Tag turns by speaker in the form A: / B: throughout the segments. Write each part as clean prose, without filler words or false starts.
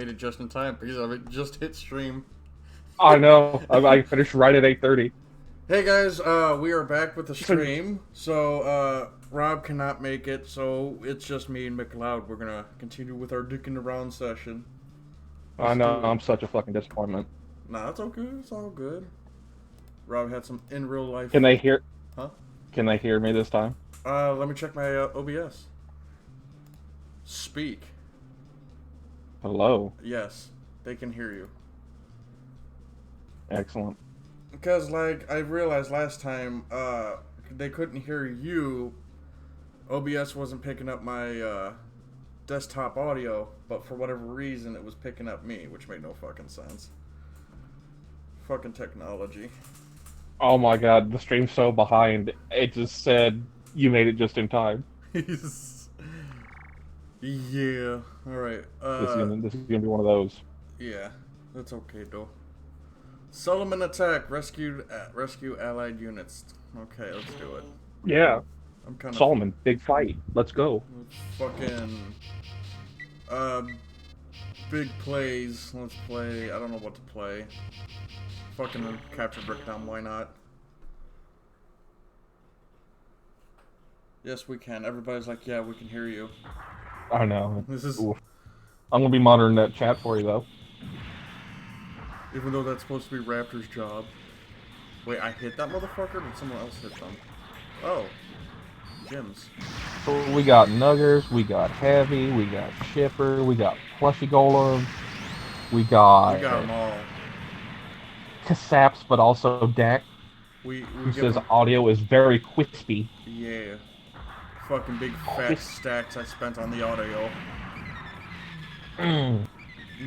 A: made it just in time because I just hit stream.
B: I know. I finished right at 8:30.
A: Hey guys, we are back with the stream. So Rob cannot make it, so it's just me and McLeod. We're gonna continue with our dicking around session.
B: I know. I'm such a fucking disappointment.
A: Nah, it's okay. It's all good. Rob had some in real life.
B: Can they hear?
A: Huh?
B: Can they hear me this time?
A: Let me check my OBS. Speak.
B: Hello.
A: Yes, they can hear you.
B: Excellent.
A: Because, like, I realized last time, they couldn't hear you. OBS wasn't picking up my, desktop audio, but for whatever reason, it was picking up me, which made no fucking sense. Fucking technology.
B: Oh my god, the stream's so behind. It just said you made it just in time.
A: Yeah. Alright,
B: This is gonna be one of those.
A: yeah. That's okay, though. Solomon attack. Rescue allied units. Okay, let's do it.
B: Yeah.
A: I'm kind of...
B: Solomon, big fight. Let's go.
A: Fucking... big plays. Let's play... I don't know what to play. Fucking capture breakdown, why not? Yes, we can. Everybody's like, yeah, we can hear you.
B: I know.
A: This is...
B: Oof. I'm gonna be monitoring that chat for you, though.
A: Even though that's supposed to be Raptor's job. Wait, I hit that motherfucker? Or did someone else hit them? Oh. Gems.
B: So we got Nuggers, we got Heavy, we got Shipper, we got Plushy Golem, we got
A: them all.
B: Cassaps, but also Dak,
A: who
B: says audio is very crispy.
A: Yeah. Fucking big fat stacks I spent on the audio.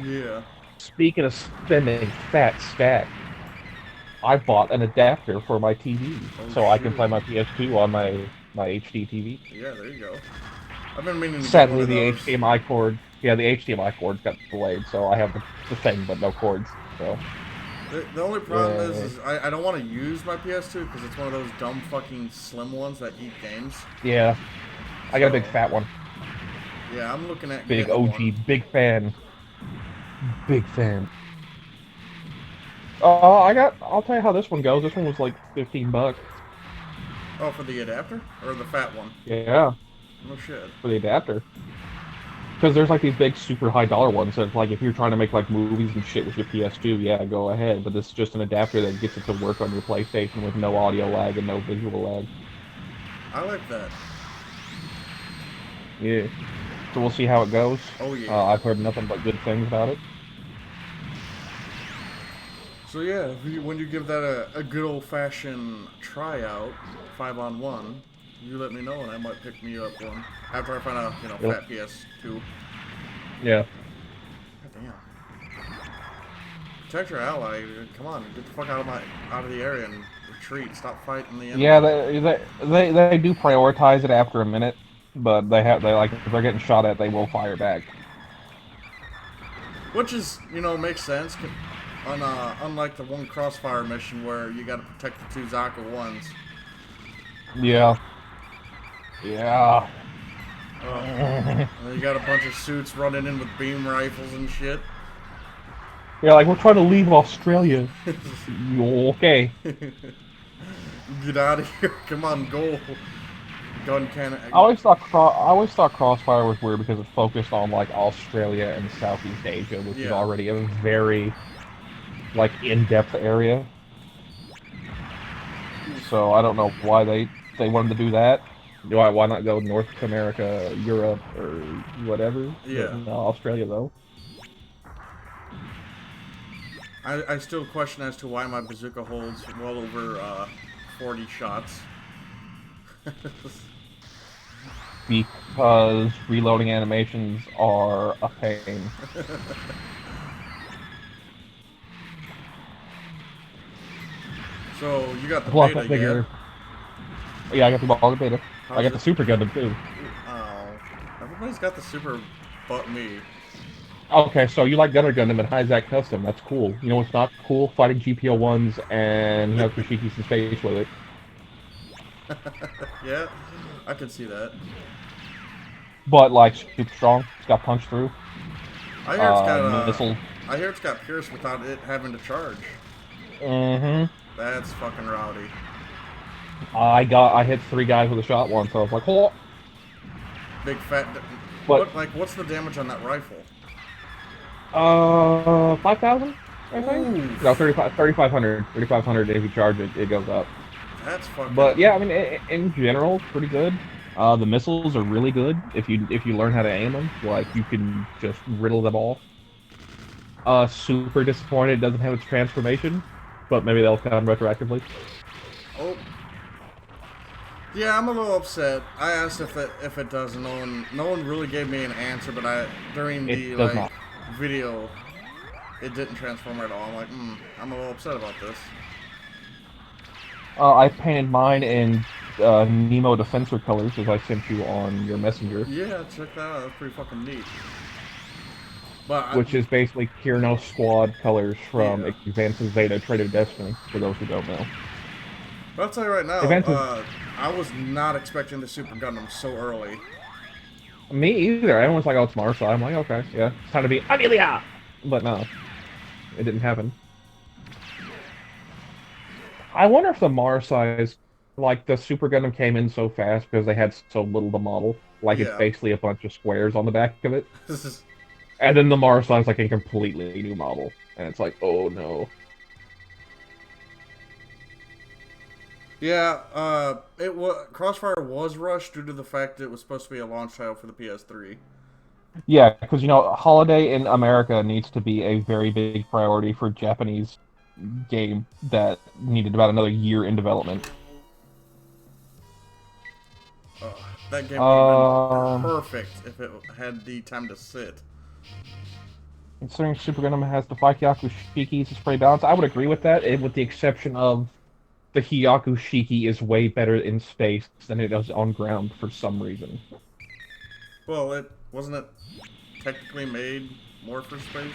A: Yeah.
B: Speaking of spending fat stack, I bought an adapter for my TV, so I can play my PS2 on my HD TV.
A: Yeah, there you go. I've been meaning to
B: Sadly,
A: get one of
B: the HDMI cord, the HDMI cord got delayed, so I have the thing but no cords. So
A: the only problem is I don't want to use my PS2 because it's one of those dumb fucking slim ones that eat games.
B: Yeah, I got a big fat one.
A: Yeah, I'm looking at
B: big OG, one. Big fan. Big fan. I'll tell you how this one goes. This one was like $15.
A: Oh, for the adapter? Or the fat one?
B: Yeah.
A: No shit.
B: For the adapter. Because there's like these big super high dollar ones that like if you're trying to make like movies and shit with your PS2, yeah, go ahead. But this is just an adapter that gets it to work on your PlayStation with no audio lag and no visual lag.
A: I like that.
B: Yeah. So we'll see how it goes.
A: Oh yeah.
B: I've heard nothing but good things about it.
A: So yeah, when you give that a good old-fashioned tryout, 5-on-1, you let me know and I might pick me up one after I find out, fat PS2.
B: Yeah.
A: God damn. Protect your ally. Come on, get the fuck out of the area and retreat. Stop fighting the enemy.
B: Yeah, they do prioritize it after a minute, but if they're getting shot at, they will fire back.
A: Which is, makes sense. Unlike the one Crossfire mission where you gotta protect the two Zaka ones.
B: Yeah. Yeah.
A: You got a bunch of suits running in with beam rifles and shit.
B: Yeah, like we're trying to leave Australia. Okay.
A: Get out of here! Come on, go. Gun cannon.
B: I always thought Crossfire was weird because it focused on like Australia and Southeast Asia, which is already a very like in-depth area. So I don't know why they wanted to do that. Why not go North America, Europe, or whatever?
A: Yeah.
B: But, Australia though.
A: I still question as to why my bazooka holds well over 40 shots.
B: Because reloading animations are a pain.
A: So, you got the beta,
B: yeah? Yeah, I got the beta. I got the Super Gundam, too.
A: Oh. Everybody's got the Super but me.
B: Okay, so you like Gundam and Hyzak Custom. That's cool. You know what's not cool? Fighting GPO-1s and Kushikis in space with it.
A: Yeah, I can see that.
B: But, like, super strong. It's got punch through.
A: I hear it's got
B: Missile.
A: I hear it's got Pierce without it having to charge.
B: Mm-hmm.
A: That's fucking rowdy.
B: I hit 3 guys with a shot once, so I was like, oh.
A: Big fat.
B: But
A: What's the damage on that rifle?
B: 5,000, I think.
A: Ooh.
B: No, 3,500. 3,500 if you charge it, it goes up.
A: That's fucking.
B: But yeah, I mean, in general, pretty good. The missiles are really good if you learn how to aim them. Like you can just riddle them off. Super disappointed it doesn't have its transformation, but maybe they'll come retroactively.
A: Oh. Yeah, I'm a little upset. I asked if it does, and no one really gave me an answer. But during the video, it didn't transform at all. I'm like, I'm a little upset about this.
B: I painted mine in Nemo Defensor colors, as I sent you on your messenger.
A: Yeah, check that out. That's pretty fucking neat. But
B: which is basically Kierno Squad colors from Advances Zeta Traded Destiny, for those who don't know.
A: But I'll tell you right now, I was not expecting the Super Gundam so early.
B: Me either. Everyone's like, oh, it's Marsa. I'm like, okay, yeah. It's time to be Amelia! But no. It didn't happen. I wonder if the Mars size, like, the Super Gundam came in so fast because they had so little to model. Like, it's basically a bunch of squares on the back of it. And then the Mars size, like, a completely new model. And it's like, oh, no.
A: Yeah, Crossfire was rushed due to the fact that it was supposed to be a launch title for the PS3.
B: Yeah, because, you know, Holiday in America needs to be a very big priority for Japanese game that needed about another year in development.
A: That game would have been perfect if it had the time to sit.
B: Considering Super Gundam has the 5 Hyaku Shikis, it's pretty balanced. I would agree with that, with the exception of the Hyaku Shiki is way better in space than it is on ground for some reason.
A: Well, wasn't it technically made more for space?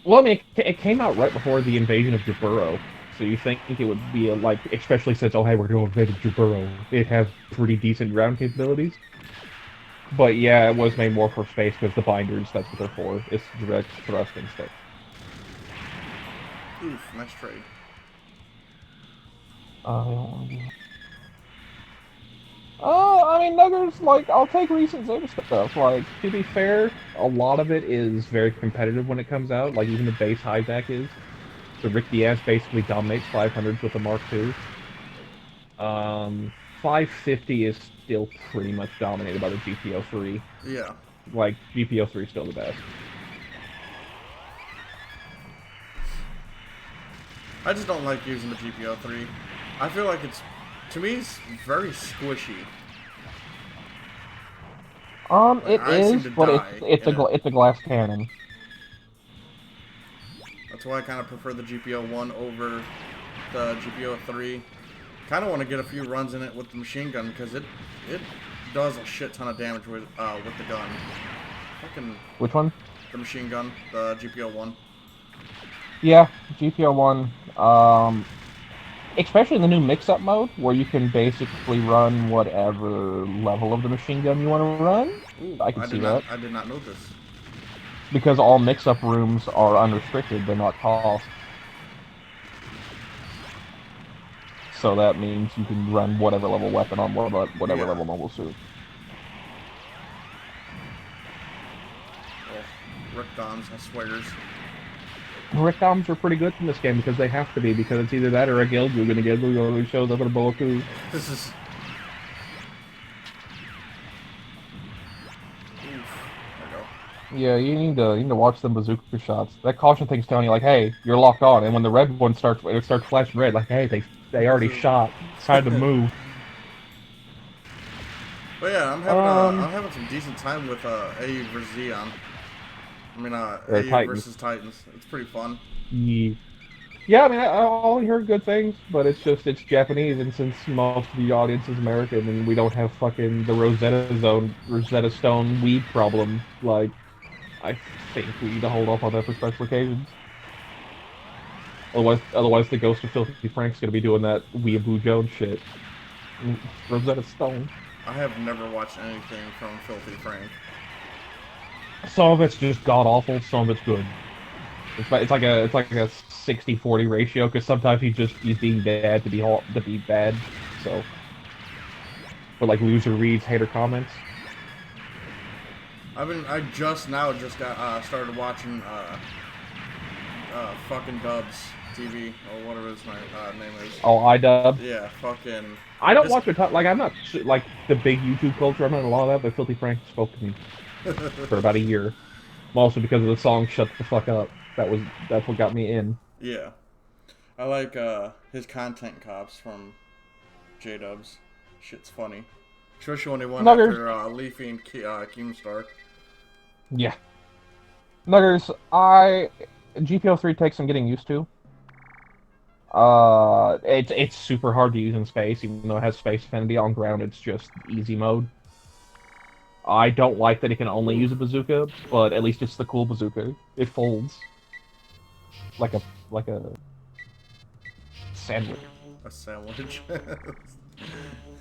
B: Well, I mean, it came out right before the invasion of Jaburo, so you think it would be like, especially since, oh hey, we're going to invade Jaburo, it has pretty decent ground capabilities. But yeah, it was made more for space because the binders, that's what they're for. It's direct thrust in space.
A: Oof, nice trade.
B: I mean, Nuggers, like, I'll take recent Zeta stuff. Like, to be fair, a lot of it is very competitive when it comes out. Like, even the base hijack is. The Rick Diaz basically dominates 500s with the Mark II. 550 is still pretty much dominated by the GPO3.
A: Yeah.
B: Like, GPO3 is still the best.
A: I just don't like using the GPO3. I feel like to me, it's very squishy.
B: It is, but it's a glass cannon.
A: That's why I kind of prefer the GPO1 over the GPO3. Kind of want to get a few runs in it with the machine gun because it does a shit ton of damage with the gun. Fucking.
B: Which one?
A: The machine gun, the GPO1.
B: Yeah, GPO1. Especially in the new mix-up mode, where you can basically run whatever level of the machine gun you want to run.
A: Ooh,
B: I can see that.
A: I did not know this.
B: Because all mix-up rooms are unrestricted, they're not cost. So that means you can run whatever level weapon on whatever level mobile suit.
A: Oh, Rick Doms, I swears.
B: Rick Doms are pretty good in this game because they have to be, because it's either that or a guild you're gonna get who shows up at a Boku.
A: This is.
B: Yeah, you need to watch them bazooka shots. That caution thing's telling you like, hey, you're locked on, and when the red one starts flashing red, like, hey, they already shot. It's time to move.
A: But yeah, I'm having some decent time with AU versus Zeon. I mean, AU versus Titans. It's pretty fun.
B: Yeah, I mean, I only heard good things, but it's Japanese, and since most of the audience is American, and we don't have fucking the Rosetta Stone weed problem, like, I think we need to hold off on that for special occasions. Otherwise the ghost of Filthy Frank's gonna be doing that Weeaboo Jones shit. Rosetta Stone.
A: I have never watched anything from Filthy Frank.
B: Some of it's just god awful. Some of it's good. It's like a 60-40 ratio because sometimes he's being bad to be bad. So, but like loser reads, hater comments.
A: I just got started watching fucking Dubs TV or whatever his name is.
B: Oh, iDub.
A: Yeah, fucking.
B: I don't watch a ton. Like I'm not like the big YouTube culture. I'm not in a lot of that, but Filthy Frank spoke to me for about a year, mostly because of the song "Shut the Fuck Up." That's what got me in.
A: Yeah, I like his content cops from J Dubs. Shit's funny, especially when he went after Leafy and Keemstar.
B: Yeah. Nuggers, GPO3 takes some getting used to. It's super hard to use in space, even though it has space affinity. On ground, it's just easy mode. I don't like that it can only use a bazooka, but at least it's the cool bazooka. It folds like a sandwich.
A: A sandwich.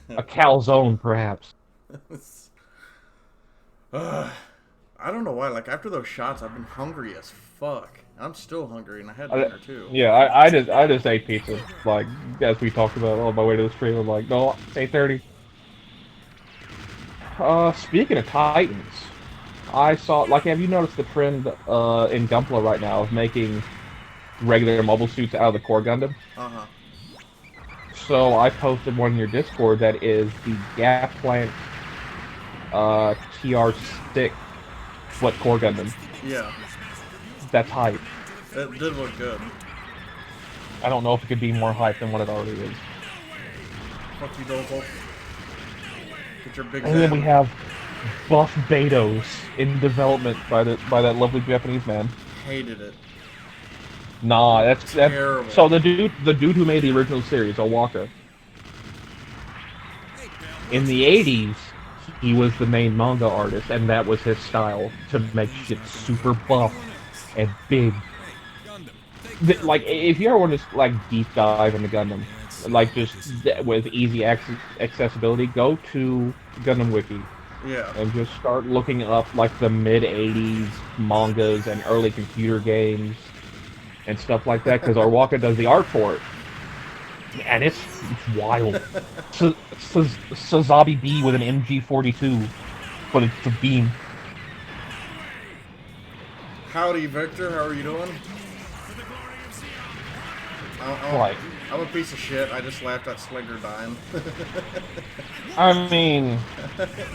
B: A calzone, perhaps.
A: I don't know why. Like after those shots, I've been hungry as fuck. I'm still hungry, and I had dinner too.
B: Yeah, I just ate pizza. Like as we talked about on my way to the stream, I'm like, no, it's 8:30. Speaking of Titans, I saw have you noticed the trend in Gunpla right now of making regular mobile suits out of the core Gundam?
A: Uh-huh.
B: So I posted one in your Discord that is the Gap Plant TR6 Split Core Gundam.
A: Yeah.
B: That's hype.
A: It did look good.
B: I don't know if it could be more hype than what it already is.
A: Fuck you, Dozel. Get your big
B: And then we have Buff Betos in development by that lovely Japanese man.
A: Hated it.
B: Nah, that's
A: terrible.
B: So the dude who made the original series, Owaka, in the 80s, he was the main manga artist, and that was his style, to make shit super buff and big. Like, if you ever want to like deep dive into Gundam, like just with easy accessibility, go to Gundam Wiki.
A: Yeah.
B: And just start looking up like the mid 80s mangas and early computer games and stuff like that, because Owaka does the art for it. And it's wild. Sazabi B with an MG42, but it's a beam.
A: Howdy, Victor. How are you doing? I'm a piece of shit. I just laughed at Slinger dying.
B: I mean,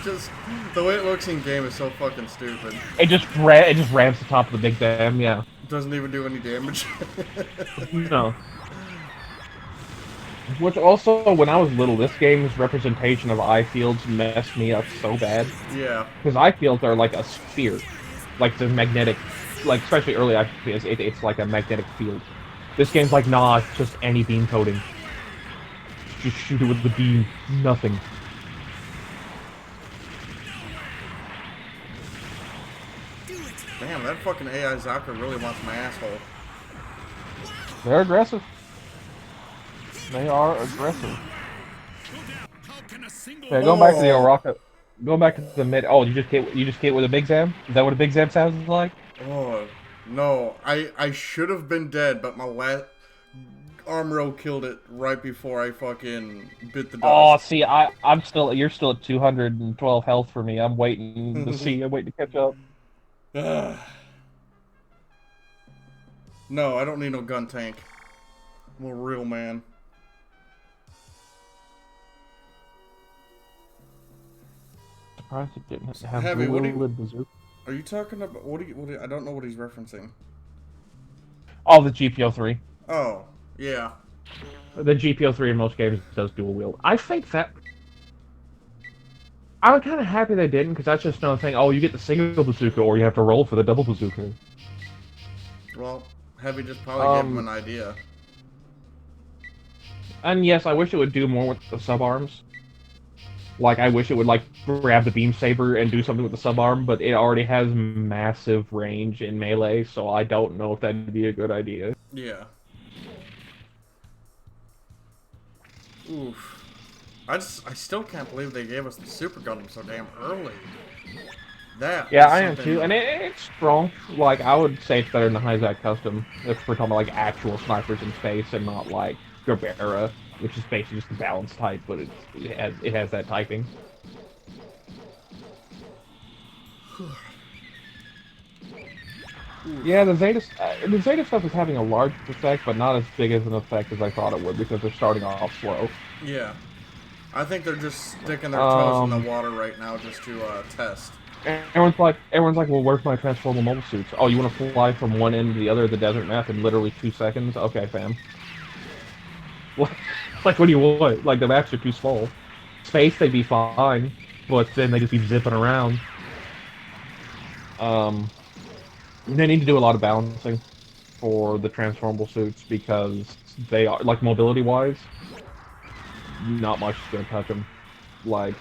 A: just the way it looks in game is so fucking stupid.
B: It just rams the top of the big dam. Yeah.
A: Doesn't even do any damage.
B: No. Which also, when I was little, this game's representation of eye fields messed me up so bad.
A: Yeah.
B: Because eye fields are like a sphere, like the magnetic, like especially early eye fields, it's like a magnetic field. This game's like, nah, it's just any beam coding. Just shoot it with the beam. Nothing.
A: Damn, that fucking AI Zaka really wants my asshole.
B: They're aggressive. They are aggressive. Okay, going back to the Owaka. Going back to the mid. Oh, you just hit with a big Zam? Is that what a big Zam sounds like?
A: Oh. No, I should have been dead, but my last arm row killed it right before I fucking bit the dust.
B: Oh, see, you're still at 212 health for me. I'm waiting to see. I'm waiting to catch up.
A: No, I don't need no gun tank. I'm a real man.
B: Surprised it didn't have
A: Heavy,
B: bazooka.
A: Are you talking about I don't know what he's referencing.
B: Oh, the GPO3.
A: Oh, yeah.
B: The GPO3 in most games does dual wield. I think that I'm kind of happy they didn't, because that's just another thing. Oh, you get the single bazooka, or you have to roll for the double bazooka.
A: Well, Heavy just probably gave him an idea.
B: And yes, I wish it would do more with the sub-arms. Like, I wish it would, like, grab the beam saber and do something with the sub-arm, but it already has massive range in melee, so I don't know if that'd be a good idea.
A: Yeah. Oof. I still can't believe they gave us the Super Gundam so damn early. That
B: Yeah,
A: is
B: I am
A: something.
B: too, and it's strong. Like, I would say it's better than the Hyzak Custom if we're talking about like actual snipers in space and not like Gerbera, which is basically just a balance type, but it has that typing. Yeah, the Zeta stuff is having a large effect, but not as big as an effect as I thought it would because they're starting off slow.
A: Yeah. I think they're just sticking their toes in the
B: Um,
A: water right now just to test.
B: everyone's like, well, where's my transformable mobile suits? Oh, you want to fly from one end to the other of the desert map in literally 2 seconds? Okay, fam. Like, what do you want? Like, the maps are too small. Space, they'd be fine, but then they just be zipping around. Um, they need to do a lot of balancing for the transformable suits because they are, like, mobility-wise, not much is going to touch them, like,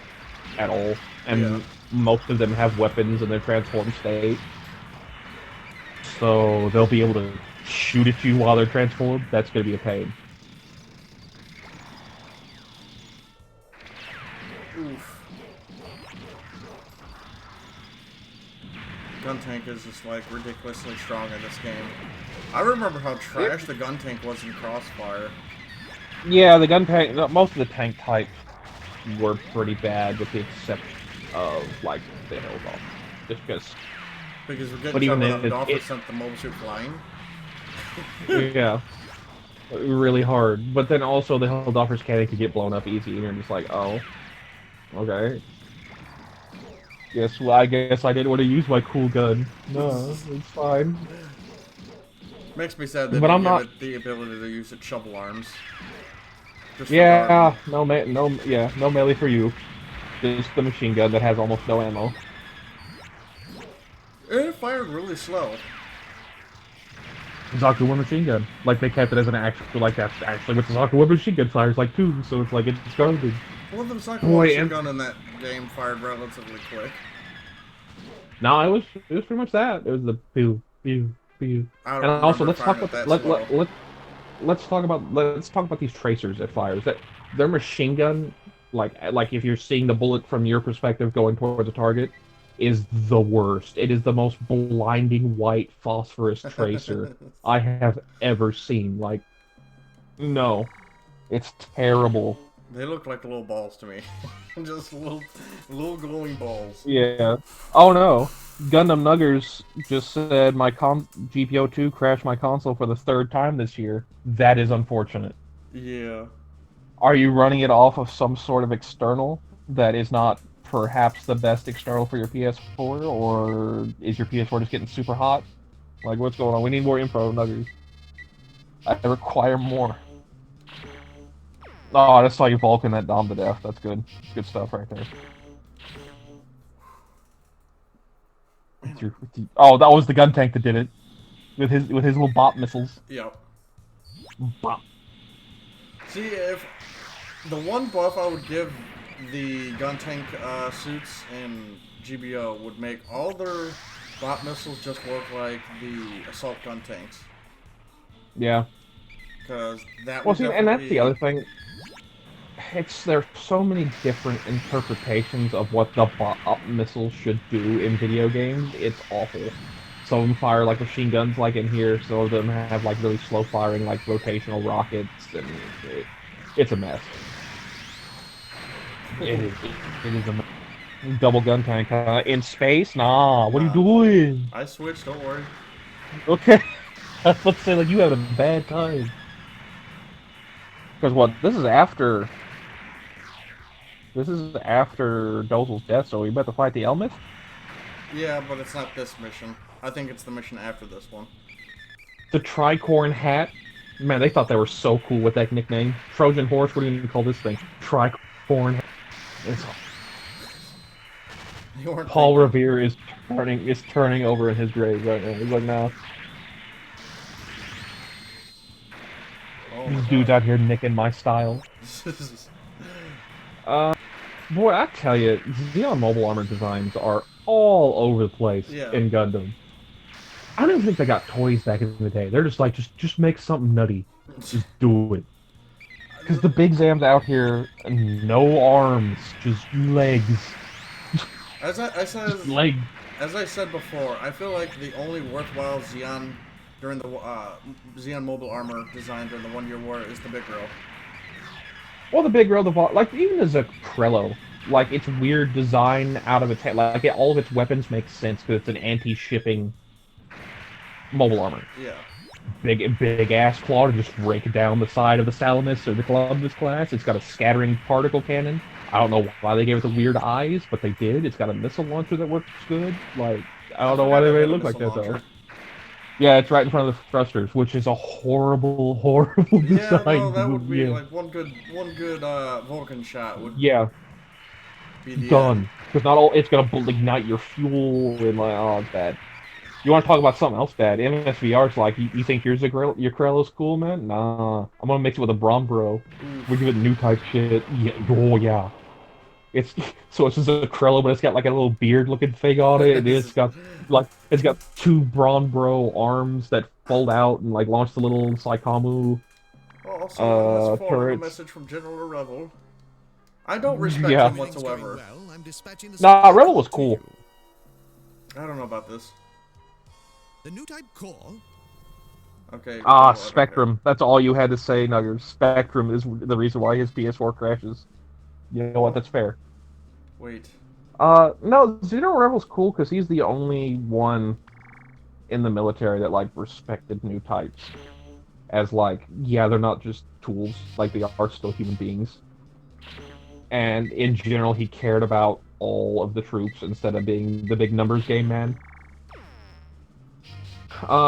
B: at all.
A: Yeah.
B: And most of them have weapons in their transformed state, so they'll be able to shoot at you while they're transformed. That's going to be a pain.
A: Oof. Gun tank is just like ridiculously strong in this game. I remember how trash the gun tank was in Crossfire.
B: Yeah, the gun tank, most of the tank types were pretty bad, with the exception of like the hill bomb. Just because,
A: Because we're getting
B: but even
A: shot
B: then,
A: off and sent the mobile suit flying.
B: yeah, really hard. But then also the Helldoffer's cannon could get blown up easy, and you're just like, oh, okay. I guess I didn't want to use my cool gun. No, it's fine.
A: Makes me sad they
B: But
A: didn't
B: I'm
A: give
B: not.
A: it the ability to use its shovel arms. Just for
B: Yeah,
A: garden.
B: no melee for you. Just the machine gun that has almost no ammo.
A: It fired really slow.
B: Zakuwa machine gun. Like, they kept it as an actual, like, that's actually what the Zakuwa machine gun fires like too, so it's like, it's garbage.
A: Well, the Psycho
B: Boy,
A: machine
B: and
A: gun in that game fired relatively quick.
B: no, it was pretty much that. It was the pew pew pew.
A: I
B: And
A: don't
B: also,
A: remember firing it that slow.
B: let's talk about these tracers that fires. That their machine gun, like if you're seeing the bullet from your perspective going towards the target, is the worst. It is the most blinding white phosphorus tracer I have ever seen. Like, no, it's terrible.
A: They look like little balls to me. Just little glowing balls.
B: Yeah. Oh no. Gundam Nuggers just said my GPO2 crashed my console for the third time this year. That is unfortunate.
A: Yeah.
B: Are you running it off of some sort of external that is not perhaps the best external for your PS4, or is your PS4 just getting super hot? Like, what's going on? We need more info, Nuggers. I require more. Oh, I just saw you Vulcan that Dom to death. That's good. Good stuff right there. Oh, that was the gun tank that did it. With his little bop missiles.
A: Yep.
B: Bop.
A: See, if the one buff I would give the gun tank suits in GBO would make all their bot missiles just look like the assault gun tanks.
B: Yeah.
A: Because that
B: Well,
A: would
B: see,
A: definitely...
B: and that's the other thing. There's so many different interpretations of what the bot missiles should do in video games. It's awful. Some of them fire like machine guns, like in here. Some of them have like really slow firing, like rotational rockets, and it's a mess. It is a mess. Double gun tank in space? Nah, what are you doing?
A: I switched, don't worry.
B: Okay, let's say like you had a bad time. Because what? This is after Dozel's death, so we about to fight the Elmith?
A: Yeah, but it's not this mission. I think it's the mission after this one.
B: The Tricorn hat? Man, they thought they were so cool with that nickname. Trojan Horse, what do you even call this thing? Tricorn hat. Paul Revere is turning over in his grave right now. He's like, nah. These dudes out here nicking my style. Boy, I tell you, Zeon mobile armor designs are all over the place in Gundam. I don't even think they got toys back in the day. They're just like, just make something nutty. Just do it. Because the Big Zam's out here, no arms, just legs.
A: I said
B: legs.
A: as I said before, I feel like the only worthwhile Zeon during the Zeon mobile armor design during the 1-year war is the big girl.
B: Well, the big girl, like even as a Krello, like its weird design out of its head, like all of its weapons make sense because it's an anti-shipping mobile armor.
A: Yeah.
B: Big ass claw to just rake down the side of the Salamis or the Columbus class. It's got a scattering particle cannon. I don't know why they gave it the weird eyes, but they did. It's got a missile launcher that works good. Like, I don't know why they made it look like that though. Yeah, it's right in front of the thrusters, which is a horrible, horrible design.
A: Yeah, no, that would be like one good Vulcan shot would.
B: Yeah.
A: Be the
B: done. Because not all it's gonna ignite your fuel and like, oh, it's bad. You want to talk about something else bad? MSVR's like, you think your Krello's cool, man? Nah, I'm gonna mix it with a Brombro. We give it Newtype shit. Yeah, oh yeah. It's so it's just a Krello, but it's got like a little beard-looking thing on it, and it's got 2 Brombro arms that fold out and like launch the little Saikamu.
A: Also, let's forward a message from General Rebel. I don't respect him whatsoever.
B: Nah, Rebel was cool.
A: I don't know about this.
C: The Newtype core.
A: Okay.
B: Spectrum. That's all you had to say, Nuggers. Spectrum is the reason why his PS4 crashes. You know what? That's fair.
A: Wait.
B: No, General Rebel's cool because he's the only one in the military that like respected new types as like, yeah, they're not just tools, like they are still human beings. And in general, he cared about all of the troops instead of being the big numbers game man.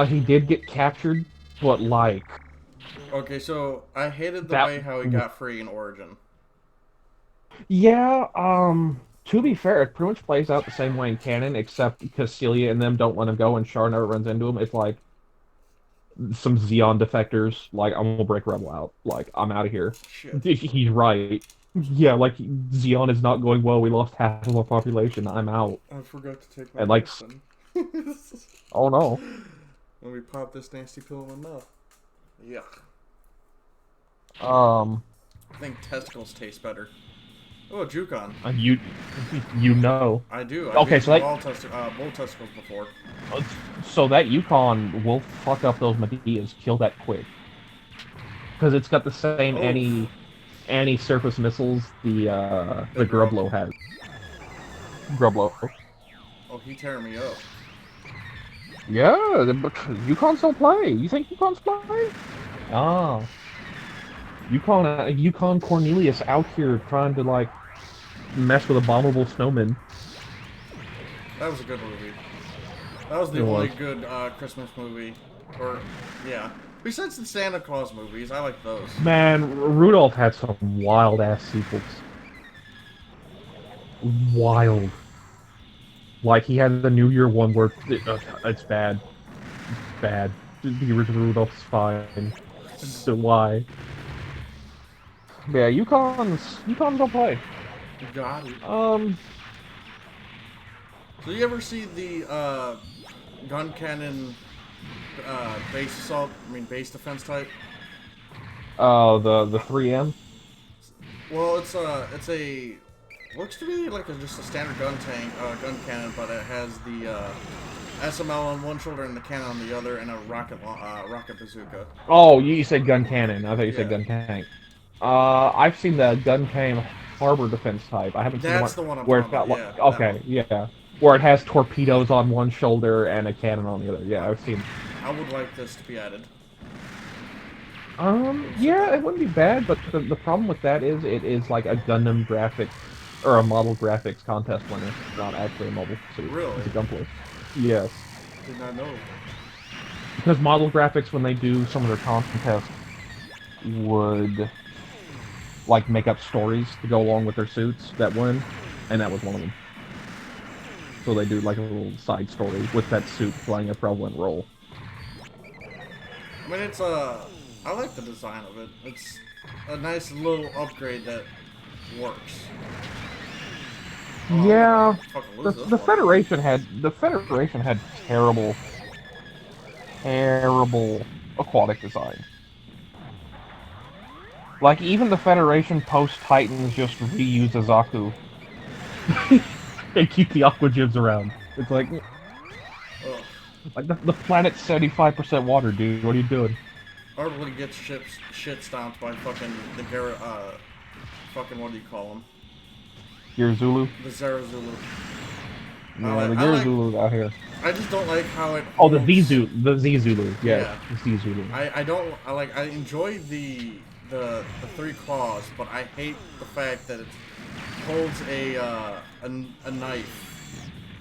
B: He did get captured, but like...
A: Okay, so I hated the way how he got free in Origin.
B: Yeah, to be fair, it pretty much plays out the same way in canon, except because Celia and them don't let him go and Char never runs into him. It's like some Zeon defectors, like, I'm gonna break Rebel out. Like, I'm out of here.
A: Shit.
B: He's right. Yeah, like, Zeon is not going well. We lost half of our population. I'm out.
A: I forgot to take my
B: and, like, oh no.
A: When we pop this nasty pill in my mouth. Yuck. I think testicles taste better. Oh, Jukon.
B: You know.
A: I do.
B: Okay, so
A: bull testicles before.
B: So that Yukon will fuck up those Medias. Kill that quick. Because it's got the same anti-surface missiles the Grublo has. Grublo.
A: Oh, he tearing me up.
B: Yeah, Yukons don't play. You think Yukons play? Ah. Yukon Cornelius out here trying to, like, mess with abominable snowmen.
A: That was a good movie. That was the only good Christmas movie. Or, yeah. Besides the Santa Claus movies, I like those.
B: Man, Rudolph had some wild-ass sequels. Wild. Like, he had the New Year one where it's bad. It's bad. The original Rudolph's fine. So why? Yeah, Yukons don't play.
A: Got it.
B: So
A: you ever see the gun cannon base defense type?
B: Oh, the 3M?
A: Well, it's a looks to be like just a standard gun cannon, but it has the SML on one shoulder and the cannon on the other, and a rocket bazooka.
B: Oh, you said gun cannon. I thought you said gun tank. I've seen the gun cannon harbor defense type. I haven't seen
A: the one
B: where it's got like, okay, yeah, where it has torpedoes on one shoulder and a cannon on the other. Yeah, I've seen.
A: I would like this to be added.
B: Yeah, it wouldn't be bad, but the problem with that is it is like a Gundam graphics or a model graphics contest winner. It's not actually a mobile suit.
A: Really?
B: It's a gunplay. Yes.
A: Did not know.
B: Because model graphics, when they do some of their contests, would like make up stories to go along with their suits that win, and that was one of them. So they do like a little side story with that suit playing a prevalent role.
A: I mean, it's I like the design of it. It's a nice little upgrade that works.
B: Yeah, the Federation had terrible aquatic design. Like, even the Federation post-Titans just reuse Azaku and keep the Aqua Jibs around. It's like
A: Ugh.
B: the planet's 75% water, dude. What are you doing?
A: Everybody gets shit stomped by fucking the fucking what do you call them?
B: Your Zulu?
A: The Zarazulu.
B: No, the Gear Zulu out here.
A: I just don't like how it
B: Oh,
A: holds...
B: the Z Zulu. Yeah, the Z Zulu.
A: I enjoy the three claws, but I hate the fact that it holds a knife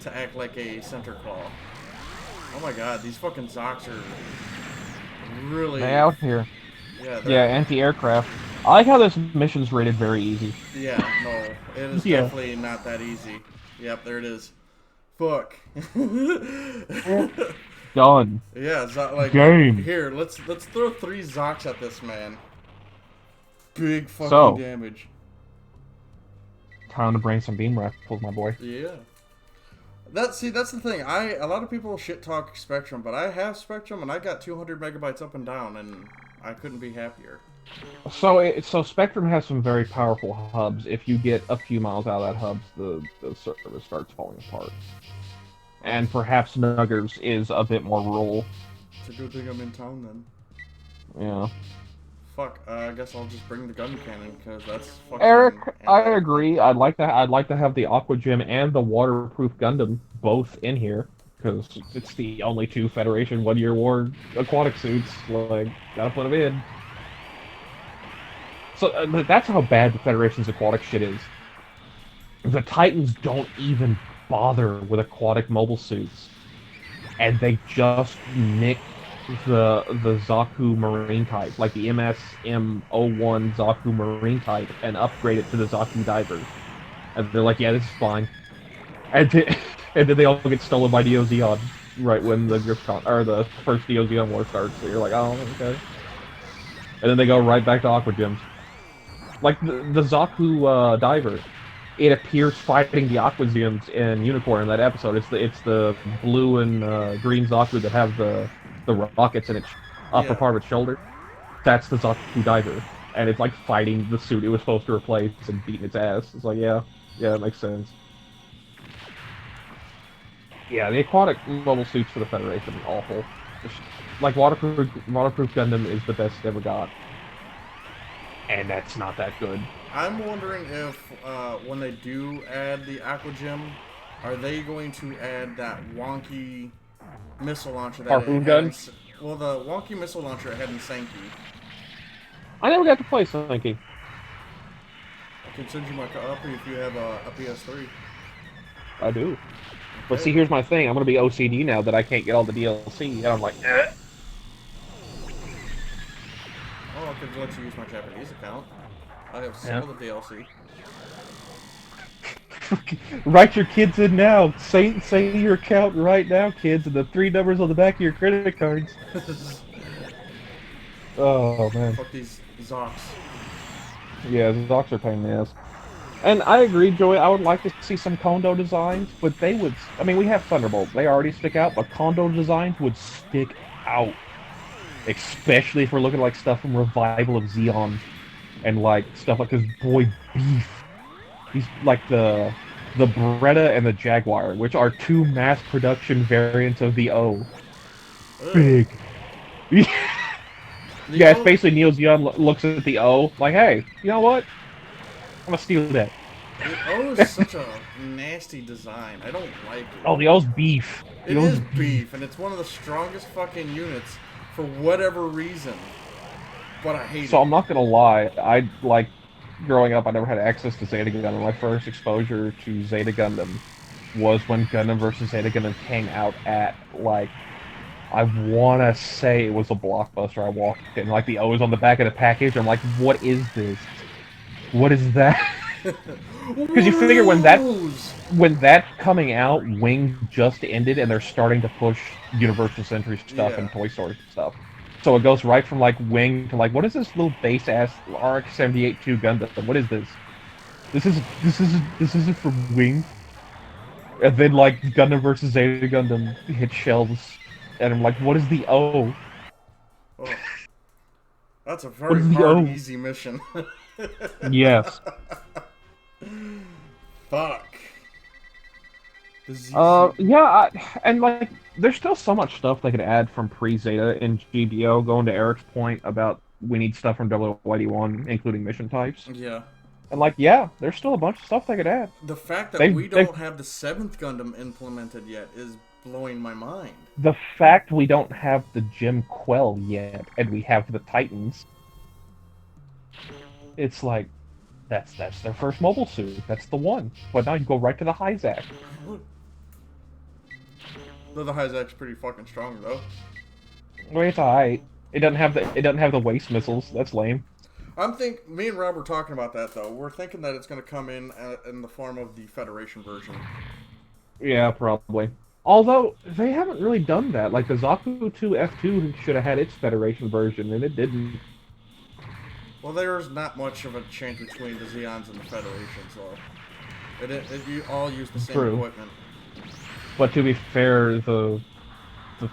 A: to act like a center claw. Oh my god, these fucking Zocs are really...
B: They out here.
A: Yeah,
B: anti-aircraft. I like how this mission's rated very easy.
A: Yeah, no, it is definitely not that easy. Yep, there it is. Fuck.
B: Done.
A: Yeah, like
B: game.
A: Here, let's throw 3 Zocs at this man. Big fucking damage.
B: Time to bring some beam rifles, my boy.
A: Yeah. That's the thing. A lot of people shit talk Spectrum, but I have Spectrum and I got 200 megabytes up and down, and I couldn't be happier.
B: So Spectrum has some very powerful hubs. If you get a few miles out of that hub, the service starts falling apart. And perhaps Nuggers is a bit more rural.
A: It's a good thing I'm in town then.
B: Yeah.
A: Fuck. I guess I'll just bring the gun cannon because that's fucking.
B: Eric, I agree. I'd like to have the Aqua Gym and the waterproof Gundam both in here because it's the only 2 Federation 1-year war aquatic suits. Like, gotta put them in. So that's how bad the Federation's aquatic shit is. The Titans don't even bother with aquatic mobile suits, and they just nick the Zaku Marine type, like the MSM01 Zaku Marine type, and upgrade it to the Zaku Diver. And they're like, yeah, this is fine. And then they all get stolen by Neo Zeon right when the the first Neo Zeon war starts. So you're like, oh, okay. And then they go right back to Aqua Gyms. Like the Zaku Diver, it appears fighting the Aqua Gyms in Unicorn in that episode. It's the blue and green Zaku that have the rockets in its upper part of its shoulder. That's the Zaku Diver, and it's like fighting the suit it was supposed to replace and beating its ass. It's like, yeah, that makes sense. Yeah, the aquatic mobile suits for the Federation are awful. Like waterproof Gundam is the best it ever got. And that's not that good.
A: I'm wondering if, when they do add the Aqua Gym, are they going to add that wonky missile launcher that
B: Harpoon gun?
A: Well, the wonky missile launcher it had in Sankey.
B: I never got to play Sankey.
A: I can send you my copy if you have a PS3.
B: I do. Okay. But see, here's my thing. I'm going to be OCD now that I can't get all the DLC, and I'm like, eh.
A: Oh, I could let you use my Japanese account. I have some of the DLC.
B: Write your kids in now. Say your account right now, kids, and the 3 numbers on the back of your credit cards. Oh, man.
A: Fuck these Zocs.
B: Yeah, the Zocs are pain in the ass. And I agree, Joey, I would like to see some Kondo designs, but they would... I mean, we have Thunderbolt. They already stick out, but Kondo designs would stick out. Especially if we're looking at, like, stuff from Revival of Zeon. And, like, stuff like this boy Beef. He's, like, the Beretta and the Jaguar, which are 2 mass production variants of the O. Ugh. Big. Yeah, it's basically Neo Zeon looks at the O, like, hey, you know what? I'm gonna steal that.
A: The O is such a nasty design. I don't like it.
B: Oh, the O's beef.
A: It is beef, and it's one of the strongest fucking units for whatever reason. But I hate it.
B: So I'm not gonna lie, growing up, I never had access to Zeta Gundam. My first exposure to Zeta Gundam was when Gundam vs. Zeta Gundam came out at, like, I want to say it was a Blockbuster. I walked in, like, the O is on the back of the package. I'm like, what is this? What is that? Because you figure when that coming out, Wing just ended, and they're starting to push Universal Century stuff and Toy Story stuff. So it goes right from, like, Wing to, like, what is this little base-ass RX-78-2 Gundam? What is this? This isn't from Wing. And then, like, Gundam vs. Zeta Gundam hit shelves, and I'm like, what is the O?
A: Oh. That's a very hard, easy mission.
B: Yes.
A: Fuck. The Z.
B: Yeah, and like, there's still so much stuff they could add from pre-Zeta in GBO. Going to Eric's point about we need stuff from 0081, including mission types.
A: Yeah.
B: And like, yeah, there's still a bunch of stuff they could add.
A: The fact that
B: They-
A: we
B: they-
A: don't have the 7th Gundam implemented yet is blowing my mind.
B: The fact we don't have the Jim Quell yet, and we have the Titans, it's like, that's their first mobile suit. That's the one. But now you go right to the Hyzak.
A: Though the Hyzak's pretty fucking strong, though.
B: Well, it's alright. It doesn't have the waste missiles. That's lame.
A: Me and Rob were talking about that, though. We're thinking that it's going to come in the form of the Federation version.
B: Yeah, probably. Although, they haven't really done that. Like, the Zaku 2 F2 should have had its Federation version, and it didn't.
A: Well, there's not much of a change between the Zeons and the Federation, so... you all use the same
B: True.
A: equipment.
B: But to be fair, the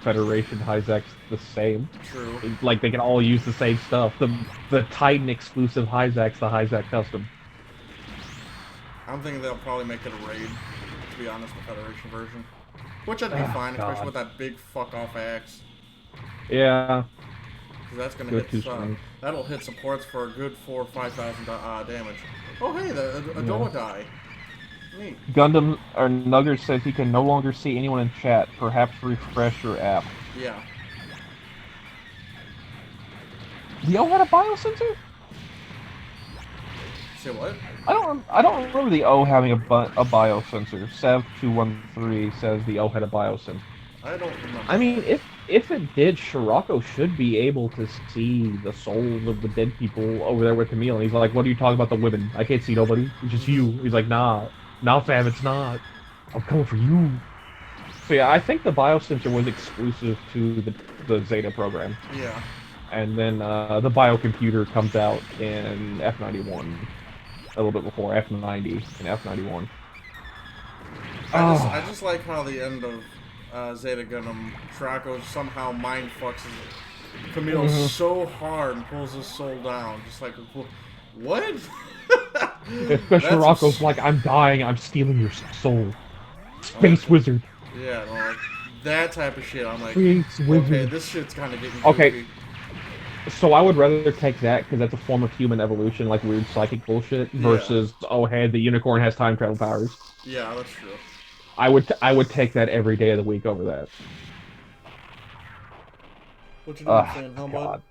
B: Federation Hyzak's the same.
A: True.
B: Like, they can all use the same stuff. The Titan exclusive Hyzak's the Hyzak custom.
A: I'm thinking they'll probably make it a raid, to be honest, the Federation version. Which I'd be fine,
B: God.
A: especially with that big fuck-off axe.
B: Yeah.
A: Because that's going
B: Go
A: to
B: too
A: hit
B: strong.
A: that'll hit supports for a good 4,000 or 5,000 damage. Oh, hey, the Adoa die. Neat.
B: Gundam, or Nugger says he can no longer see anyone in chat. Perhaps refresh your app.
A: Yeah.
B: The O had a biosensor?
A: Say what?
B: I don't remember the O having a biosensor. Sev213 says the O had a biosensor.
A: I don't remember.
B: I mean, if it did, Scirocco should be able to see the souls of the dead people over there with Camille. And he's like, "What are you talking about the women? I can't see nobody. It's just you." He's like, "Nah, fam, it's not. I'm coming for you." So yeah, I think the biosensor was exclusive to the Zeta program.
A: Yeah.
B: And then the biocomputer comes out in F91, a little bit before F90 and F91.
A: I just like how the end of Zeta Gundam, Scirocco somehow mind fucks Camille so hard and pulls his soul down. Just like, what?
B: Especially Scirocco's like, "I'm dying, I'm stealing your soul. Space Wizard."
A: Yeah, like, that type of shit. I'm like,
B: Space Wizard.
A: okay, this shit's kind of getting
B: Okay.
A: goofy.
B: So I would rather take that, because that's a form of human evolution, like weird psychic bullshit, versus, oh hey, the unicorn has time travel powers.
A: Yeah, that's true.
B: I would take that every day of the week over that.
A: What you doing, saying, huh, bud?
B: God.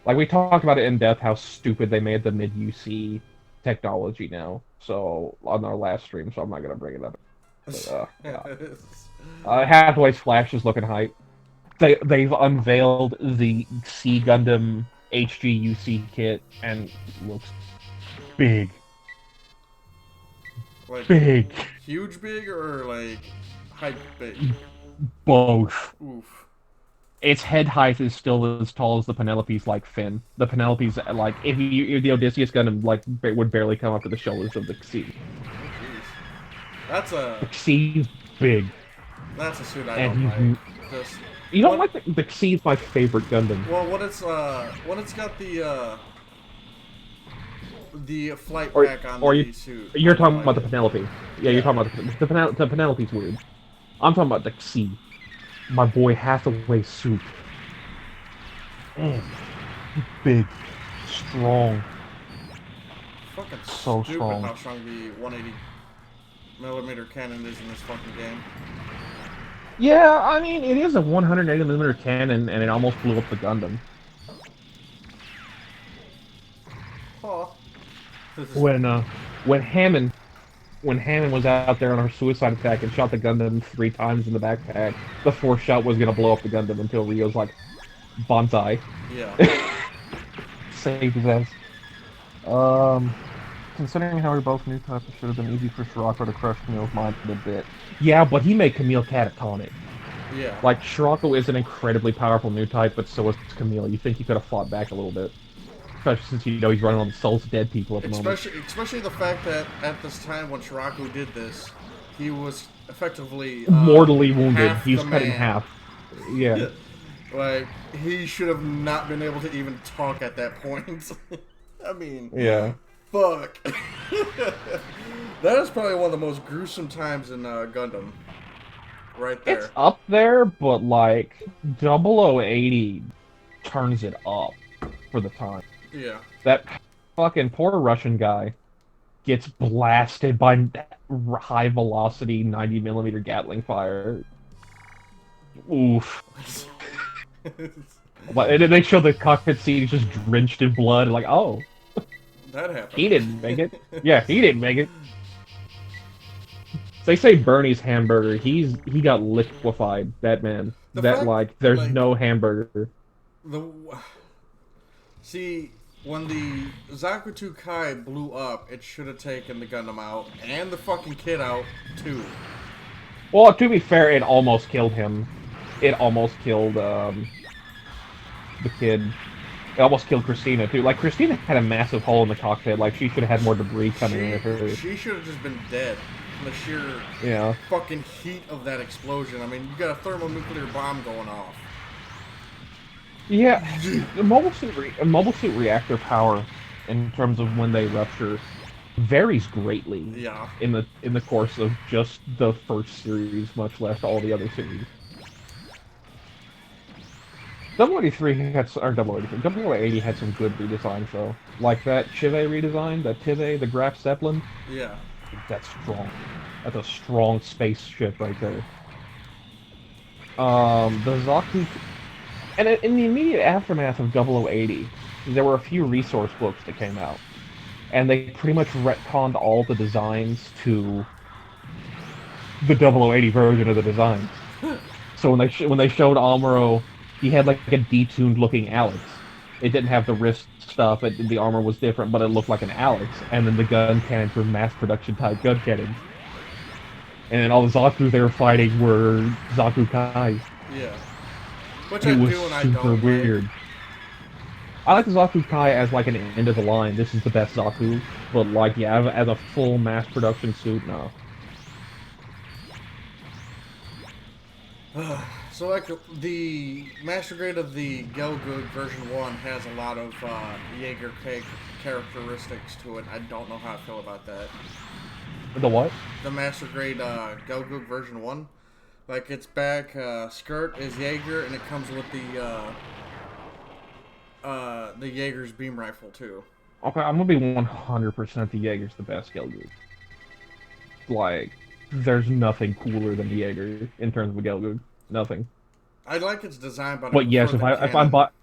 B: Like, we talked about it in depth, how stupid they made the mid-UC technology now, so, on our last stream, so I'm not gonna bring it up. But, yeah. Hathaway's Flash is looking hype. They've unveiled the C Gundam HGUC kit, and it looks big.
A: Like,
B: Big.
A: huge big or like hype big?
B: Both.
A: Oof.
B: Its head height is still as tall as the Penelope's like fin. The Penelope's like, if the Odysseus Gundam like would barely come up to the shoulders of the C.
A: Oh, jeez. That's a
B: C's big.
A: That's a suit I
B: And
A: don't like. Just
B: You don't
A: what-
B: like the C's my favorite Gundam.
A: well, when it's got the flight
B: Or-
A: pack on
B: or
A: the
B: you-
A: suit.
B: You're
A: I don't
B: talking
A: like
B: about the
A: it.
B: Penelope. Yeah, you're talking about the Penelope's weird. I'm talking about the C. My boy Hathaway suit. Big. Strong.
A: Fucking
B: So
A: stupid
B: strong.
A: how strong the 180mm cannon is in this fucking game.
B: Yeah, I mean, it is a 180mm cannon, and it almost blew up the Gundam.
A: Oh. This is
B: When Hammond was out there on her suicide attack and shot the Gundam 3 times in the backpack, the 4th shot was gonna blow up the Gundam until Rio's like, bonsai.
A: yeah.
B: Saved his ass. Considering how we're both Newtype, it should have been easy for Scirocco to crush Camille's mind a bit. Yeah, but he made Camille catatonic.
A: Yeah.
B: Like, Scirocco is an incredibly powerful Newtype, but so is Camille. You think he could have fought back a little bit. Especially since you know he's running on the souls of dead people at the moment.
A: Especially the fact that at this time when Scirocco did this, he was effectively
B: Mortally wounded.
A: half
B: He's
A: the
B: cut in
A: man.
B: half. Yeah.
A: Like, he should have not been able to even talk at that point. I mean,
B: Yeah.
A: fuck. That is probably one of the most gruesome times in Gundam. Right there.
B: It's up there, but like 0080 turns it up for the time.
A: Yeah.
B: That fucking poor Russian guy gets blasted by high velocity 90mm Gatling fire. Oof. And then they show the cockpit scene, he's just drenched in blood. Like, oh,
A: that happened.
B: He didn't make it. Yeah, he didn't make it. They say Bernie's hamburger. He got liquefied. That man. There's no hamburger.
A: See, when the Zakutu Kai blew up, it should have taken the Gundam out and the fucking kid out too.
B: Well, to be fair, it almost killed him. It almost killed the kid. It almost killed Christina too. Like, Christina had a massive hole in the cockpit. Like, she should have had more debris coming in her.
A: She should have just been dead. The sheer fucking heat of that explosion. I mean, you got a thermonuclear bomb going off.
B: Yeah, the mobile suit reactor power, in terms of when they rupture, varies greatly.
A: Yeah.
B: In the course of just the first series, much less all the other series. 083 had, or 083, 0080 had some good redesigns though. Like that Chive redesign, that Tive, the Graf Zeppelin.
A: Yeah.
B: That's strong. That's a strong spaceship right there. The Zaku... And in the immediate aftermath of 0080, there were a few resource books that came out. And they pretty much retconned all the designs to the 0080 version of the designs. So when they showed Amuro, he had like a detuned looking Alex. It didn't have the wrist stuff, the armor was different, but it looked like an Alex. And then the gun cannons were mass production type gun cannons. And then all the Zaku they were fighting were Zaku Kai.
A: Yeah. Which I do and I don't.
B: Super weird. I like the Zaku Kai as like an end of the line. This is the best Zaku, but like, yeah, as a full mass production suit, no.
A: So like the master grade of the Gelgoog version 1 has a lot of Jaeger characteristics to it. I don't know how I feel about that.
B: The what?
A: The master grade Gelgoog version 1. Like, its back skirt is Jaeger, and it comes with the Jaeger's beam rifle too.
B: Okay, I'm gonna be 100% the Jaeger's the best Gelgoog. Like, there's nothing cooler than the Jaeger in terms of a Gelgoog. Nothing.
A: I like its design, but
B: yes, if I'm bought,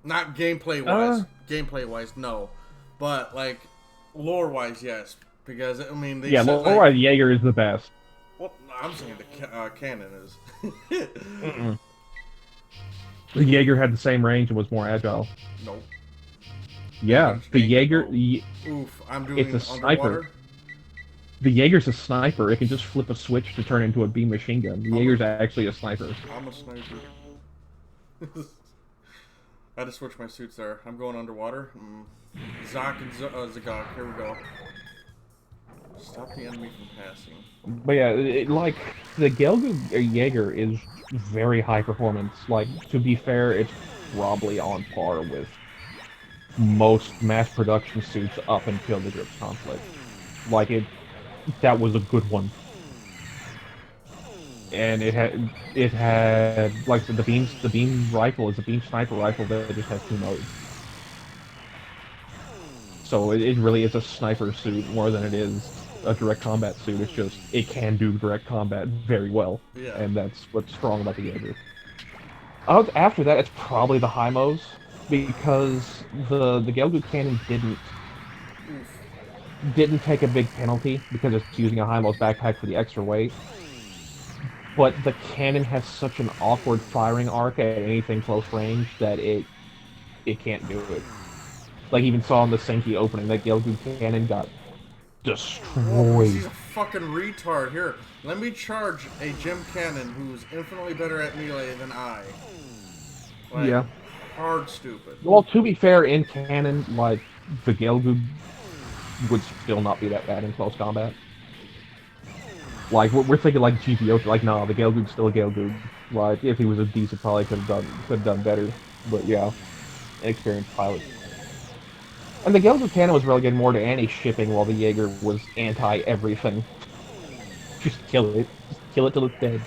A: not gameplay wise. Gameplay wise, no, but like lore wise, yes. Because I mean, they said,
B: lore wise, Jaeger is the best.
A: Well, I'm saying the cannon is.
B: The Jaeger had the same range and was more agile.
A: Nope.
B: Yeah, the Jaeger.
A: Oof, I'm doing
B: it's a sniper.
A: Underwater.
B: The Jaeger's a sniper. It can just flip a switch to turn into a beam machine gun. The Jaeger's actually a sniper.
A: I'm a sniper. I had to switch my suits there. I'm going underwater. Zak and Zagok. Here we go. Stop the enemy from passing.
B: But yeah, like, the Gelgoog Jaeger is very high performance. Like, to be fair, it's probably on par with most mass production suits up until the Grip conflict. Like, that was a good one. And it had like the beam rifle is a beam sniper rifle that just has 2 modes. So it really is a sniper suit more than it is a direct combat suit. It's just, it can do direct combat very well.
A: Yeah.
B: And that's what's strong about the Jaeger. After that, it's probably the HIMOs, because the Gelgoog cannon didn't take a big penalty because it's using a HIMO's backpack for the extra weight. But the cannon has such an awkward firing arc at anything close range that it can't do it. Like, even saw in the Senki opening, that Gelgoog cannon got destroyed.
A: He's a fucking retard. Here, let me charge a gem cannon who's infinitely better at melee than I. Like,
B: yeah.
A: Hard stupid.
B: Well, to be fair, in canon, like, the Gelgoog would still not be that bad in close combat. Like, we're thinking like GPO, like, nah, the Gelgoog's still a Gelgoog. Like, if he was a decent, probably could have done better. But yeah, inexperienced pilot. And the Gundam Cannon was relegated more to anti-shipping, while the Jaeger was anti-everything. Just kill it. Just kill it till it's dead.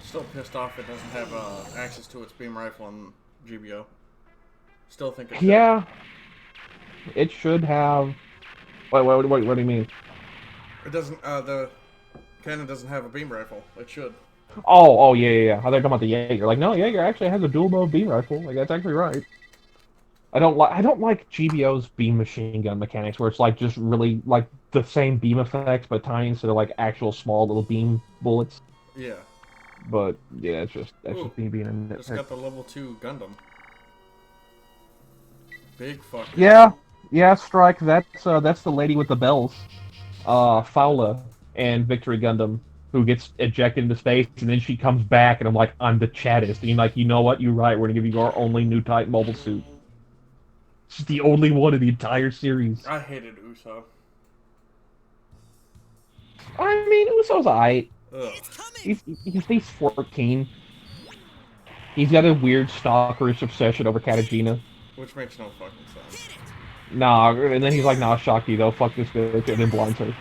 A: Still pissed off it doesn't have access to its beam rifle on GBO. Still think it should.
B: Yeah. It should have... Wait, what do you mean?
A: It doesn't, the cannon doesn't have a beam rifle. It should.
B: Oh, yeah. I thought you were talking about the Jaeger. Like, no, Jaeger actually has a dual mode beam rifle. Like, that's actually right. I don't like GBO's beam machine gun mechanics, where it's like just really like the same beam effects but tiny instead of like actual small little beam bullets.
A: Yeah.
B: But yeah, that's just me being a nitpick.
A: It's got the level 2 Gundam. Big fuck.
B: Yeah, Strike. That's the lady with the bells, Flail and Victory Gundam, who gets ejected into space, and then she comes back, and I'm like, I'm the chattest, and you're like, you know what? You're right. We're gonna give you our only Newtype mobile suit. She's the only one in the entire series.
A: I hated Uso.
B: I mean, Uso's aight. He's 14. He's got a weird stalkerish obsession over Katajina.
A: Which makes no fucking sense.
B: Nah, and then he's like, nah, Shakti though, fuck this bitch, and then blinds her.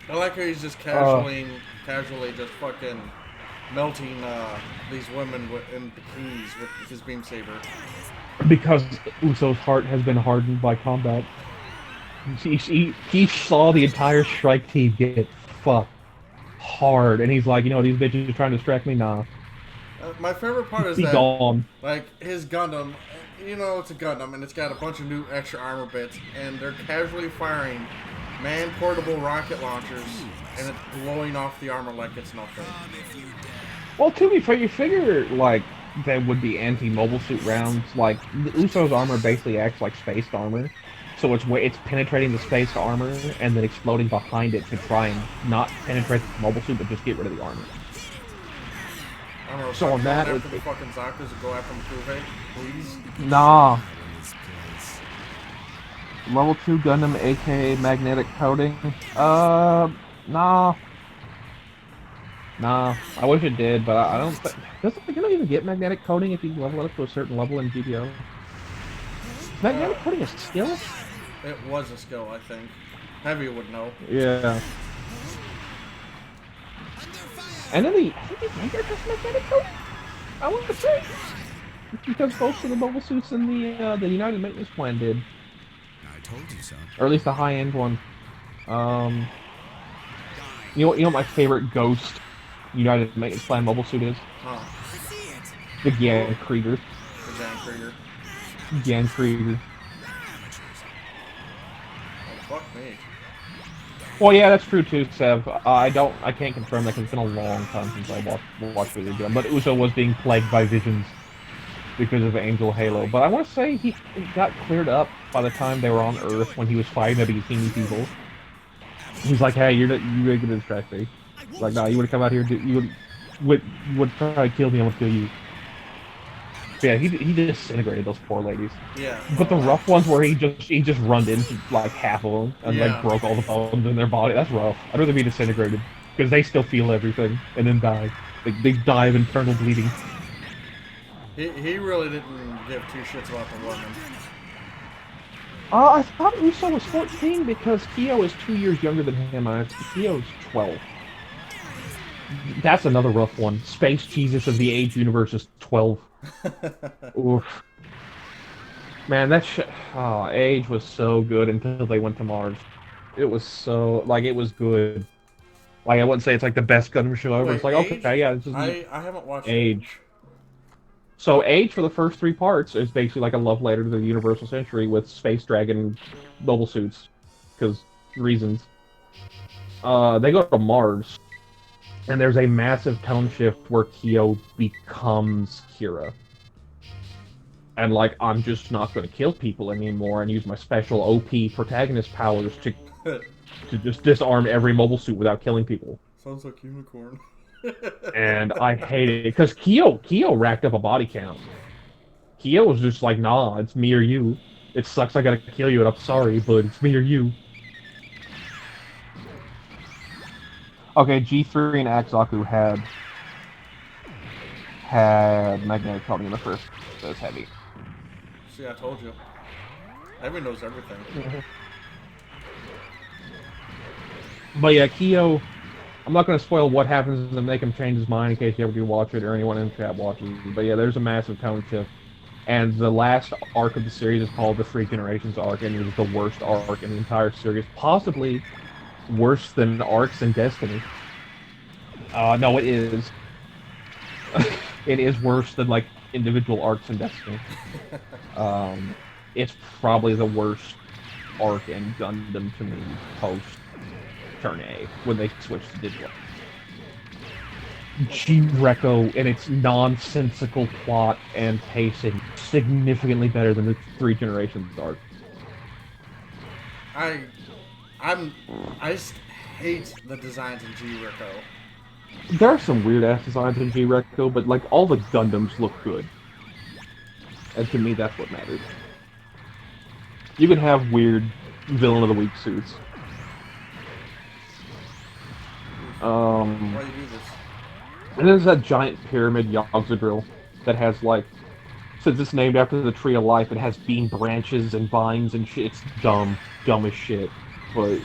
A: I like how he's just casually just fucking melting these women in bikinis with his beam saber.
B: Because Uso's heart has been hardened by combat. He saw the entire Strike team get fucked hard, and he's like, you know, these bitches are trying to distract me, nah.
A: My favorite part is
B: Be
A: that,
B: gone.
A: like, his Gundam, you know, it's a Gundam, and it's got a bunch of new extra armor bits, and they're casually firing man-portable rocket launchers, and it's blowing off the armor like it's nothing.
B: Well, to be fair, you figure, like, there would be anti-mobile suit rounds. Like, the Uso's armor basically acts like spaced armor. So it's penetrating the spaced armor and then exploding behind it to try and not penetrate the mobile suit, but just get rid of the armor.
A: I don't know,
B: so on that,
A: after the fucking Zaku's and go after Mcleod, please?
B: Nah. Level 2 Gundam, aka magnetic coating. Nah. Nah. I wish it did, but I don't think... Doesn't the Gundam even get magnetic coating if you level it up to a certain level in GBO? Is magnetic coating a skill?
A: It was a skill, I think. Heavy would know.
B: Yeah. And then I think the Jaeger has magnetic coating? I want to say. Because most of the mobile suits in the United Maintenance Plan did.
C: I told you so.
B: Or at least the high-end one. You know what my favorite Ghost United Maintenance Plan mobile suit is?
A: Huh.
B: The Gian Krieger.
A: The Gian Krieger.
B: Gian Krieger.
A: Oh, fuck me.
B: Well, yeah, that's true too, Sev. I can't confirm that because it's been a long time since I watched Video Game. But Uso was being plagued by visions because of Angel Halo. But I want to say it got cleared up by the time they were on Earth when he was fighting the bikini people. He's like, hey, you're really gonna distract me. Like, nah, you would come out here, you would try to kill me, I'm gonna kill you. But yeah, he disintegrated those poor ladies.
A: Yeah.
B: But the rough ones where he just runned into like half of them and like broke all the bones in their body, that's rough. I'd rather be disintegrated because they still feel everything and then die. They die of internal bleeding.
A: He really didn't give two shits about the woman.
B: I thought Uso was 14 because Kyo is 2 years younger than him. Kyo's 12. That's another rough one. Space Jesus of the Age universe is 12. Oof. Man, Age was so good until they went to Mars. It was so, like, it was good. Like, I wouldn't say it's like the best Gundam show ever.
A: Wait,
B: it's like,
A: Age?
B: okay, yeah, this is...
A: I haven't watched
B: Age. So Age, for the first 3 parts, is basically like a love letter to the Universal Century with Space Dragon mobile suits. Because reasons. They go to Mars. And there's a massive tone shift where Kyo becomes Kira. And like, I'm just not going to kill people anymore and use my special OP protagonist powers to just disarm every mobile suit without killing people.
A: Sounds like unicorn.
B: And I hate it because Kyo racked up a body count. Kyo was just like, nah, it's me or you. It sucks I gotta kill you and I'm sorry, but it's me or you. Okay, G3 and Axaku had magnetic coating in the first. That's heavy.
A: See, I told you. Everyone knows everything.
B: But yeah, Kyo, I'm not going to spoil what happens and make him change his mind in case you ever do watch it or anyone in the chat watches. But yeah, there's a massive tone shift. And the last arc of the series is called the Three Generations arc, and it is the worst arc in the entire series. Possibly worse than arcs in Destiny. No, it is. It is worse than, like, individual arcs in Destiny. It's probably the worst arc in Gundam to me post Turn A, when they switched to digital. G-Reco and its nonsensical plot and pacing significantly better than the Three Generations arc.
A: I just hate the designs in G-Reco.
B: There are some weird-ass designs in G-Reco, but, like, all the Gundams look good. And to me, that's what matters. You can have weird Villain of the Week suits.
A: Why do you do this?
B: And there's that giant pyramid Yogza drill that has, like, since it's named after the Tree of Life, it has beam branches and vines and shit. It's dumb as shit, but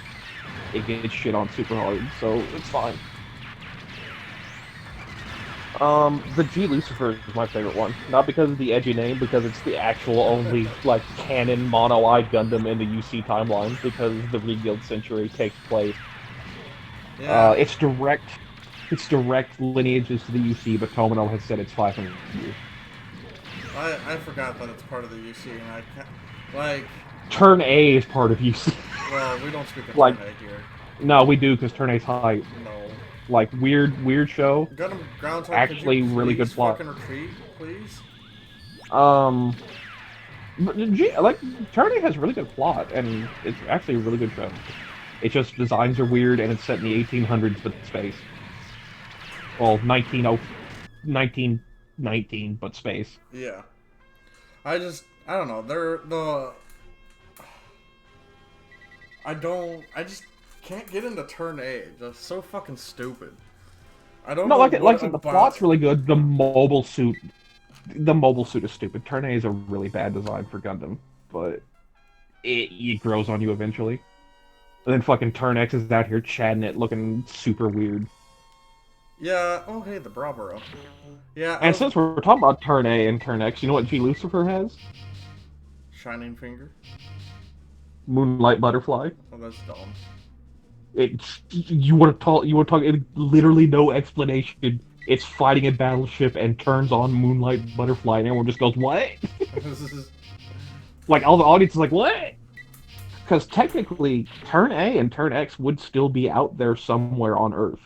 B: it gets shit on super hard, so it's fine. The G Lucifer is my favorite one. Not because of the edgy name, because it's the actual only, like, canon mono-eyed Gundam in the UC timeline, because the Rebuild Century takes place.
A: Yeah.
B: It's direct lineages to the UC, but Tomino has said it's 500 years.
A: I forgot that it's part of the UC, and I can't, like...
B: Turn A is part of UC.
A: Well, we don't speak of
B: Like,
A: Turn A here.
B: No, we do, because Turn A's hype.
A: No.
B: Like, weird show.
A: Gundam Groundhog,
B: actually really good plot.
A: Fucking retreat, please?
B: Like, Turn A has really good plot, and it's actually a really good show. It's just designs are weird, and it's set in the 1800s, but space. Well, 1919, but space.
A: Yeah. I don't know. I just can't get into Turn A. Just so fucking stupid. I don't know.
B: Like I said, the plot's really good. The mobile suit is stupid. Turn A is a really bad design for Gundam, but it grows on you eventually. And then fucking Turn X is out here chatting it, looking super weird.
A: Yeah, oh hey, the Bravo. Yeah.
B: And since we're talking about Turn A and Turn X, you know what G Lucifer has?
A: Shining Finger.
B: Moonlight Butterfly.
A: Oh, that's dumb.
B: You want to talk? Literally no explanation. It's fighting a battleship and turns on Moonlight Butterfly, and everyone just goes, "What?" Like all the audience is like, "What?" Because technically, Turn A and Turn X would still be out there somewhere on Earth.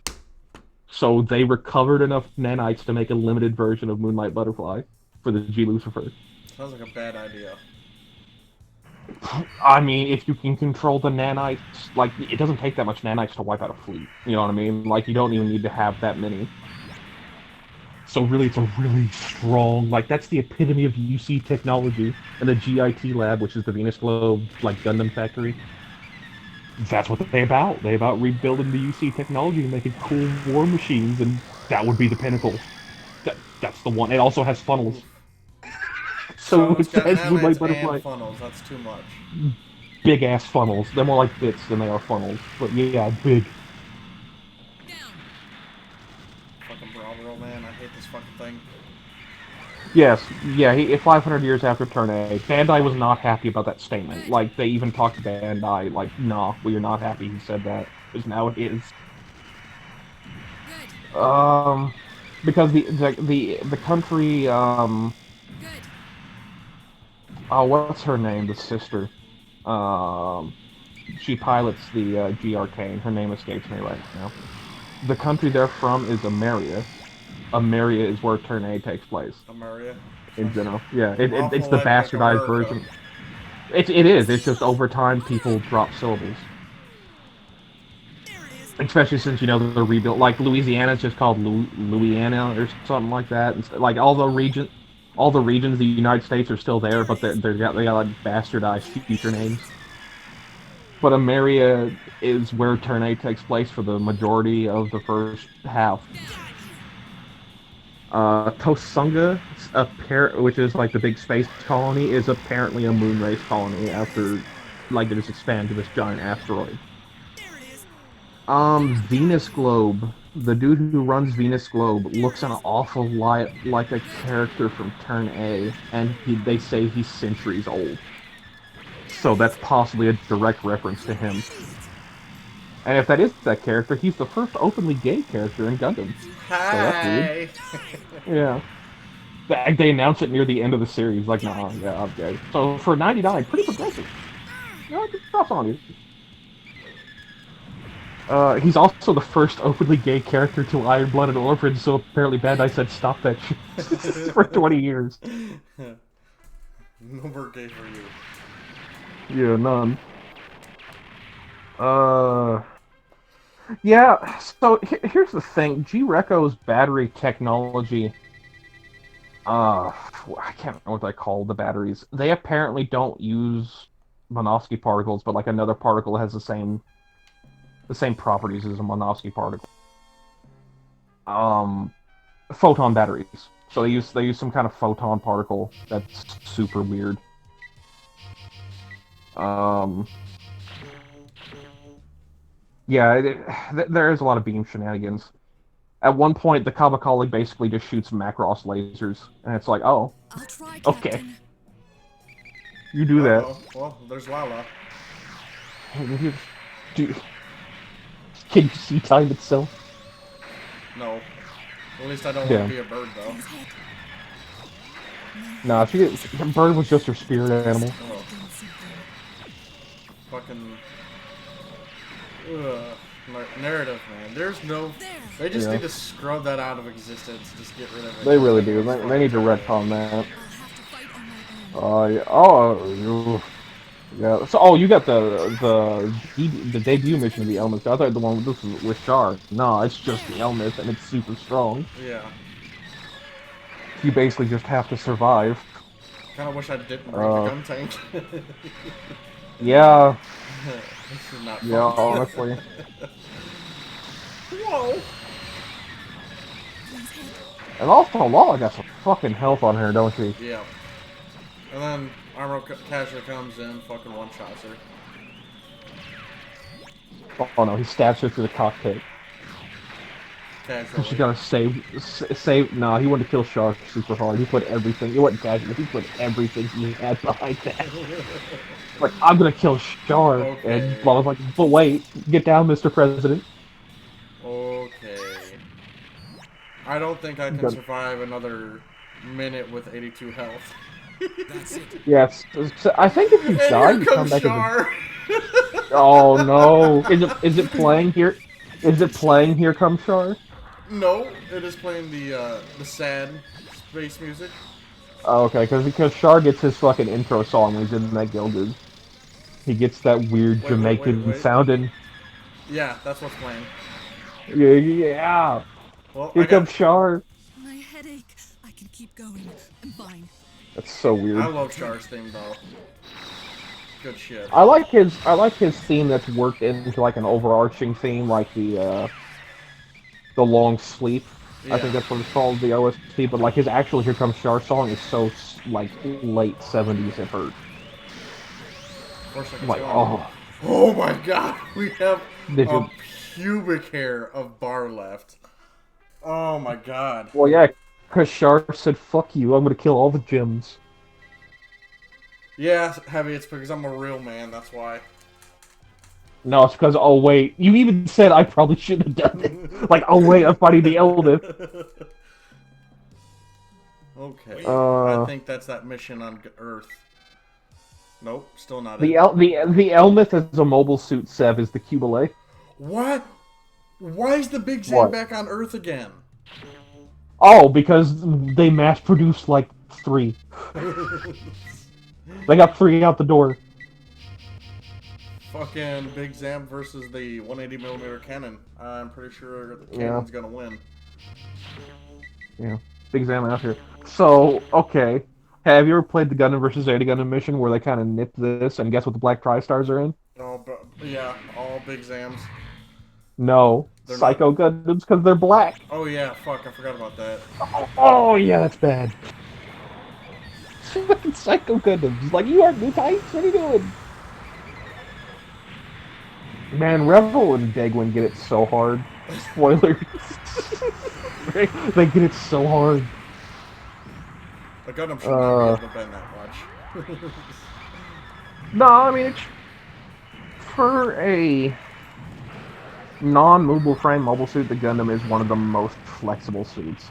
B: So they recovered enough nanites to make a limited version of Moonlight Butterfly for the G Lucifer.
A: Sounds like a bad idea.
B: I mean, if you can control the nanites, like, it doesn't take that much nanites to wipe out a fleet. You know what I mean? Like, you don't even need to have that many. So really, it's a really strong, like, that's the epitome of UC technology. And the GIT lab, which is the Venus Globe, like, Gundam factory, that's what they're about. They're about rebuilding the UC technology and making cool war machines, and that would be the pinnacle. That's the one. It also has funnels. So
A: it's
B: it
A: got
B: says Moonlight Butterfly.
A: and funnels. That's too much.
B: Big ass funnels. They're more like bits than they are funnels. But yeah, big.
A: Fucking Bravo, man. I hate this fucking thing.
B: Yes, yeah, 500 years after Turn A. Bandai was not happy about that statement. Like, they even talked to Bandai, like, nah, we are not happy he said that. Because now it is. Because the country, oh, what's her name? The sister. She pilots the G Arcane. Her name escapes me right now. The country they're from is Ameria. Ameria is where Turn A takes place.
A: Ameria?
B: In general. Yeah, it's the bastardized version. It is. It's just over time people drop syllables. Especially since, you know, the rebuild. Like, Louisiana's just called Louisiana or something like that. And, like, all the regions of the United States are still there, but they got like bastardized future names. But Ameria is where Turn A takes place for the majority of the first half. Tosunga, which is like the big space colony, is apparently a moon race colony after, like, it just expanded to this giant asteroid. Venus Globe. The dude who runs Venus Globe looks an awful lot like a character from Turn A, and they say he's centuries old. So that's possibly a direct reference to him. And if that is that character, he's the first openly gay character in Gundam.
A: Hi!
B: So that's weird. Yeah. They announce it near the end of the series, like, nah, yeah, I'm gay. So for 99, pretty progressive. Yeah, props on you. He's also the first openly gay character to Iron-Blooded Orphan, so apparently Bandai said stop that shit for 20 years.
A: No more gay for you.
B: Yeah, none. Yeah, so here's the thing. G-Reco's battery technology, I can't remember what they call the batteries. They apparently don't use Minovsky particles, but like another particle has the same properties as a Minovsky particle. Photon batteries. So they use some kind of photon particle that's super weird. Yeah, there is a lot of beam shenanigans. At one point, the Kabakali basically just shoots Macross lasers, and it's like, oh,
D: I'll try,
B: okay,
D: Captain.
B: you do that.
A: Well, there's Lala.
B: Dude, can you see time itself?
A: No. At least I don't
B: Yeah.
A: want to be a bird, though.
B: Nah, Bird was just her spirit animal.
A: Oh. Fucking... Ugh. Narrative, man. There's no... They just need to scrub that out of existence. Just get rid of it.
B: They really do. They need to retcon that.
D: I'll have to fight on my own.
B: Yeah. So, you got the debut mission of the Elmist. I thought the one this was with Char. No, it's just the Elmist, and it's super strong.
A: Yeah.
B: You basically just have to survive.
A: Kinda wish I didn't bring the gun tank.
B: Yeah.
A: This is not fun.
B: Yeah, honestly.
A: Whoa!
B: And also, Lala got some fucking health on her, don't she?
A: Yeah. And then Armor Catcher comes in, fucking one-shots her.
B: Oh no, he stabs her through the cockpit.
A: Casually.
B: She gotta save. Nah, he wanted to kill Shark super hard. He put everything. It wasn't casual. He put everything he had behind that. Like, I'm gonna kill Shark,
A: Okay.
B: and Lala's like, but wait, get down, Mr. President.
A: Okay. I don't think I can survive another minute with 82 health.
C: That's it.
B: Yes, so I think if you
A: And
B: die,
A: here
B: you come
A: comes
B: back
A: Char!
B: Oh no! Is it playing here? Is it playing Here Comes Char?
A: No, it is playing the sad space music.
B: Oh, okay, because Char gets his fucking intro song when he's in that Gilded. He gets that weird Jamaican sounding.
A: Yeah, that's what's playing.
B: Yeah.
A: Well,
B: Here comes Char.
D: My headache. I can keep going. I'm fine.
B: That's so weird.
A: I love Char's theme though. Good shit.
B: I like his theme that's worked into like an overarching theme, like the long sleep.
A: Yeah.
B: I think that's what it's called, the OST. But like his actual Here Comes Char song is so like late 70s it hurt. Like,
A: oh my god, we have
B: Did
A: a
B: you-
A: pubic hair of bar left. Oh my god.
B: Well, yeah, because Char said, "Fuck you, I'm gonna kill all the gems."
A: Yeah, Heavy, it's because I'm a real man, that's why.
B: No, it's because, oh wait, you even said I probably shouldn't have done it. Like, oh wait, I'm fighting the eldest.
A: Okay, I think that's that mission on Earth. Nope, still not
B: The
A: it.
B: the Elmith as a mobile suit Sev is the Cubile.
A: What? Why is the Big Zane
B: What?
A: back on Earth again?
B: Oh, because they mass produced like 3. They got 3 out the door.
A: Fucking Big Zam versus the 180mm cannon. I'm pretty sure the cannon's gonna win.
B: Yeah, big Zam out here. So, okay. Have you ever played the Gundam vs. Zeta Gundam mission where they kind of nip this and guess what the Black Tri-Stars are in?
A: Oh, but yeah, all Big Zams.
B: No.
A: They're
B: Psycho Gundams because they're black.
A: Oh yeah, fuck, I forgot about that.
B: Oh yeah, that's bad. Fucking Psycho Gundams. Like, you aren't Newtypes? What are you doing? Man, Revel and Degwin get it so hard. Spoilers. They get it so hard.
A: The Gundam should not be able to bend that much.
B: No, I mean, it's for a non-movable frame mobile suit. The Gundam is one of the most flexible suits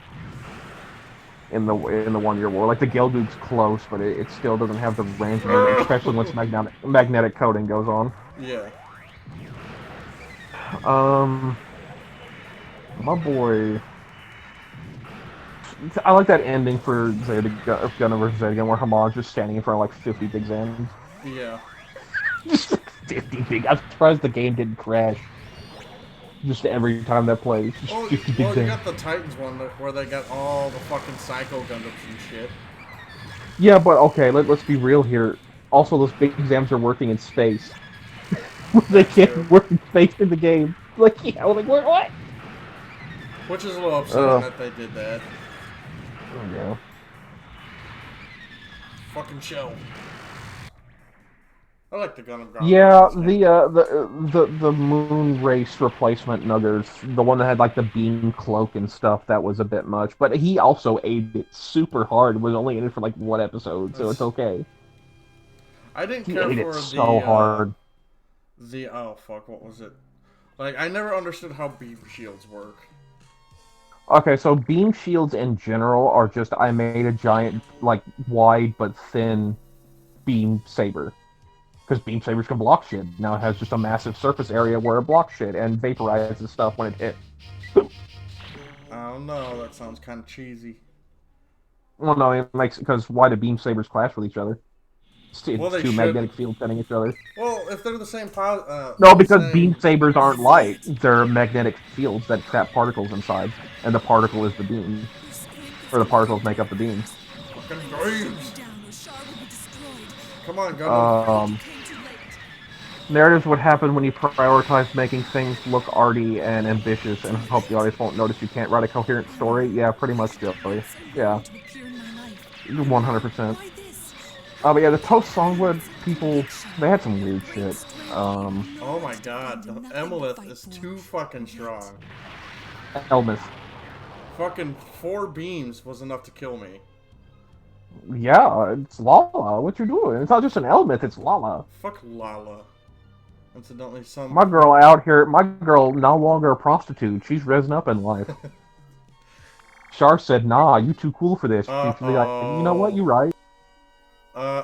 B: in the one-year war. Like, the Gelgoog's close, but it still doesn't have the range, especially once magnetic coating goes on.
A: Yeah.
B: My boy. I like that ending for Gundam vs. Zeta again, where Hamon's just standing in front of like 50 big Zans.
A: Yeah.
B: Just like 50 big. I'm surprised the game didn't crash. Just every time that plays. Just 50 big
A: you
B: Zans.
A: got the Titans one where they got all the fucking Psycho Gundams and shit.
B: Yeah, but okay, let's be real here. Also, those big Zams are working in space. They can't work in space in the game. Like, yeah, like, what?
A: Which is a little upsetting that they did that.
B: Oh, yeah.
A: Fucking shell. I like the Gundam Ground.
B: Yeah, the moon race replacement nuggers, the one that had like the beam cloak and stuff, that was a bit much. But he also ate it super hard. Was only in it for like one episode, so it's okay.
A: I didn't
B: He
A: care
B: ate
A: for
B: it so hard.
A: oh fuck, what was it? Like, I never understood how beam shields work.
B: Okay, so beam shields in general are just, I made a giant, like, wide but thin beam saber. Because beam sabers can block shit. Now it has just a massive surface area where it blocks shit and vaporizes stuff when it hits.
A: I don't know, that sounds kind of cheesy.
B: Well, no, it makes, because why do beam sabers clash with each other? It's two magnetic fields hitting each other.
A: Well, if they're the same
B: no, because beam sabers aren't light. They're magnetic fields that trap particles inside, and the particle is the beam. Or the particles make up the beam.
A: Fucking dreams! Come on, Gundam.
B: Narratives would happen when you prioritize making things look arty and ambitious and hope the audience won't notice you can't write a coherent story. Yeah, pretty much, Joey. Yeah. 100%. But yeah, the Toast Songwood people, they had some weird shit.
A: Oh my god, the Emolith is too fucking strong.
B: Elmith.
A: Fucking 4 beams was enough to kill me.
B: Yeah, it's Lala. What you doing? It's not just an Elmith, it's Lala.
A: Fuck Lala. Incidentally,
B: my girl out here, my girl no longer a prostitute. She's risen up in life. Char said, nah, you too cool for this. Like, you know what, you right.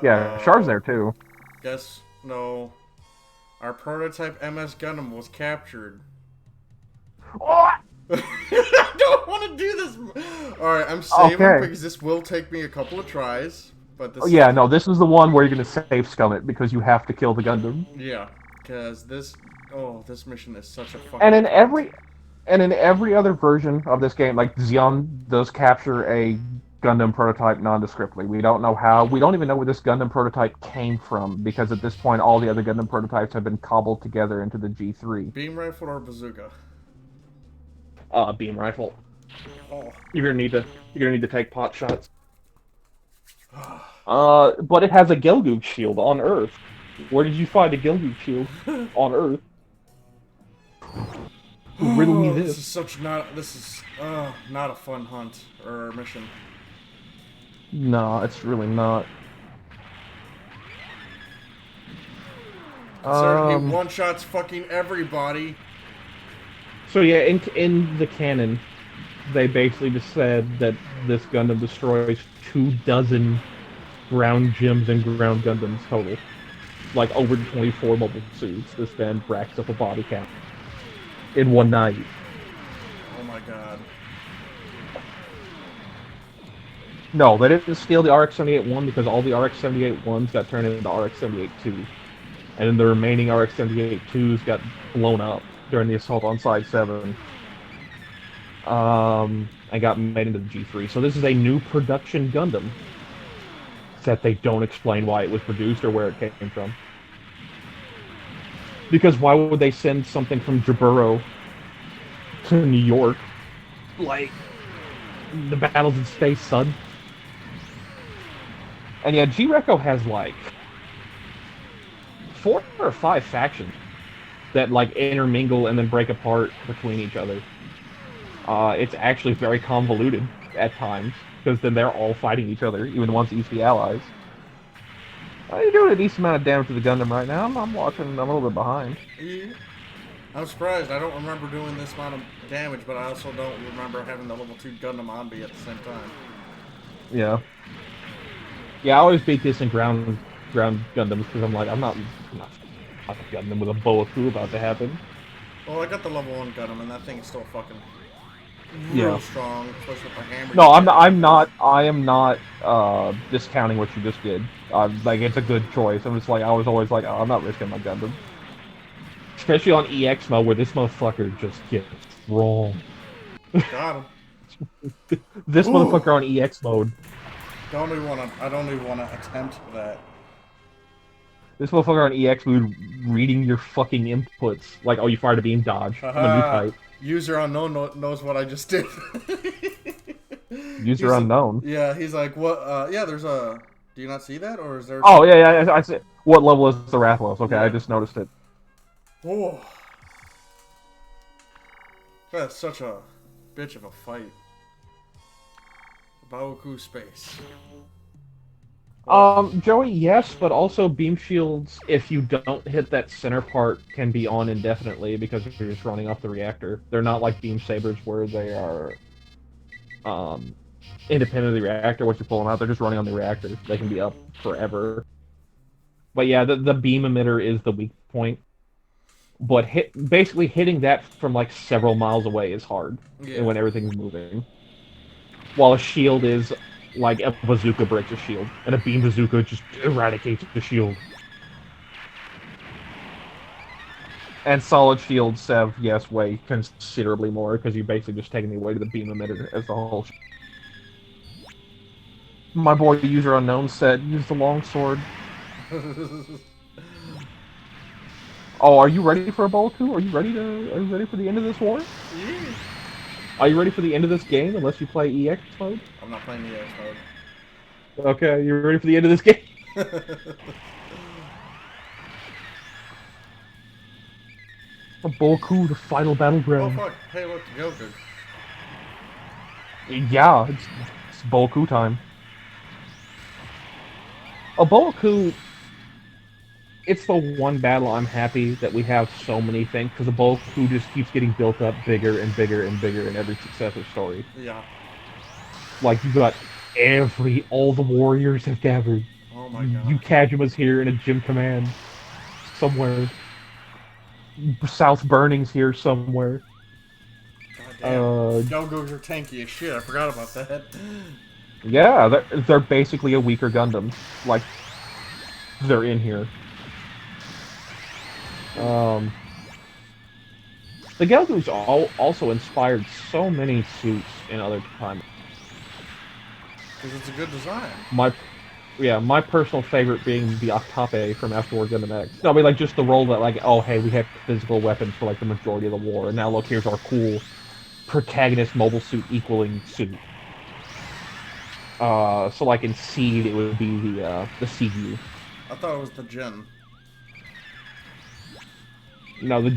B: Yeah, Char's there too.
A: Guess no. Our prototype MS Gundam was captured.
B: What?
A: I don't want to do this. Alright, I'm saving because this will take me a couple of tries. But this
B: no, this is the one where you're gonna save scum it because you have to kill the Gundam.
A: Yeah, because this mission is such a fucking.
B: And in every other version of this game, like Zeon does capture a Gundam prototype nondescriptly. We don't know how. We don't even know where this Gundam prototype came from, because at this point all the other Gundam prototypes have been cobbled together into the G3.
A: Beam rifle or bazooka?
B: Beam rifle.
A: Oh.
B: You're gonna need to take pot shots. But it has a Gelgoog shield on Earth. Where did you find a Gelgoog shield on Earth? Riddle me this.
A: This is not a fun hunt or mission.
B: No, it's really not.
A: Sir, he one-shots fucking everybody.
B: So yeah, in the canon, they basically just said that this Gundam destroys 24 ground gems and ground Gundams total. Like over 24 mobile suits. This then racks up a body count in one night.
A: Oh my god.
B: No, they didn't steal the RX-78-1 because all the RX-78-1s got turned into RX-78-2. And then the remaining RX-78-2s got blown up during the assault on Side 7. And got made into the G3. So this is a new production Gundam. Except they don't explain why it was produced or where it came from. Because why would they send something from Jaburo to New York. Like, the battles in Space, son. And yeah, G-Reco has, like, 4 or 5 factions that, like, intermingle and then break apart between each other. It's actually very convoluted at times, because then they're all fighting each other, even the ones that used to be allies. You're doing a decent amount of damage to the Gundam right now. I'm watching, I'm a little bit behind.
A: Yeah. I'm surprised. I don't remember doing this amount of damage, but I also don't remember having the level 2 Gundam on me at the same time.
B: Yeah. Yeah, I always beat this in ground Gundams, because I'm like, I'm not a Gundam with a Boaku about to happen.
A: Well, I got the level 1 Gundam, and that thing is still fucking real strong, especially with the hammer.
B: No, I am not discounting what you just did. Like, it's a good choice. I'm just like, I was always like, oh, I'm not risking my Gundam. Especially on EX mode, where this motherfucker just gets wrong.
A: Got him.
B: This motherfucker on EX mode.
A: I don't even wanna attempt that.
B: This motherfucker on EX mode reading your fucking inputs. Like, oh, you fired a beam, dodge. I'm a Newtype.
A: User unknown knows what I just did.
B: User unknown?
A: Yeah, he's like, what, yeah, there's a... Do you not see that, or is there...
B: Oh, yeah, I see. What level is the Rathalos? Okay, yeah. I just noticed it.
A: Oh. That's such a bitch of a fight. Baoku space.
B: Joey, yes, but also beam shields, if you don't hit that center part, can be on indefinitely because you're just running off the reactor. They're not like beam sabers where they are independent of the reactor. Once you pull them out, they're just running on the reactor. They can be up forever. But yeah, the beam emitter is the weak point. But basically hitting that from like several miles away is hard when everything's moving. While a shield is like a bazooka breaks a shield, and a beam bazooka just eradicates the shield. And solid shields have, yes, weigh considerably more, because you're basically just taking the weight of the beam emitter as the whole. My boy, User Unknown, said, use the longsword. Oh, are you ready for a Boaku? Are you ready for the end of this war?
A: Yeah.
B: Are you ready for the end of this game, unless you play EX mode?
A: I'm not playing EX mode.
B: Okay, you ready for the end of this game? A Boaku, the final battleground.
A: Oh fuck, hey look, Goku.
B: Yeah, it's Boaku time. A Boaku... It's the one battle I'm happy that we have so many things, because the Boaku just keeps getting built up bigger and bigger and bigger in every successive story.
A: Yeah.
B: Like, you got all the warriors have gathered.
A: Oh my god.
B: Kajima's here in a gym command. Somewhere. South Burning's here somewhere.
A: God damn. Gogo's are tanky as shit, I forgot about that.
B: Yeah, they're basically a weaker Gundam. Like, they're in here. The Gelgoos also inspired so many suits in other times.
A: Because it's a good design.
B: My personal favorite being the Octape from Afterward Gundam X. No, I mean, like, just the role that, like, oh, hey, we have physical weapons for, like, the majority of the war, and now, look, here's our cool protagonist mobile suit equaling suit. So, like, in Seed, it would be the CU.
A: I thought it was the Jin.
B: No, the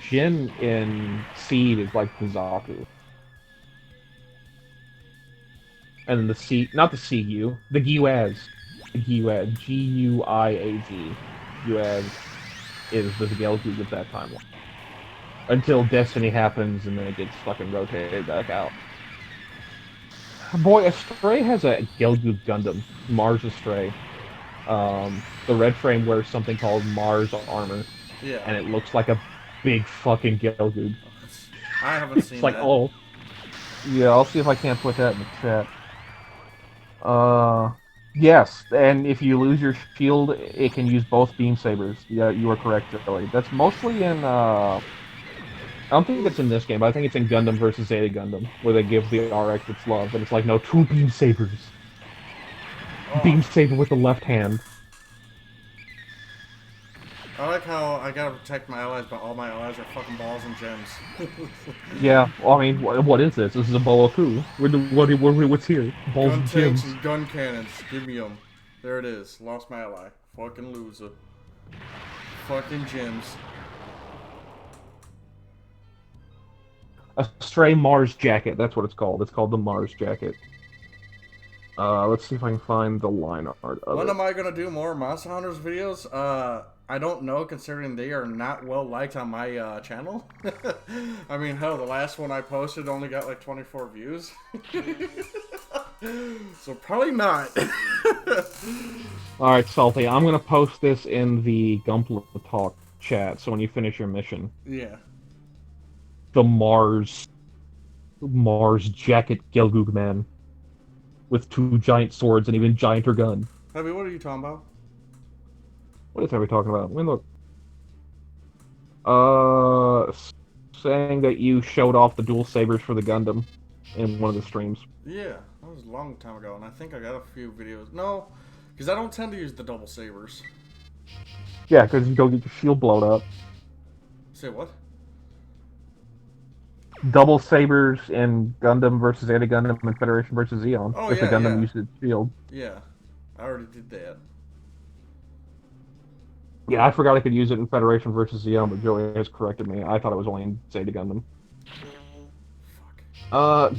B: Jin in Seed is like the Zaku. And then not the CU, the Guiaz. The Guiaz. Guiaz. Guiaz is the Gelgoog at that timeline. Until Destiny happens and then it gets fucking rotated back out. Boy, Astray has a Gelgoog Gundam. Mars Astray. The red frame wears something called Mars armor.
A: Yeah.
B: And it looks like a big fucking Gelgoog.
A: I haven't seen
B: it's like,
A: that.
B: oh. Yeah, I'll see if I can't put that in the chat. Yes, and if you lose your shield, it can use both beam sabers. Yeah, you are correct, Joey. That's mostly in, I don't think it's in this game, but I think it's in Gundam vs. Zeta Gundam, where they give the RX its love, and it's like, no, 2 beam sabers. Oh. Beam saber with the left hand.
A: I like how I gotta protect my allies, but all my allies are fucking balls and gems.
B: Yeah, well, I mean, what is this? This is a Boa-Ku. What's here? Balls
A: Gun
B: and
A: tanks
B: gems.
A: and gun cannons. Give me them. There it is. Lost my ally. Fucking loser. Fucking gems.
B: A stray Mars jacket. That's what it's called. It's called the Mars jacket. Let's see if I can find the line art of
A: When
B: it.
A: am I gonna do more Monster Hunters videos? I don't know, considering they are not well liked on my channel. I mean, hell, the last one I posted only got like 24 views. So probably not.
B: Alright, Salty, I'm gonna post this in the Gunpla Talk chat, so when you finish your mission.
A: Yeah.
B: The Mars jacket Gelgoog man. With 2 giant swords and even gianter gun.
A: Heavy, what are you talking about?
B: What is Heavy talking about? Let me look. Saying that you showed off the dual sabers for the Gundam in one of the streams.
A: Yeah, that was a long time ago, and I think I got a few videos. No, because I don't tend to use the double sabers.
B: Yeah, because you don't get your shield blown up.
A: Say what?
B: Double sabers in Gundam versus Anti-Gundam and Federation versus Zeon.
A: Oh,
B: if
A: yeah,
B: the Gundam
A: yeah.
B: used its shield.
A: Yeah, I already did that.
B: Yeah, I forgot I could use it in Federation versus Zeon, but Joey has corrected me. I thought it was only in Zeta Gundam.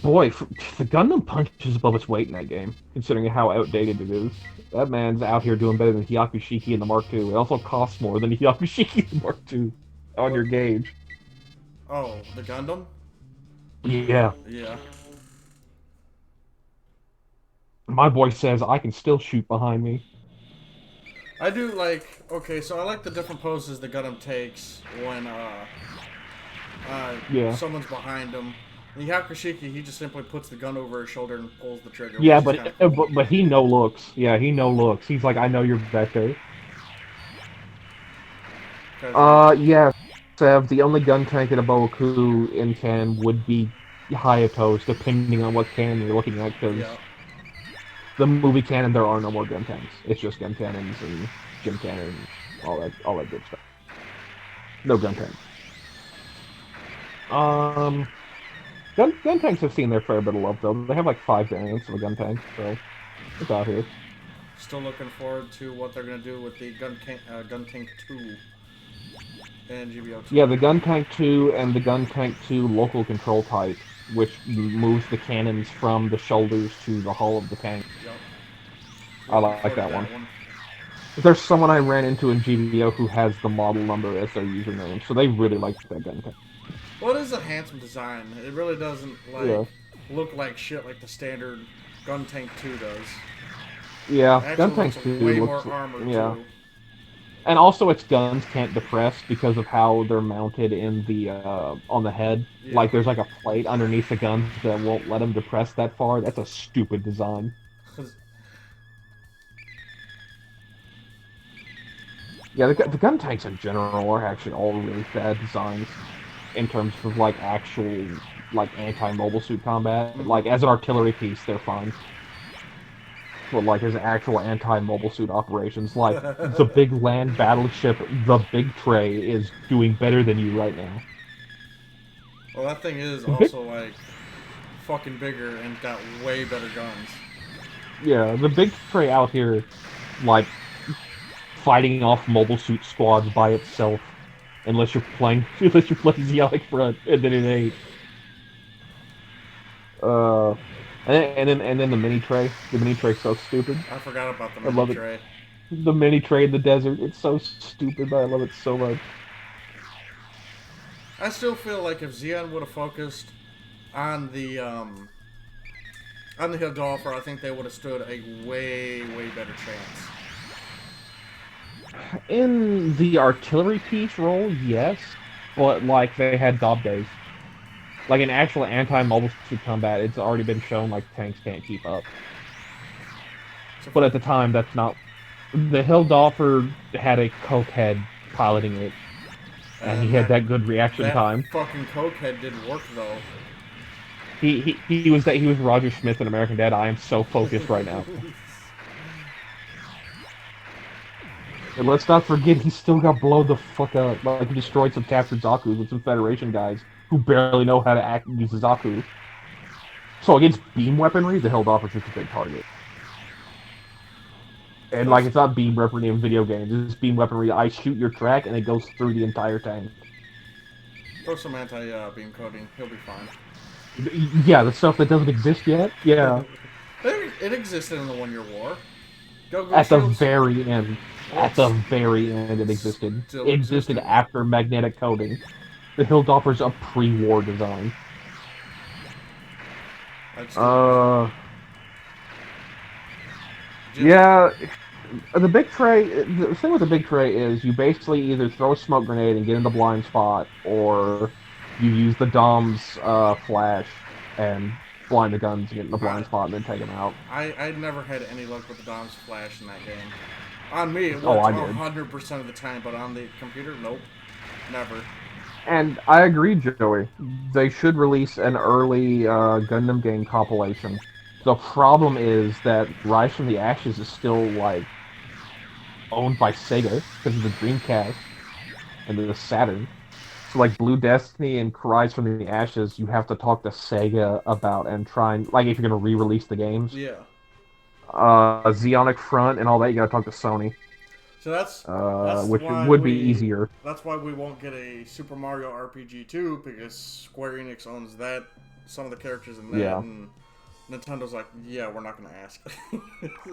B: Boy, the Gundam punches above its weight in that game, considering how outdated it is. That man's out here doing better than Hyakushiki in the Mark II. It also costs more than Hyakushiki in the Mark II on your gauge.
A: Oh, the Gundam?
B: Yeah.
A: Yeah.
B: My boy says I can still shoot behind me.
A: I do like, okay, so I like the different poses the Gundam takes when,
B: Yeah.
A: someone's behind him. And Hyakushiki, he just simply puts the gun over his shoulder and pulls the trigger.
B: Yeah,
A: which is kinda cool.
B: but he no looks. Yeah, he no looks. He's like, I know you're back there. Yeah, Sev, the only gun tank in a Boa-Ku in canon would be Hayato's, depending on what canon you're looking at, because the movie canon, there are no more gun tanks. It's just gun cannons and gym cannon and all that good stuff. No gun tanks. Gun tanks have seen their fair bit of love, though. They have like 5 variants of a gun tank, so it's out here.
A: Still looking forward to what they're going to do with the Gun Tank 2 and GBO 2.
B: Yeah, the Gun Tank 2 and the Gun Tank 2 local control type, which moves the cannons from the shoulders to the hull of the tank.
A: Yep.
B: I like that one. There's someone I ran into in GBO who has the model number as their username, so they really like that gun tank.
A: Well, it is a handsome design. It really doesn't look like shit like the standard Gun Tank 2 does.
B: Yeah, Gun Tank 2
A: way
B: looks
A: more armored too.
B: And also its guns can't depress because of how they're mounted in the on the head. Yeah. Like there's like a plate underneath the guns that won't let them depress that far. That's a stupid design. Yeah, the gun tanks in general are actually all really bad designs in terms of like actual like anti-mobile suit combat. Like as an artillery piece, they're fine. But like as actual anti-mobile suit operations, like the big land battleship, the Big Tray, is doing better than you right now.
A: Well, that thing is also like fucking bigger and got way better guns.
B: Yeah, the Big Tray out here, like fighting off mobile suit squads by itself, unless you're playing Zeonic Front, and then it ain't. And then the mini tray. The mini tray's so stupid.
A: I forgot about the mini tray.
B: The mini tray in the desert. It's so stupid, but I love it so much.
A: I still feel like if Zeon would have focused on the Hildolfer, I think they would have stood a way better chance.
B: In the artillery piece role, yes, but like they had Dob days. Like in actual anti-mobile suit combat, it's already been shown like tanks can't keep up. But at the time, that's not. The Hildolfer had a cokehead piloting it, and he had that good reaction time.
A: Fucking cokehead didn't work though.
B: He was Roger Smith in American Dad. I am so focused right now. And let's not forget, he still got blown the fuck up. Like, he destroyed some captured Zakus with some Federation guys who barely know how to use the Zaku. So against beam weaponry, the Helldoppler's just a big target. And, like, it's not beam weaponry in video games. It's beam weaponry. I shoot your track, and it goes through the entire tank.
A: Throw some anti-beam coating. He'll be fine.
B: Yeah, the stuff that doesn't exist yet? Yeah.
A: It existed in the 1 Year War. Go
B: At the
A: Shields.
B: very end. At the very end, it existed.
A: Still
B: It existed after magnetic coating. The Helldoppler's a pre-war design. Yeah, the big tray. The thing with the big tray is you basically either throw a smoke grenade and get in the blind spot, or you use the Dom's flash and blind the guns and get in the blind spot and then take them out.
A: I never had any luck with the Dom's flash in that game. On me, it worked 100% of the time, but on the computer, nope, never.
B: And I agree, Joey. They should release an early Gundam game compilation. The problem is that Rise from the Ashes is still, like, owned by Sega because of the Dreamcast and the Saturn. So, like, Blue Destiny and Rise from the Ashes, you have to talk to Sega about and try and, like, if you're going to re-release the games.
A: Yeah.
B: Zeonic Front and all that, you got to talk to Sony.
A: So that's
B: which would be easier.
A: That's why we won't get a Super Mario RPG 2, because Square Enix owns that, some of the characters in that, and Nintendo's like, yeah, we're not going to ask.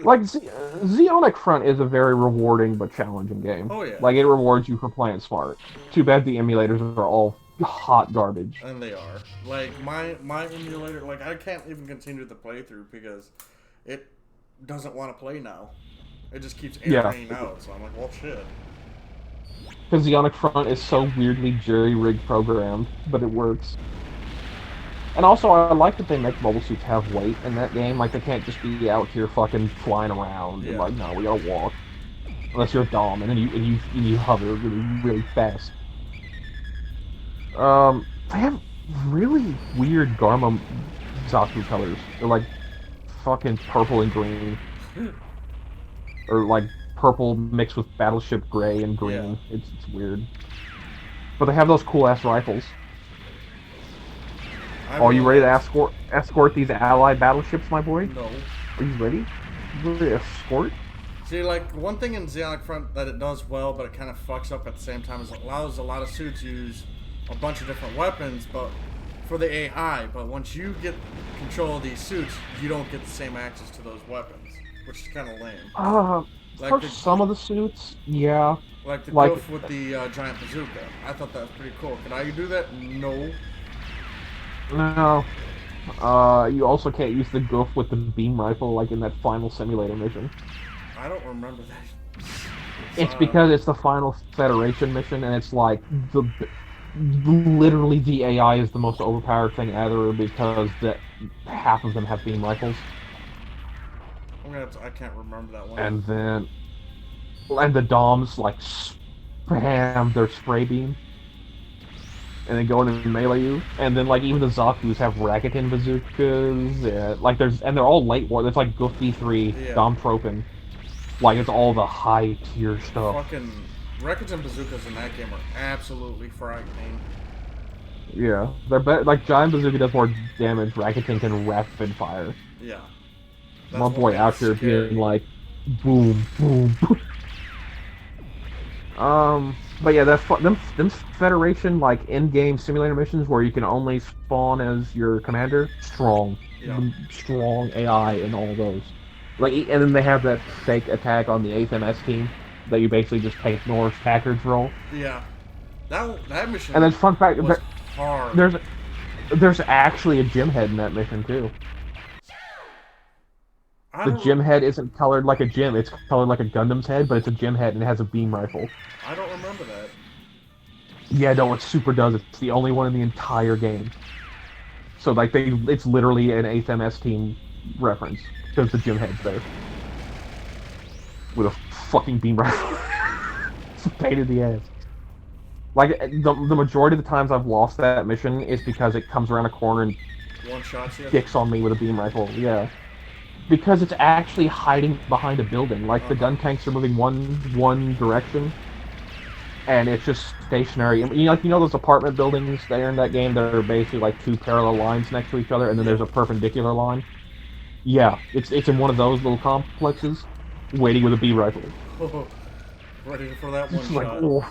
B: Like, Zeonic Front is a very rewarding but challenging game.
A: Oh, yeah.
B: Like, it rewards you for playing smart. Too bad the emulators are all hot garbage.
A: And they are. Like, my emulator, like, I can't even continue the playthrough because it doesn't want to play now. It just keeps airing out, so I'm like, well, shit.
B: Because Zeonic Front is so weirdly jury-rigged programmed, but it works. And also, I like that they make mobile suits have weight in that game. Like, they can't just be out here fucking flying around.
A: Yeah.
B: And like, no, we gotta walk. Unless you're a Dom, and then you hover really, really fast. They have really weird Garma Zaku colors. They're like fucking purple and green. Or like purple mixed with Battleship gray and green. Yeah. It's weird. But they have those cool ass rifles. Are you ready to escort these allied battleships, my boy?
A: No.
B: Are you ready? You ready to escort?
A: See, like, one thing in Zeonic Front that it does well, but it kind of fucks up at the same time, is it allows a lot of suits to use a bunch of different weapons, but for the AI. But once you get control of these suits, you don't get the same access to those weapons, which is kind of lame.
B: For some of the suits, yeah.
A: Like the goof with the giant bazooka. I thought that was pretty cool. Can I do that? No.
B: No. You also can't use the goof with the beam rifle like in that final simulator mission.
A: I don't remember that.
B: It's because it's the final Federation mission, and it's like literally the AI is the most overpowered thing ever because half of them have beam rifles.
A: I can't remember that one.
B: And the Doms like spam their spray beam. And then go in and melee you, and then like even the Zakus have Rakuten bazookas. They're all light war. It's like Goof V3, Dom Tropin. Like it's all the high tier stuff.
A: Fucking Rakuten bazookas in that game are absolutely frightening.
B: Yeah, they're like giant bazooka does more damage. Rakuten can rapid fire.
A: Yeah.
B: My boy out here being like, boom, boom, boom. But yeah, them Federation like in-game simulator missions where you can only spawn as your commander, strong AI in all those. Like, and then they have that fake attack on the 8th MS team that you basically just take Norris Packard's role.
A: Yeah, that mission.
B: And then fun fact,
A: was hard.
B: There's actually a gym head in that mission too. The gym head isn't colored like a gym, it's colored like a Gundam's head, but it's a gym head and it has a beam rifle.
A: I don't remember that.
B: Yeah, no, it super does. It's the only one in the entire game. So, like, it's literally an 8th MS team reference, because the gym head's there. With a fucking beam rifle. It's a pain in the ass. Like, the majority of the times I've lost that mission is because it comes around a corner and
A: one-shots you?
B: kicks on me with a beam rifle, yeah. because it's actually hiding behind a building. Like the gun tanks are moving one direction, and it's just stationary. You know those apartment buildings there in that game that are basically like two parallel lines next to each other, and then there's a perpendicular line. Yeah, it's in one of those little complexes, waiting with a B rifle.
A: Ready for that one
B: It's
A: shot.
B: like, oh.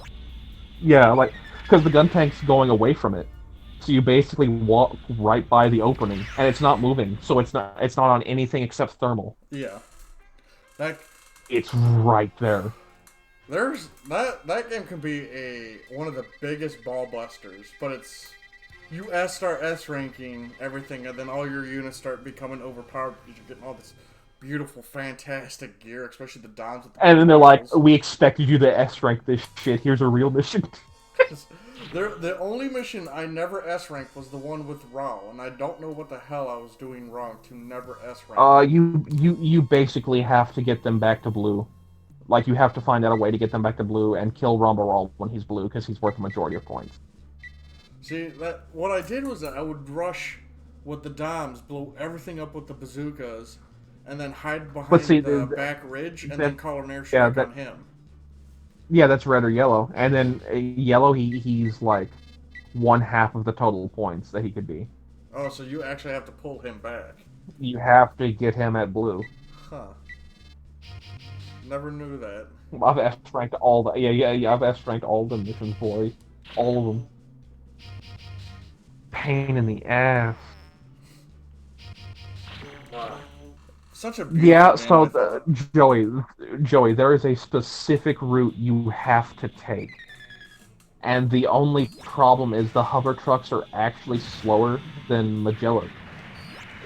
B: Yeah, like because the gun tank's going away from it. So you basically walk right by the opening, and it's not moving, so it's not on anything except thermal.
A: Yeah,
B: it's right there.
A: There's that game can be one of the biggest ball busters, but it's you start S ranking everything, and then all your units start becoming overpowered because you're getting all this beautiful, fantastic gear, especially the Doms with the
B: and then they're
A: rifles.
B: like, "We expected you to S rank this shit. Here's a real mission."
A: The only mission I never S ranked was the one with Rao, and I don't know what the hell I was doing wrong to never S rank.
B: You basically have to get them back to blue. Like, you have to find out a way to get them back to blue and kill Rambaral when he's blue, because he's worth the majority of points.
A: See, what I did was that I would rush with the Doms, blow everything up with the bazookas, and then hide behind the back ridge, and then call an airstrike on him.
B: Yeah, that's red or yellow. And then yellow, he's like 1/2 of the total points that he could be.
A: Oh, so you actually have to pull him back.
B: You have to get him at blue.
A: Huh. Never knew that.
B: I've S-ranked all the... Yeah, I've S-ranked all the missions, boy. All of them. Pain in the ass.
A: Wow. Such a beautiful
B: game. Joey, there is a specific route you have to take. And the only problem is the hover trucks are actually slower than Magellan.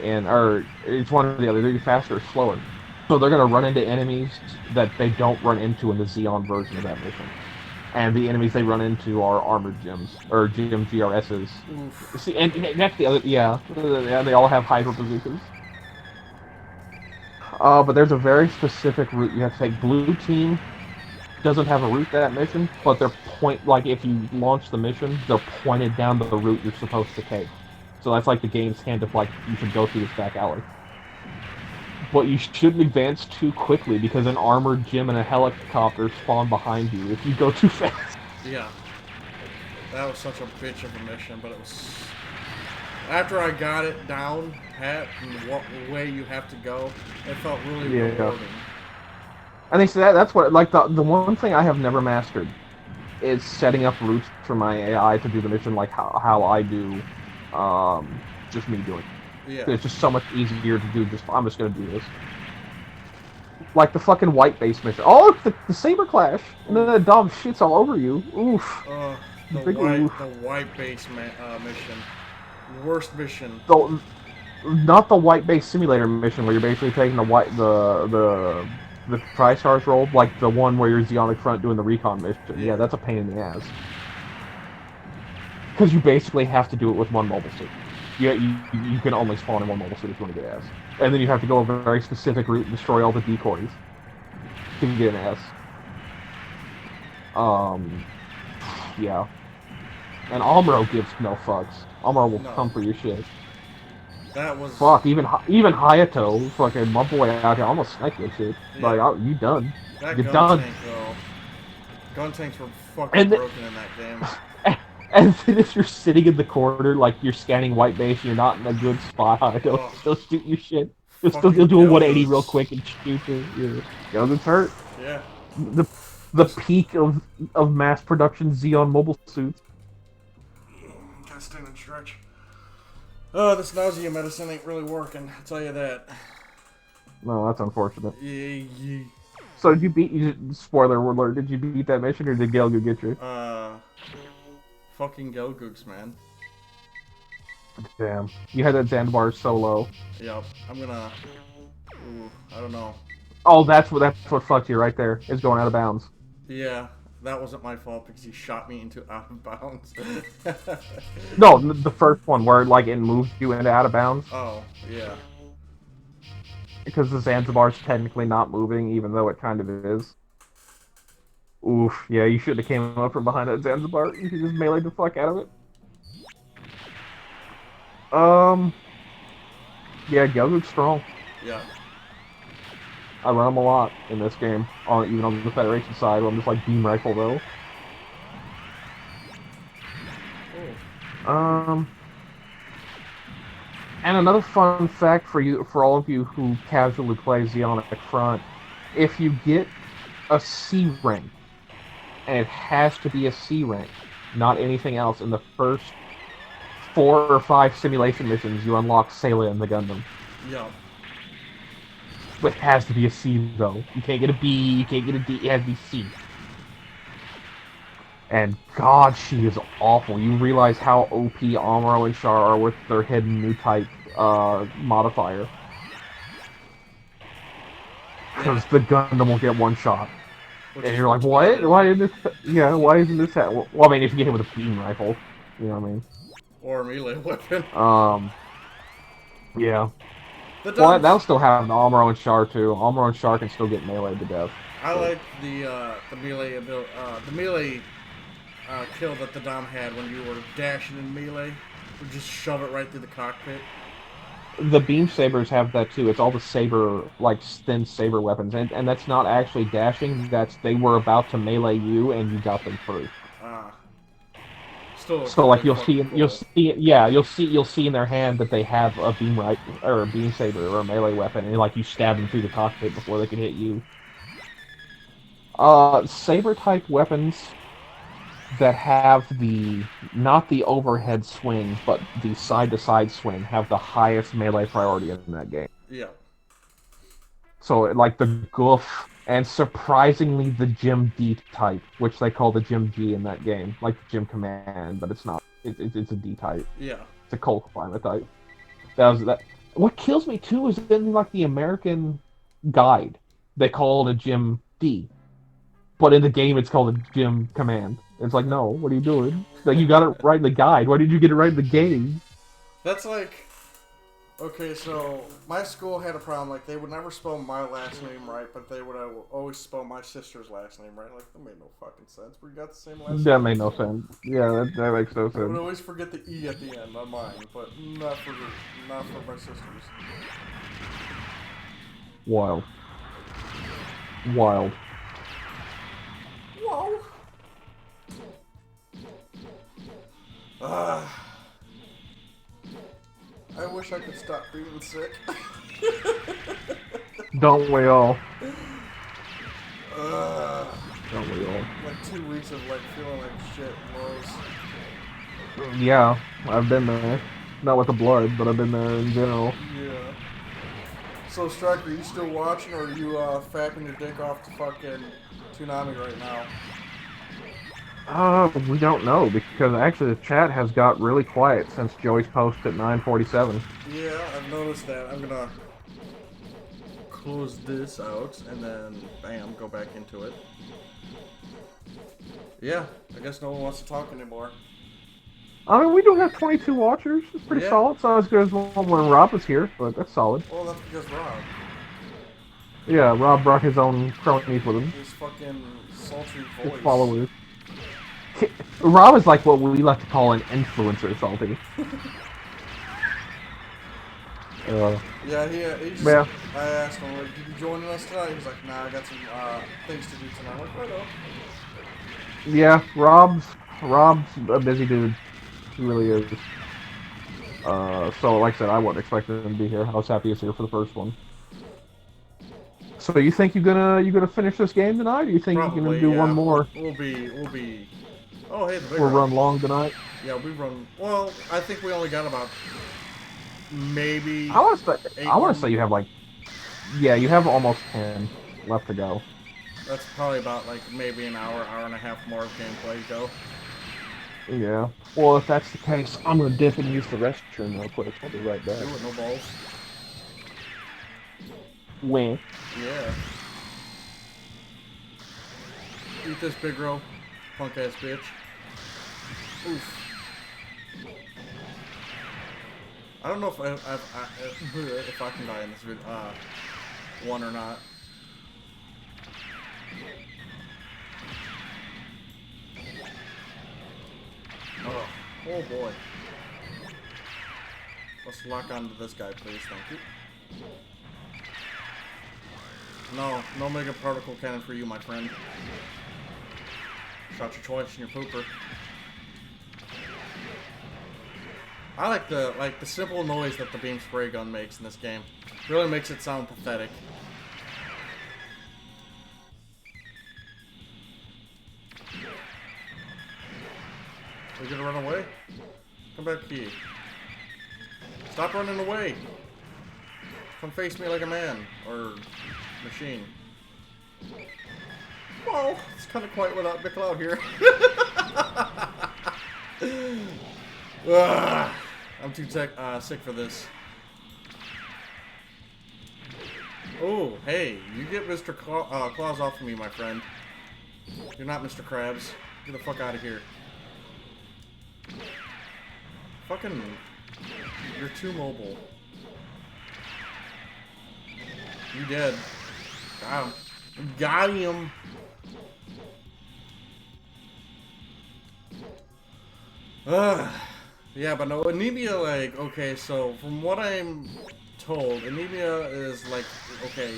B: Or it's one or the other. They're faster or slower. So they're going to run into enemies that they don't run into in the Zeon version of that mission. And the enemies they run into are armored gyms, or gym GRSs. Oof. See, and that's the other, and they all have hyper bazookas. But there's a very specific route you have to take. Blue team doesn't have a route to that mission, but they're like if you launch the mission, they're pointed down the route you're supposed to take. So that's like the game's hint of like you should go through this back alley. But you shouldn't advance too quickly because an armored gym and a helicopter spawn behind you if you go too fast.
A: Yeah. That was such a bitch of a mission, but it was... After I got it down, pat, and what way you have to go, it felt really rewarding.
B: And they say that's what, like, the one thing I have never mastered is setting up routes for my AI to do the mission like how I do, just me doing it.
A: Yeah.
B: It's just so much easier to do. I'm just gonna do this. Like the fucking white base mission. Oh, the saber clash, and then the dom shits all over you. Oof.
A: The white base mission. Worst mission.
B: Not the white base simulator mission where you're basically taking the TriStars role, like the one where you're Zeonic front doing the recon mission. Yeah, that's a pain in the ass. Because you basically have to do it with one mobile suit. You can only spawn in one mobile suit if you want to get S. And then you have to go a very specific route and destroy all the decoys to get an S. Yeah. And Amuro gives no fucks. Amuro will come for your shit.
A: That was...
B: Fuck, even Hayato, fucking my boy out here, almost sniped that shit. Yeah. Like, oh, you done.
A: That
B: You're done.
A: Tank, though. Gun tanks were fucking broken in that game.
B: And then if you're sitting in the corner, like you're scanning white base, and you're not in a good spot, Hayato still shoot you shit. You'll do a 180 real quick and shoot you. Gundam's hurt.
A: Yeah.
B: The peak of mass production Zeon mobile suits.
A: Gotta stand and stretch. Oh, this nausea medicine ain't really working, I'll tell you that.
B: No, that's unfortunate.
A: Yeah.
B: So did you beat, spoiler alert, did you beat that mission or did Gelgu get you?
A: Fucking Gelgooks, man.
B: Damn. You had that Zanzibar solo.
A: Yep. I'm gonna... Ooh, I don't know.
B: Oh, that's what fucked you right there, is going out of bounds.
A: Yeah. That wasn't my fault because he shot me into out of bounds.
B: No, the first one where like it moved you into out of bounds.
A: Oh, yeah.
B: Because the Zanzibar's technically not moving, even though it kind of is. Oof, yeah, you should have came up from behind that Zanzibar. You could just melee the fuck out of it. Yeah, Gelgook's strong.
A: Yeah.
B: I run them a lot in this game, even on the Federation side, where I'm just like beam rifle though. And another fun fact for all of you who casually play Zeon at front, if you get a C rank, and it has to be a C rank, not anything else, in the first 4 or 5 simulation missions, you unlock Sayla in the Gundam.
A: Yeah.
B: But it has to be a C though. You can't get a B, you can't get a D, it has to be C. And God, she is awful. You realize how OP Amuro and Char are with their hidden Newtype modifier. Because the Gundam will get one shot. And you're like, what? Why isn't this... Yeah, why isn't this... Well, I mean, if you get hit with a beam rifle. You know what I mean?
A: Or a melee weapon.
B: Yeah. Well, that'll still have the Amuro and Char, too. Amuro and Char can still get meleeed to death.
A: I like the melee ability, the melee kill that the Dom had when you were dashing in melee. You just shove it right through the cockpit.
B: The beam sabers have that too. It's all the saber, like thin saber weapons, and that's not actually dashing. That's they were about to melee you, and you got them through. So like you'll see, you'll see in their hand that they have a beam rifle or a beam saber or a melee weapon, and like you stab them through the cockpit before they can hit you. Saber type weapons that have not the overhead swing, but the side-to-side swing have the highest melee priority in that game.
A: Yeah.
B: So, like the Goof, and surprisingly the Gym D type, which they call the Gym G in that game, like the Gym Command, but it's not. It's a D type.
A: Yeah.
B: It's a cold climate type. That. What kills me too is in like the American guide, they call it a Gym D, but in the game it's called a Gym Command. It's like, no, what are you doing? Like, you got it right in the guide. Why did you get it right in the game?
A: That's like... Okay, so my school had a problem. Like, they would never spell my last name right, but they would always spell my sister's last name right. Like, that made no fucking sense. We got the same last name.
B: That made no sense. Yeah, that makes no sense.
A: I would always forget the E at the end on mine, but not for my sister's.
B: Wild. Wild.
A: Whoa! I wish I could stop being sick.
B: Don't we all?
A: Don't we all? Like 2 weeks of like feeling like shit lows.
B: Yeah, I've been there. Not with the blood, but I've been there in general.
A: Yeah. So, Striker, are you still watching, or are you fapping your dick off to fucking Toonami right now?
B: We don't know, because actually the chat has got really quiet since Joey's post at 9:47.
A: Yeah, I've noticed that. I'm gonna close this out, and then, bam, go back into it. Yeah, I guess no one wants to talk anymore.
B: I mean, we do have 22 watchers. It's pretty solid. It's not as good as when Rob was here, but that's solid.
A: Well, that's because Rob.
B: Yeah, Rob brought his own cronies with him.
A: His fucking sultry voice.
B: His followers. Rob is like what we like to call an influencer, Salty.
A: Yeah, he just,
B: yeah.
A: I asked him, like, did you join us tonight? He's like, nah, I got some things to do tonight. I'm like, right on.
B: Yeah, Rob's a busy dude. He really is. So, like I said, I wasn't expecting him to be here. I was happy he was here for the first one. So, you think you're gonna finish this game tonight, or you think
A: Probably,
B: you're gonna do one more?
A: We'll be. Oh, hey, the big
B: We'll run long tonight.
A: Yeah, we run. Well, I think we only got about maybe.
B: I want to say you have like, yeah, you have almost 10 left to go.
A: That's probably about like maybe an hour and a half more of gameplay to go.
B: Yeah. Well, if that's the case, I'm gonna dip and use the restroom real quick. I'll be right back.
A: Do it, no balls.
B: When?
A: Yeah. Eat this, big bro. Punk ass bitch. Oof. I don't know if if I can die in this one or not. Oh boy. Let's lock onto this guy, please. Thank you. No mega particle cannon for you, my friend. Shot your choice in your pooper. I like the simple noise that the beam spray gun makes in this game. Really makes it sound pathetic. Are you gonna run away? Come back here. Stop running away. Come face me like a man or machine. Whoa, it's kind of quiet without McLeod here. Ugh, I'm too sick for this. Oh, hey, you get Mr. Claus off of me, my friend. You're not Mr. Krabs. Get the fuck out of here. Fucking, you're too mobile. You dead. Got him. Got him. Yeah, but no, anemia, like, okay, so from what I'm told, anemia is like, okay,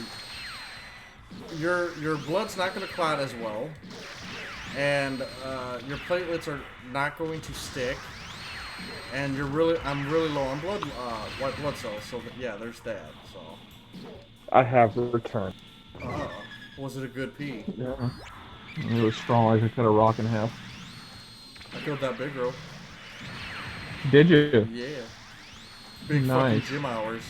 A: your blood's not going to clot as well, and your platelets are not going to stick, and I'm really low on white blood cells, so yeah, there's that, so.
B: I have returned.
A: Was it a good pee?
B: Yeah. It was strong. I could cut a rock in half.
A: I killed that big girl.
B: Did you?
A: Yeah. Big
B: nice.
A: fucking gym hours.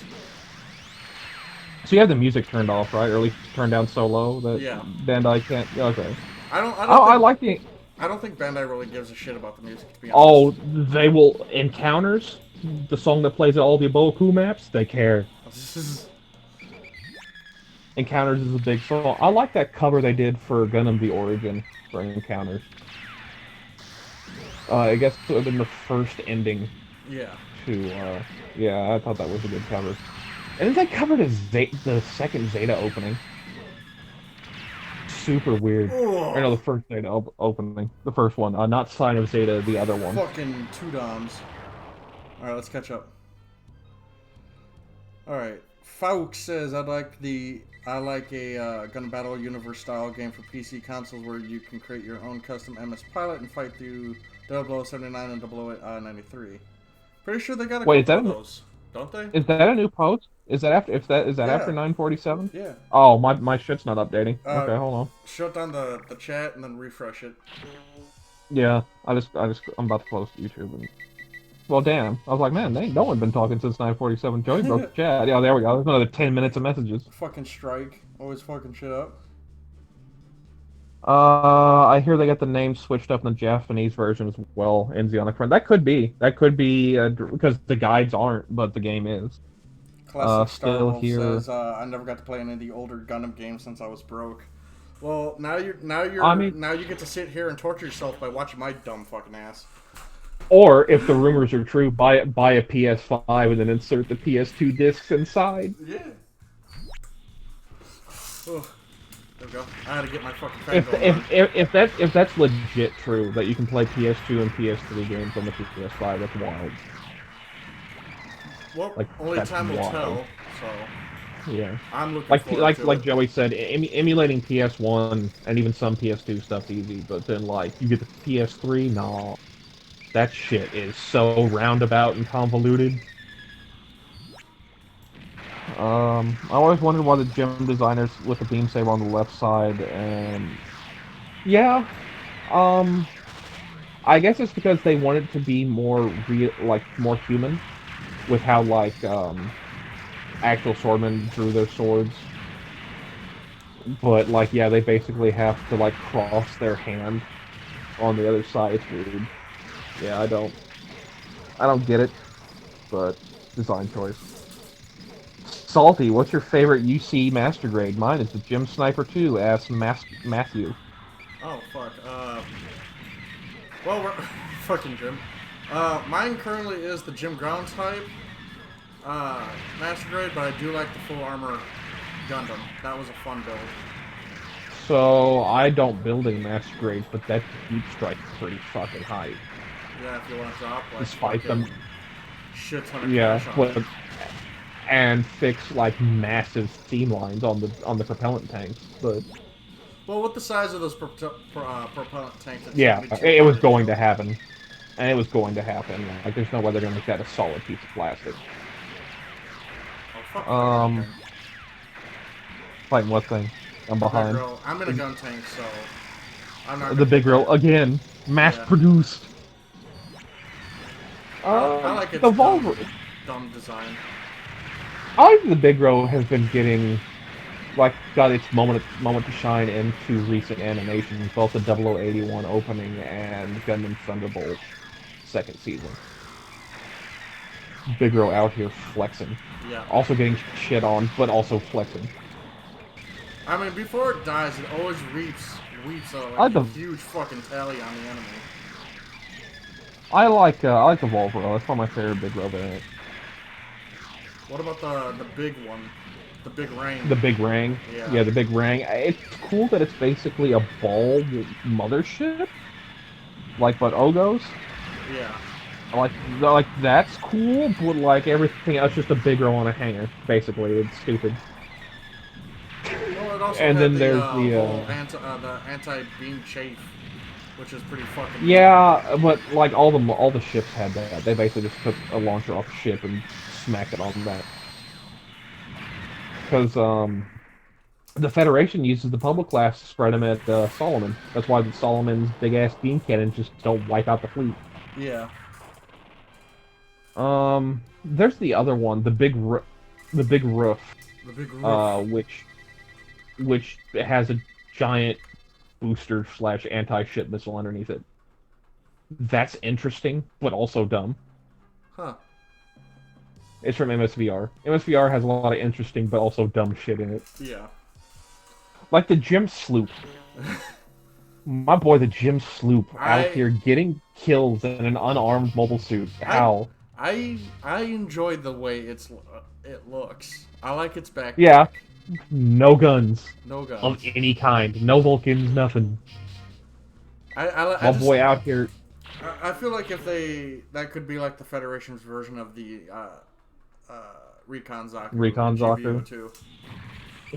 B: So you have the music turned off, right? Or at least turned down so low that Bandai can't. Okay. I like the.
A: I don't think Bandai really gives a shit about the music, to be
B: Oh,
A: honest.
B: they will. Encounters, the song that plays at all the Aboku maps, they care. Encounters is a big song. I like that cover they did for Gundam The Origin for Encounters. I guess it would have been the first ending.
A: Yeah.
B: Yeah, I thought that was a good cover. And then they covered the second Zeta opening. Super weird. Or no, the first Zeta opening. The first one. Not Sign of Zeta, the other one.
A: Fucking two DOMs. Alright, let's catch up. Alright. Fauk says, I like a Gun Battle Universe style game for PC consoles where you can create your own custom MS pilot and fight through 0079 and 0093. Pretty sure they got a couple of those, don't they?
B: Is that a new post? Is that after after 947?
A: Yeah.
B: Oh, my shit's not updating. Okay, hold on.
A: Shut down the chat and then refresh it.
B: Yeah, I'm about to close YouTube. Well, damn. I was like, man, no one been talking since 947. Joey broke the chat. Yeah, there we go. There's another 10 minutes of messages.
A: Fucking strike. Always fucking shit up.
B: I hear they got the name switched up in the Japanese version as well in Zeon Front. That could be. Because the guides aren't, but the game is.
A: Classic
B: still
A: Star
B: here.
A: Says, I never got to play any of the older Gundam games since I was broke. Well, now you get to sit here and torture yourself by watching my dumb fucking ass.
B: Or, if the rumors are true, buy a PS5 and then insert the PS2 discs inside.
A: Yeah. Oh, there we go. I had to get my fucking fan going.
B: If that's legit true, that you can play PS2 and PS3 games on the PS5, that's wild.
A: Well, only time will tell, so...
B: Yeah.
A: I'm looking forward to it.
B: Like Joey said, emulating PS1 and even some PS2 stuff's easy, but then, like, you get the PS3, no. That shit is so roundabout and convoluted. I always wondered why the gym designers with the beam saber on the left side, and... Yeah. I guess it's because they wanted to be more more human, with how, like, actual swordmen drew their swords. But, like, yeah, they basically have to, like, cross their hand on the other side. It's weird. Yeah, I don't get it, but design choice. Salty, what's your favorite UC Master Grade? Mine is the Gym Sniper 2, asks Matthew.
A: Oh, fuck. Well, we're... fucking Gym. Mine currently is the Gym Ground type Master Grade, but I do like the full armor Gundam. That was a fun build.
B: So, I don't build any Master Grades, but that Deep Strike's pretty fucking high.
A: Yeah, if you want to drop, like,
B: despite them.
A: Shit ton of cash on it.
B: and fix like massive steam lines on the propellant tanks. But
A: Well, with the size of those propellant tanks, it
B: yeah,
A: shouldn't be too
B: it
A: hard
B: was
A: to
B: going
A: do.
B: to happen, and it was going to happen. Like, there's no way they're gonna make that a solid piece of plastic.
A: Oh, fuck fighting.
B: Fighting what thing? I'm
A: The big
B: behind.
A: row. I'm in a gun tank, so I'm not
B: The
A: gonna
B: big
A: get
B: grill
A: that.
B: again, mass
A: Yeah.
B: produced.
A: I like its
B: The Volvo.
A: dumb design.
B: I like the big row has been getting like got its moment to shine into recent animations, both the 0081 opening and Gundam Thunderbolt second season. Big row out here flexing,
A: Yeah.
B: also getting shit on, but also flexing.
A: I mean, before it dies, it always weeps
B: I
A: like
B: like
A: a
B: the
A: huge fucking tally on the enemy.
B: I like the Volvo. That's one of my favorite big row variants.
A: What about the big one? The big ring?
B: The big ring.
A: Yeah.
B: Yeah, the big ring. It's cool that it's basically a ball mothership, like but Ogos.
A: Yeah.
B: Like that's cool, but like everything else, just a big row on a hanger. Basically, it's stupid.
A: Well, it also
B: And
A: had
B: then
A: the
B: there's
A: whole anti-beam chafe, which is pretty fucking neat.
B: yeah, but like all the ships had that. They basically just took a launcher off the ship and smacked it on that. Because the Federation uses the public class to spread them at Solomon. That's why the Solomon's big ass beam cannons just don't wipe out the fleet.
A: Yeah.
B: There's the other one, the big roof,
A: The big roof.
B: which has a giant booster slash anti-ship missile underneath it. That's interesting, but also dumb.
A: Huh.
B: It's from MSVR. MSVR has a lot of interesting but also dumb shit in it.
A: Yeah.
B: Like the Gym Sloop. My boy, the Gym Sloop, out here getting kills in an unarmed mobile suit. How?
A: I enjoyed the way it looks. I like its backpack.
B: Yeah. No guns.
A: No guns.
B: Of any kind. No Vulcans, nothing.
A: My
B: boy out here.
A: I feel like if that could be like the Federation's version of the Recon Zaku.
B: Recon Zaku.
A: Too.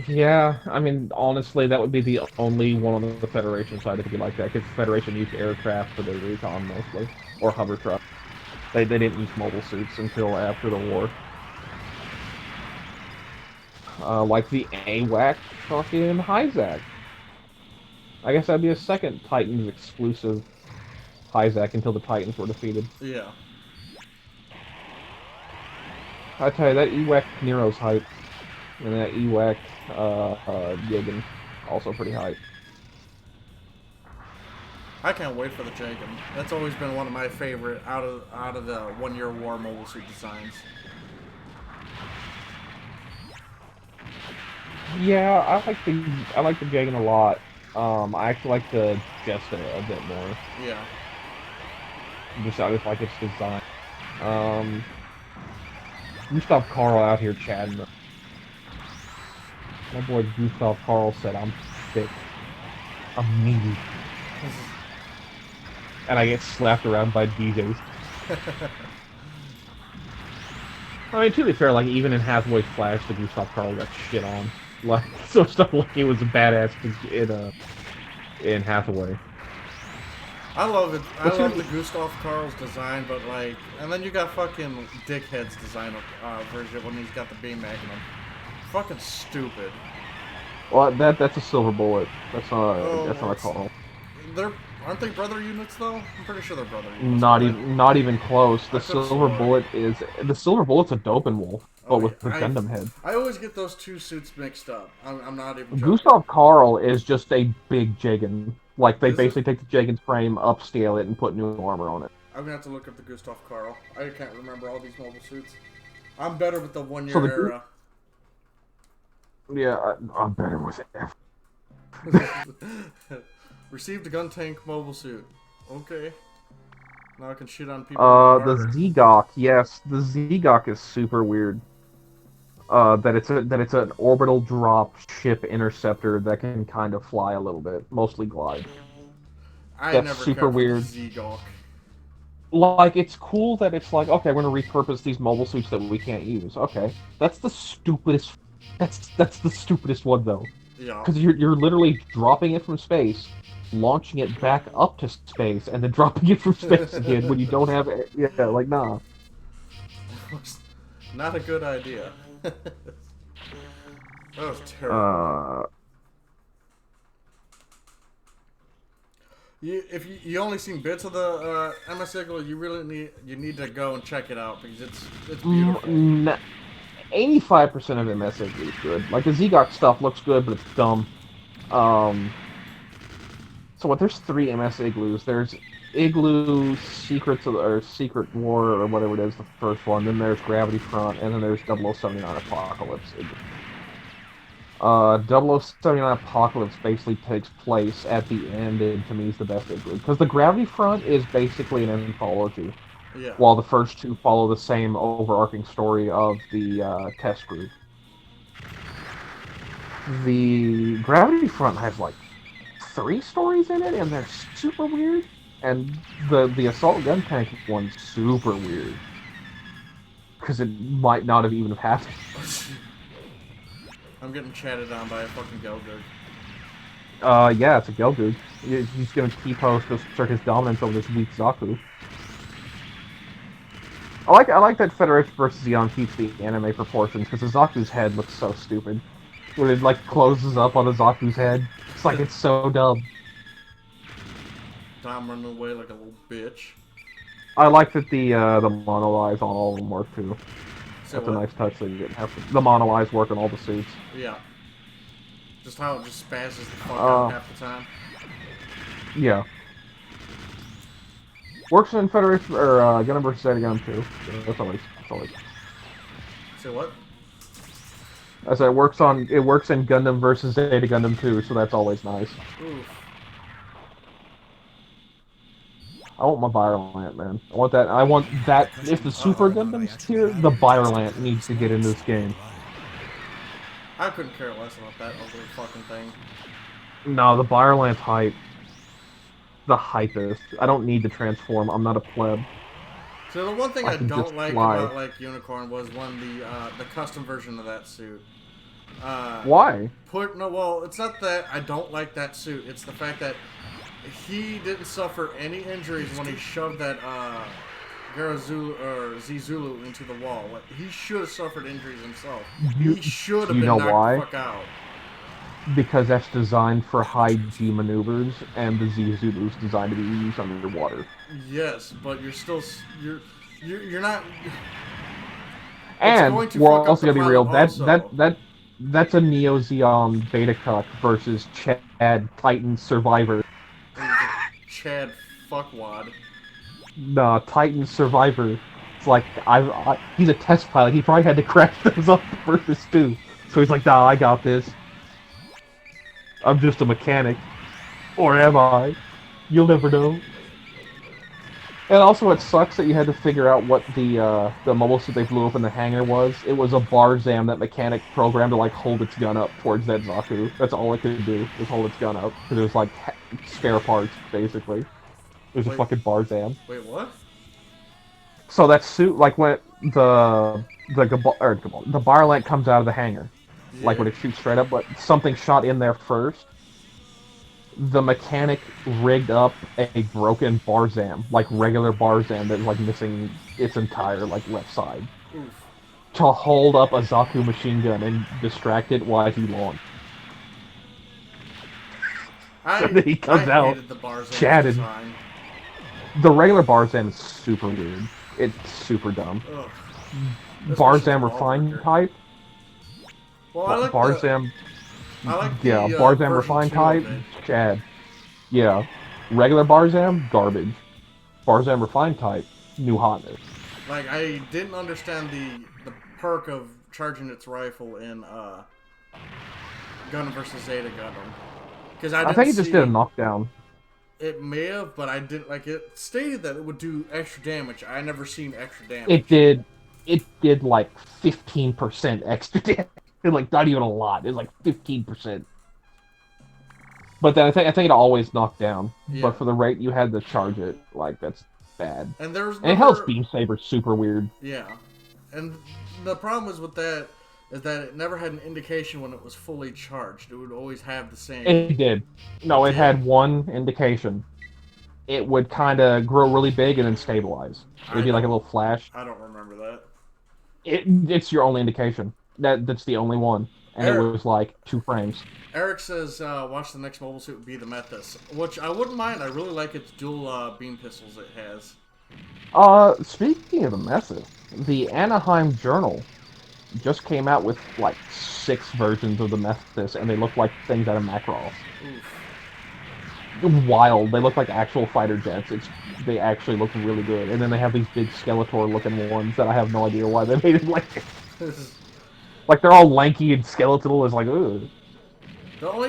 B: Yeah, I mean, honestly, that would be the only one on the Federation side that could be like that, because the Federation used aircraft for their recon mostly, or hover trucks. They didn't use mobile suits until after the war. Like the AWAC fucking Hyzak. I guess that'd be a second Titans exclusive Hyzak until the Titans were defeated.
A: Yeah.
B: I tell you, that EWAC Nero's hype. And that EWAC Yagan, also pretty hype.
A: I can't wait for the Jagan. That's always been one of my favorite out of the 1 Year War mobile suit designs.
B: Yeah, I like the Jagan a lot. I actually like the Jesta a bit more.
A: Yeah.
B: I just like its design. Gustav Karl out here chatting. My boy Gustav Karl said I'm thick. I'm meaty. And I get slapped around by DJs. I mean, to be fair, like, even in Hathaway Flash, the Gustav Karl got shit on. Like, so stuff like he was a badass in Hathaway.
A: I love it. I love the Gustav Karl's design, but like, and then you got fucking Dickhead's design version when he's got the beam magnum. Fucking stupid.
B: Well, that's a silver bullet. That's not a Karl.
A: Aren't they brother units though? I'm pretty sure they're brother units.
B: Not even close. The silver bullet's a Dopin Wolf, but with the Gundam head.
A: I always get those two suits mixed up. I'm not even joking.
B: Gustav Karl is just a big Jagan. Like, they basically take the Jagan's frame, upscale it, and put new armor on it.
A: I'm gonna have to look up the Gustav Karl. I can't remember all these mobile suits. I'm better with the 1 year era.
B: Yeah, I'm better with it.
A: Received a gun tank mobile suit. Okay. Now I can shit on people.
B: The Zegok, yes, the Zegok is super weird. That it's an orbital drop ship interceptor that can kind of fly a little bit, mostly glide.
A: That's super weird. Zegok.
B: like, it's cool that it's like, okay, we're gonna repurpose these mobile suits that we can't use. Okay, that's the stupidest. That's the stupidest one though,
A: Yeah.
B: because you're literally dropping it from space, launching it back up to space, and then dropping it from space again when you don't have it. Yeah, like nah.
A: Not a good idea. That was terrible. If you only seen bits of the MS Eagle, you really need to go and check it out because it's beautiful.
B: 85% of MS is good. Like the Zegok stuff looks good, but it's dumb. So what? There's 3 MS Igloos. There's Igloo Secrets or Secret War or whatever it is, the first one. Then there's Gravity Front, and then there's 0079 Apocalypse. 0079 Apocalypse basically takes place at the end, and to me is the best Igloo. Because the Gravity Front is basically an anthology.
A: Yeah.
B: While the first 2 follow the same overarching story of the test group. The Gravity Front has like 3 stories in it, and they're super weird. And the Assault Gun Tank one's super weird. Because it might not have even have happened.
A: I'm getting chatted on by a fucking Gelgoog.
B: Yeah, it's a Gelgoog. He's gonna T-post to assert his dominance over this weak Zaku. I like that Federation vs. Zeon keeps the anime proportions, because the Zaku's head looks so stupid. When it, like, closes up on the Zaku's head. It's like, it's so dumb.
A: Dom running away like a little bitch.
B: I like that the mono eyes on all of them work, too.
A: So
B: That's a nice touch that you didn't have to... The mono eyes work on all the suits.
A: Yeah. Just how it just spazzes the fuck out half the time.
B: Yeah. Works in Federation, or Gundam vs. Zeta Gundam 2. That's always.
A: Say what?
B: I said it works in Gundam vs. Zeta Gundam 2, so that's always nice.
A: Oof.
B: I want my Biolant, man. I want that. If the Super Gundam's here, the Biolant needs to get into this game.
A: I couldn't care less about that ugly fucking thing.
B: No, the Biolant hype. The hypest. I don't need to transform. I'm not a pleb.
A: So the one thing I
B: can
A: don't
B: just
A: like
B: fly.
A: about like Unicorn was the custom version of that suit.
B: Why?
A: Well, it's not that I don't like that suit. It's the fact that he didn't suffer any injuries when he shoved that Garazulu or Zulu into the wall. Like, he should have suffered injuries himself. He should have been knocked the fuck out.
B: Because that's designed for high G maneuvers, and the Zulu's designed to be used underwater.
A: Yes, but you're still you're not.
B: And we're also gonna be real. That's a Neo Zeon beta cuck versus Chad Titan Survivor.
A: Chad fuckwad.
B: Nah, Titan Survivor. It's like he's a test pilot. He probably had to crash those up the first 2. So he's like, nah, I got this. I'm just a mechanic. Or am I? You'll never know. And also it sucks that you had to figure out what the mobile suit they blew up in the hangar was. It was a Barzam that mechanic programmed to like hold its gun up towards that Zaku. That's all it could do, was hold its gun up. Because it was like spare parts, basically. It was a fucking Barzam.
A: Wait, what?
B: So that suit, like when the Barlet comes out of the hangar. Yeah. Like when it shoots straight up, but something shot in there first. The mechanic rigged up a broken Barzam, like regular Barzam that was like missing its entire like left side. Oof. To hold up a Zaku machine gun and distract it while he launched. So then he comes out chatted. Design. The regular Barzam is super weird. It's super dumb. Barzam refined type.
A: Well, I like
B: Barzam.
A: the
B: Barzam refined type, Chad. Yeah. Regular Barzam, garbage. Barzam refined type, new hotness.
A: Like, I didn't understand the perk of charging its rifle in Gundam vs. Zeta Gundam. Because I
B: think it just did a knockdown.
A: It may have, but I didn't like it. Stated that it would do extra damage. I never seen extra damage.
B: It did like 15% extra damage. Like not even a lot. It's like 15%. But then I think it always knocked down. Yeah. But for the rate you had to charge it, like that's bad.
A: And there's
B: And Hell's Beam Saber's super weird.
A: Yeah. And the problem was with that is that it never had an indication when it was fully charged. It would always have the same...
B: It did. No, it had one indication. It would kind of grow really big and then stabilize. It would be like a little flash.
A: I don't remember that.
B: It's your only indication. That's the only one. And Eric, it was like 2 frames.
A: Eric says, watch the next mobile suit be the Methus. Which I wouldn't mind. I really like its dual beam pistols it has.
B: Speaking of the Methus, the Anaheim Journal just came out with like 6 versions of the Methus, and they look like things out of Macross. Oof. Wild. They look like actual fighter jets. They actually look really good. And then they have these big Skeletor-looking ones that I have no idea why they made it like this. Like, they're all lanky and skeletal. It's like, ugh.
A: Well,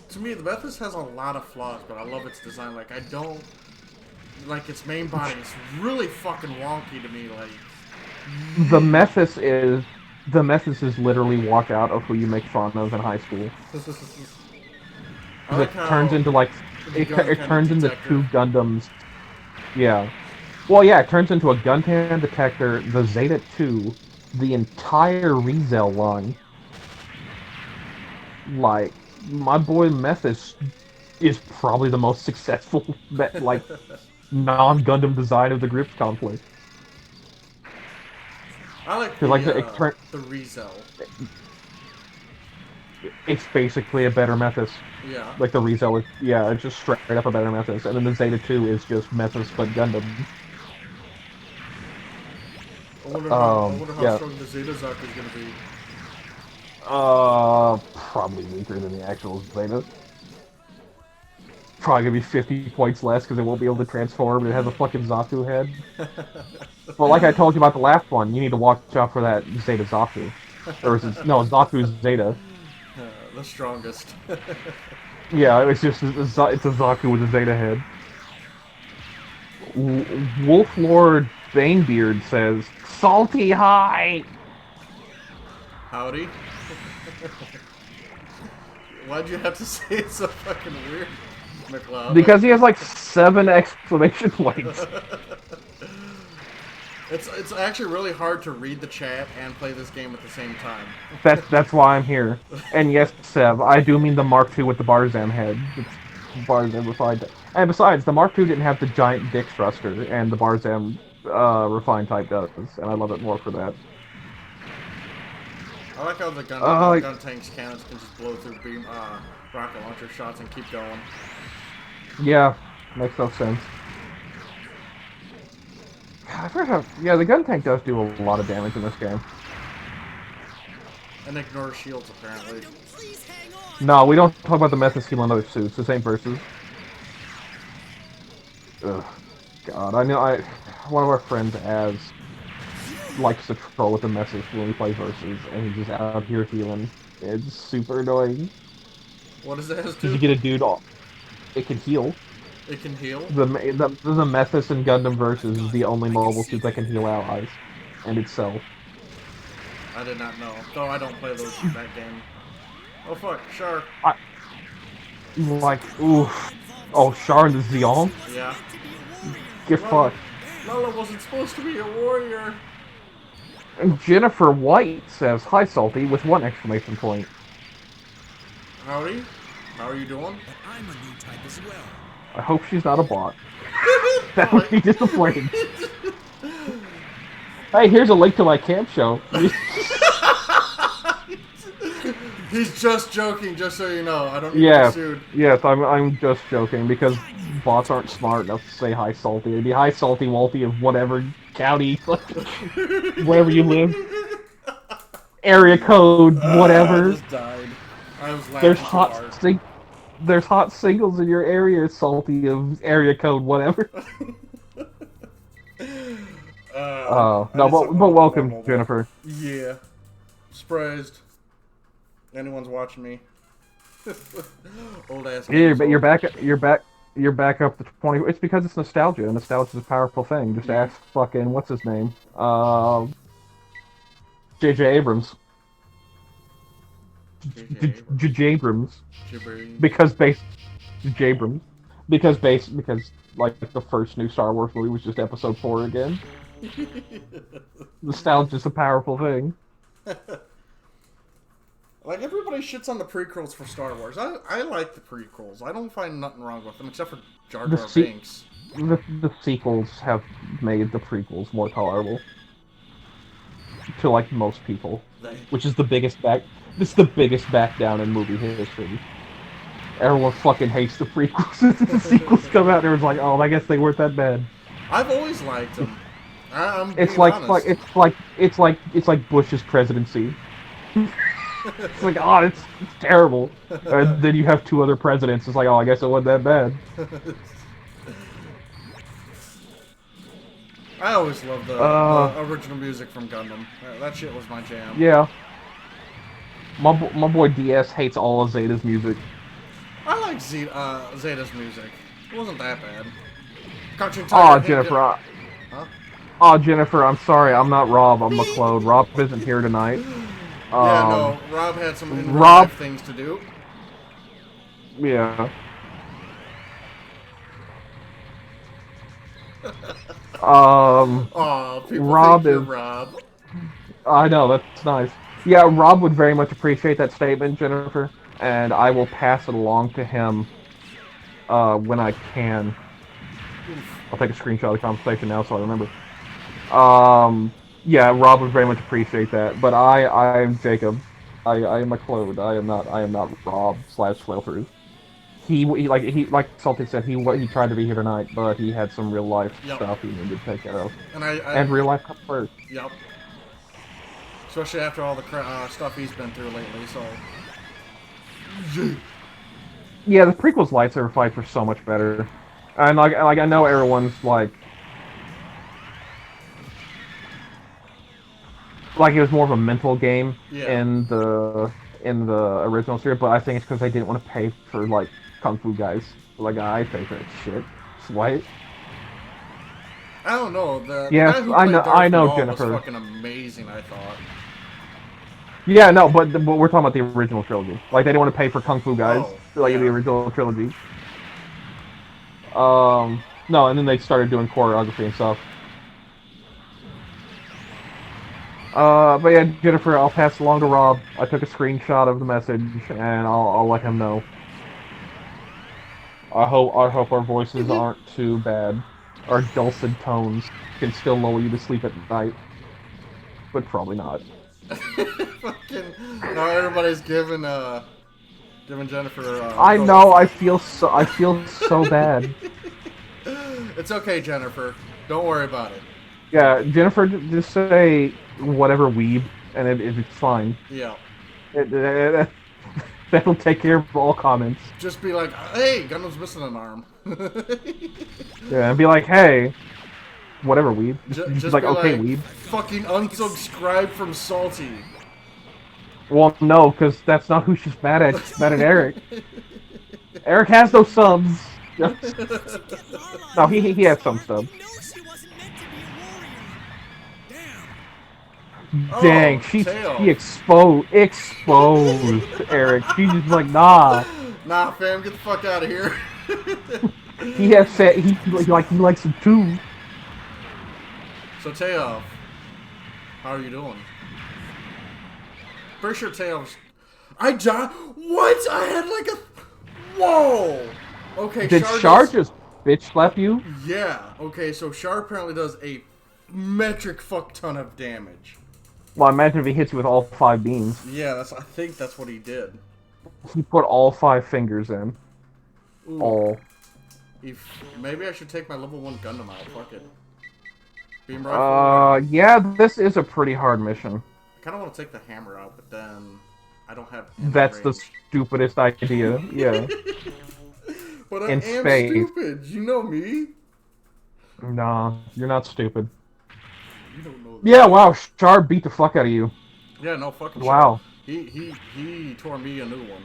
A: to me, the Methus has a lot of flaws, but I love its design. Like, I don't like its main body. It's really fucking wonky to me. Like,
B: the Methus is literally walk out of who you make fun of in high school. It turns into like it turns into 2 Gundams. Yeah. Well, yeah, it turns into a Gundam detector, the Zeta 2, the entire Rezel line. Like, my boy Methus is probably the most successful, like, non-Gundam design of the group's conflict.
A: I like the Rezel.
B: It's basically a better Methus.
A: Yeah.
B: Like the Rezel is, yeah, it's just straight up a better Methus. And then the Zeta 2 is just Methus but Gundam.
A: I wonder how strong the Zeta Zaku is going to be.
B: Probably weaker than the actual Zeta. Probably gonna be 50 points less because it won't be able to transform. It has a fucking Zaku head. But like I told you about the last one, you need to watch out for that Zeta Zaku. Or Zaku's Zeta.
A: The strongest.
B: Yeah, it's a Zaku with a Zeta head. Wolf Lord Banebeard says, "Salty high."
A: Howdy. Why'd you have to say it so fucking weird, McLeod?
B: Because he has like 7 exclamation points.
A: It's actually really hard to read the chat and play this game at the same time.
B: That's why I'm here. And yes, Seb, I do mean the Mark II with the Barzam head. It's Barzam refined. And besides, the Mark II didn't have the giant dick thruster, and the Barzam refined type does, and I love it more for that.
A: I like how the gun tank's cannons can just blow through rocket launcher shots and keep going.
B: Yeah, makes no sense. Yeah, the gun tank does do a lot of damage in this game.
A: And ignore shields, apparently.
B: No, we don't talk about the Methus healing other suits. This ain't versus. Ugh. God, I know. One of our friends, Az, likes to troll with the Methus when we play versus, and he's just out here healing. It's super annoying.
A: What does that do?
B: Because you get a dude, it can heal.
A: It can heal?
B: The Methus and Gundam Versus is the only mobile suit that can heal allies. And itself.
A: I did not know. Though I don't play that game. Oh fuck, Char.
B: Oof. Oh, Char and the Zeon?
A: Yeah.
B: Get fucked.
A: Lala wasn't supposed to be a warrior.
B: And Jennifer White says, "Hi, Salty," with 1 exclamation point.
A: Howdy. How are you doing?
C: I'm a Newtype as well.
B: I hope she's not a bot. That would be disappointing. Hey, here's a link to my camp show.
A: He's just joking, just so you know. I don't need to be sued.
B: Yes, I'm just joking, because bots aren't smart enough to say hi, Salty. It'd be hi, Salty Walty of whatever county, wherever you live. Area code, whatever.
A: I just died. I was laughing
B: There's hot singles in your area, Salty of area code, whatever. But welcome, Jennifer.
A: Yeah. Surprised. Anyone's watching me. Old ass.
B: Yeah, but you're back up to 20. It's because it's nostalgia, and nostalgia is a powerful thing. Just ask fucking what's his name? J.J. Abrams. J. Abrams. Because J. Abrams. because like the first new Star Wars movie was just Episode 4 again. Nostalgia's a powerful thing.
A: Like, everybody shits on the prequels for Star Wars. I like the prequels. I don't find nothing wrong with them, except for Jar Jar Binks.
B: The sequels have made the prequels more tolerable. To, like, most people. Which is the biggest back down in movie history. Everyone fucking hates the prequels. The sequels come out, everyone's like, oh, I guess they weren't that bad.
A: I've always liked them.
B: It's like Bush's presidency. It's like, oh, it's terrible. And then you have 2 other presidents. It's like, oh, I guess it wasn't that bad.
A: I always loved the original music from Gundam. That shit was my jam.
B: Yeah. My boy DS hates all of Zeta's music.
A: I like Zeta's music. It wasn't that bad.
B: Oh, Jennifer. Oh, Jennifer, I'm sorry. I'm not Rob. I'm McLeod. Rob isn't here tonight.
A: Yeah, no. Rob had some in-real-life things to do.
B: Yeah.
A: People
B: Rob
A: think you're Rob.
B: I know, that's nice. Yeah, Rob would very much appreciate that statement, Jennifer, and I will pass it along to him when I can. I'll take a screenshot of the conversation now so I remember. Yeah, Rob would very much appreciate that, but I'm Jacob. I am McLeod. I am not Rob / Flailthroughs. He like Salty said, he tried to be here tonight, but he had some real life stuff he needed to take care of. And real life comes first.
A: Yep. Especially after all the stuff he's been through lately, so.
B: Yeah, the prequels lightsaber fights were so much better, and like I know everyone's like it was more of a mental game in the original series, but I think it's because they didn't want to pay for like kung fu guys. Like, I pay for that shit. Swipe.
A: I don't know. The
B: yes,
A: guy who
B: I know
A: Maul
B: Jennifer.
A: was fucking amazing, I thought.
B: Yeah, no, but we're talking about the original trilogy. Like, they didn't want to pay for kung fu guys, the original trilogy. No, and then they started doing choreography and stuff. But yeah, Jennifer, I'll pass along to Rob. I took a screenshot of the message, and I'll let him know. I hope our voices aren't too bad. Our dulcet tones can still lull you to sleep at night, but probably not.
A: Fucking now everybody's giving Jennifer.
B: I know. I feel so bad.
A: It's okay, Jennifer. Don't worry about it.
B: Yeah, Jennifer, just say whatever weeb, and it's fine.
A: Yeah.
B: That'll take care of all comments.
A: Just be like, hey, Gundam's missing an arm.
B: Yeah, and be like, hey, whatever weeb.
A: Just
B: like,
A: be
B: okay,
A: like,
B: weeb.
A: Fucking unsubscribe from Salty.
B: Well, no, because that's not who she's mad at. She's mad at Eric. Eric has no subs. No, he has some subs. Dang, she exposed Eric. She's just like, nah.
A: Nah, fam, get the fuck out of here.
B: He has said he likes him too.
A: So Teo, how are you doing? Pretty sure Teo's. I died. What? I had like a. Whoa. Okay.
B: Did Char just bitch slap you?
A: Yeah. Okay. So Char apparently does a metric fuck ton of damage.
B: Well, imagine if he hits you with all 5 beams.
A: Yeah, I think that's what he did.
B: He put all 5 fingers in.
A: Ooh.
B: All.
A: Maybe I should take my level 1 Gundam out. Fuck it. Beam rifle.
B: Yeah, this is a pretty hard mission.
A: I kind of want to take the hammer out, but then I don't have.
B: That's the stupidest idea. Yeah.
A: But I am stupid. You know me.
B: Nah, you're not stupid.
A: You don't know that.
B: Yeah, wow, Char beat the fuck out of you.
A: Yeah, no fucking
B: wow.
A: Shit. He tore me a new one.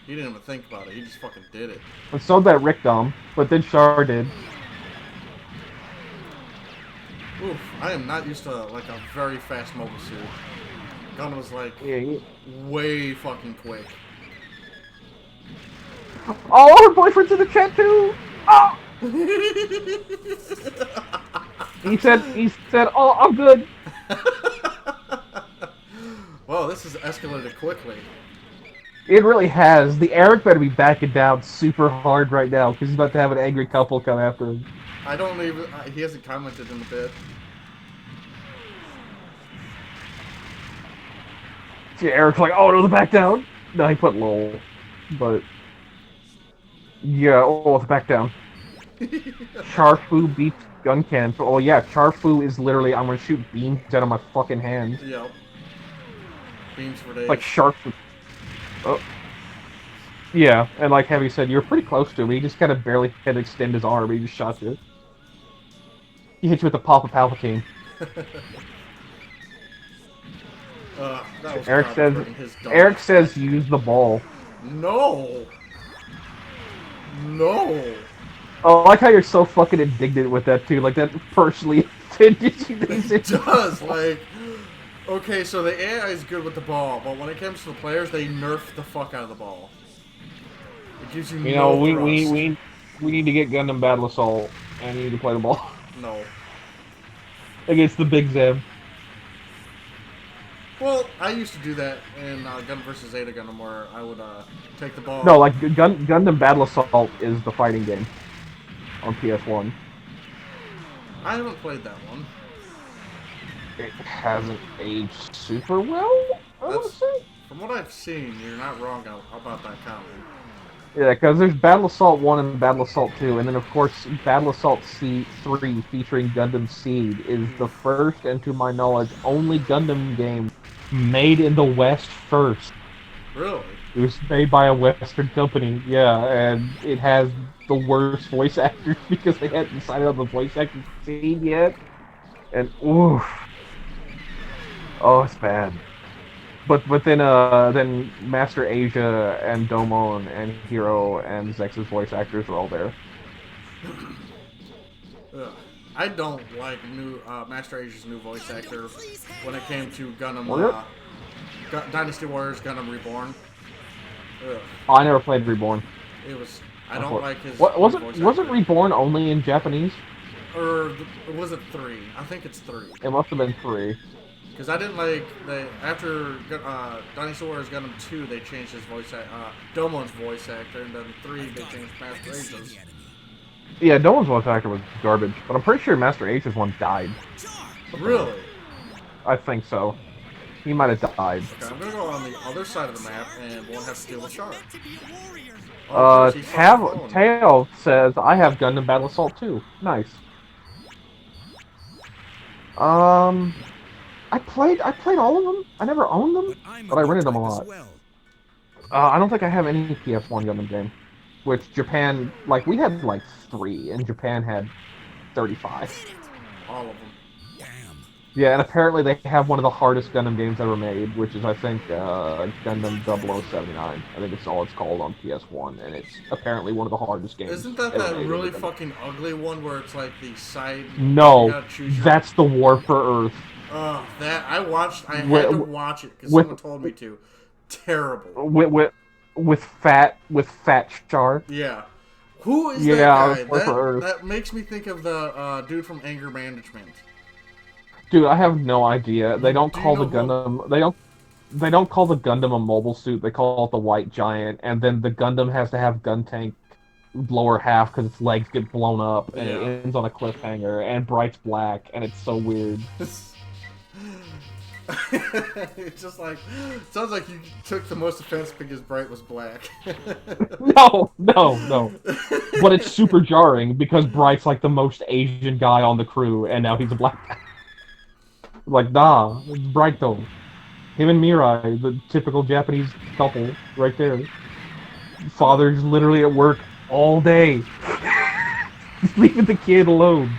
A: He didn't even think about it. He just fucking did it.
B: And so did Rick Dom, but then Char did.
A: Oof, I am not used to like a very fast mobile suit. Gun was like way fucking quick.
B: Oh, her boyfriend's in the chat too! He said, "Oh, I'm good."
A: Well, this has escalated quickly.
B: It really has. The Eric better be backing down super hard right now because he's about to have an angry couple come after him.
A: I don't even. He hasn't commented in a bit.
B: See, Eric's like, "Oh no, the back down." No, he put lol, but yeah, oh, the back down. Charfu beats Guncan. Oh yeah, Charfu is literally I'm gonna shoot beams out of my fucking hand.
A: Yep. Beams for days.
B: Like Charfu. Oh. Yeah, and like Heavy said, you're pretty close to him. He just kind of barely had to extend his arm. He just shot you. He hit you with the pop of Palpatine. Eric says use the ball.
A: No. No.
B: Oh, I like how you're so fucking indignant with that too. Like that personally offended you.
A: It does. Like, okay, so the AI is good with the ball, but when it comes to the players, they nerf the fuck out of the ball. It gives you no
B: we need to get Gundam Battle Assault, and you need to play the ball.
A: No.
B: Against the Big Zeb.
A: Well, I used to do that in Gundam vs. Zeta Gundam, where I would take the ball.
B: No, like Gundam Battle Assault is the fighting game on PS1.
A: I haven't played that one.
B: It hasn't aged super well, I want to say.
A: From what I've seen, you're not wrong about that comment.
B: Yeah, because there's Battle Assault 1 and Battle Assault 2, and then of course Battle Assault C3 featuring Gundam Seed is the first, and to my knowledge, only Gundam game made in the West first.
A: Really?
B: It was made by a Western company, yeah, and it has the worst voice actors because they hadn't decided on the voice acting scene yet. And oof. Oh, it's bad. But then Master Asia and Domon and Hero and Zex's voice actors are all there.
A: I don't like Master Asia's new voice actor when it came to Gundam Dynasty Warriors Gundam Reborn.
B: I never played Reborn.
A: I don't like his.
B: Wasn't Reborn only in Japanese?
A: Or was it 3? I think it's 3.
B: It must have been 3.
A: Because I didn't like after Dynasty Warriors Gundam 2, they changed his voice Domon's voice actor, and then 3 they changed Master Asia's.
B: Yeah, Domon's voice actor was garbage, but I'm pretty sure Master Asia's one died.
A: Really?
B: I think so. He might have died.
A: Okay, I'm gonna go on the other side of the map, and we'll have to deal with Shark.
B: Tail says, I have Gundam Battle Assault 2. Nice. I played all of them. I never owned them, but I rented them a lot. I don't think I have any PS1 Gundam game. Which Japan, like, we had like 3, and Japan had 35.
A: All of them.
B: Yeah, and apparently they have one of the hardest Gundam games ever made, which is, I think, Gundam 0079. I think it's all it's called on PS1, and it's apparently one of the hardest games.
A: Isn't that really fucking ugly one where it's like the side...
B: No, that's the War for Earth.
A: That I watched. I had to watch it because someone told me to. Terrible.
B: With fat Char.
A: Yeah. Who is that guy? That makes me think of the dude from Anger Management.
B: Dude, I have no idea. They don't call the Gundam. They don't call the Gundam a mobile suit. They call it the White Giant, and then the Gundam has to have gun tank lower half because its legs get blown up, and it ends on a cliffhanger. And Bright's black, and it's so weird.
A: It's just like, sounds like you took the most offense because Bright was black.
B: No. But it's super jarring because Bright's like the most Asian guy on the crew, and now he's a black guy. Like, nah, it's Bright though. Him and Mirai, the typical Japanese couple, right there. Father's literally at work all day. Leaving the kid alone.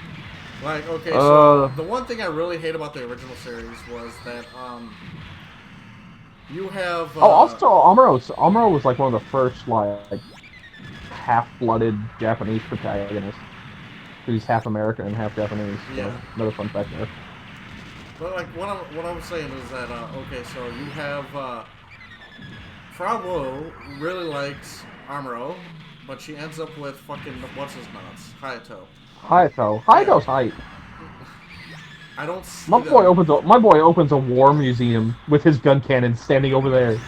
A: Like, okay, so the one thing I really hate about the original series was that, you have...
B: also, Amuro was like one of the first, like half-blooded Japanese protagonists. He's half American and half Japanese. So
A: yeah.
B: Another fun fact there.
A: But, like, what I'm saying is that, okay, so you have, Frau really likes Amuro, but she ends up with fucking what's his nuts, Hayato.
B: Hayato's hype.
A: I don't see
B: My boy opens a war museum with his gun cannon standing over there.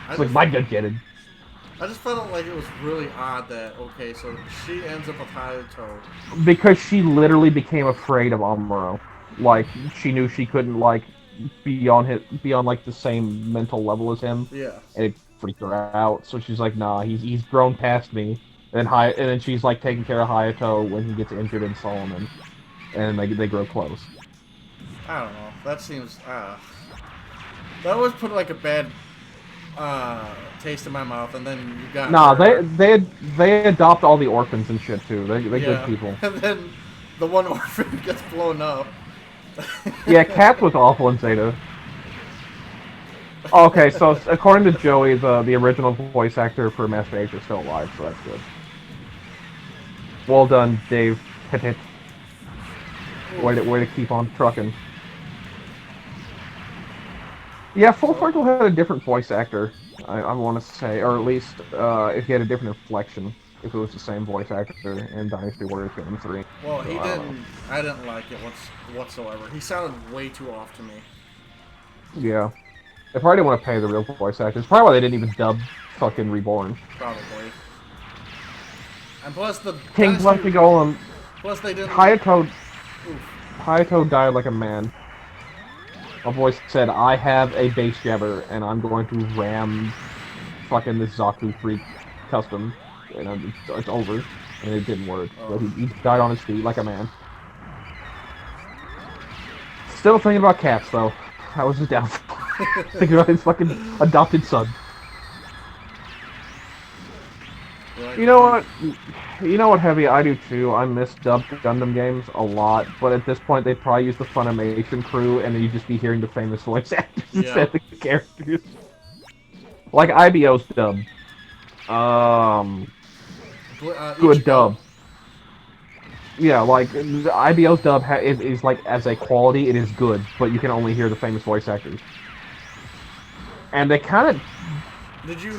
B: It's like my gun cannon.
A: I just felt like it was really odd that so she ends up with Hayato
B: because she literally became afraid of Amuro. Like she knew she couldn't like be on like the same mental level as him.
A: Yeah.
B: And it freaked her out. So she's like, nah, he's grown past me. And then she's like taking care of Hayato when he gets injured in Solomon. And they grow close.
A: I don't know. That seems that always put like a bad taste in my mouth, and then you got
B: they adopt all the orphans and shit too. They're good people.
A: And then the one orphan gets blown up.
B: Yeah, Cat was awful in Zeta. Okay, so according to Joey, the original voice actor for Master H is still alive, so that's good. Well done, Dave. Way to keep on trucking. Yeah, Full Frontal had a different voice actor, I want to say, or at least if he had a different inflection, if it was the same voice actor in Dynasty Warriors Gundam 3.
A: Well, he didn't. I didn't like it whatsoever. He sounded way too off to me.
B: Yeah. They probably didn't want to pay the real voice actors. Probably why they didn't even dub fucking Reborn.
A: Probably. And plus the
B: King Fluffy Golem.
A: Plus they didn't.
B: Hayato died like a man. My voice said, I have a base jabber, and I'm going to ram fucking this Zaku freak custom. And it's over. And it didn't work. But he died on his feet like a man. Still thinking about cats, though. That was his downfall. Thinking about his fucking adopted son. You know what? You know what, Heavy? I do too. I miss dubbed Gundam games a lot, but at this point they'd probably use the Funimation crew, and then you'd just be hearing the famous voice actors instead of the characters. Like IBO's dub. Good dub. Yeah, like the IBO's dub is like as a quality, it is good, but you can only hear the famous voice actors. And they kind of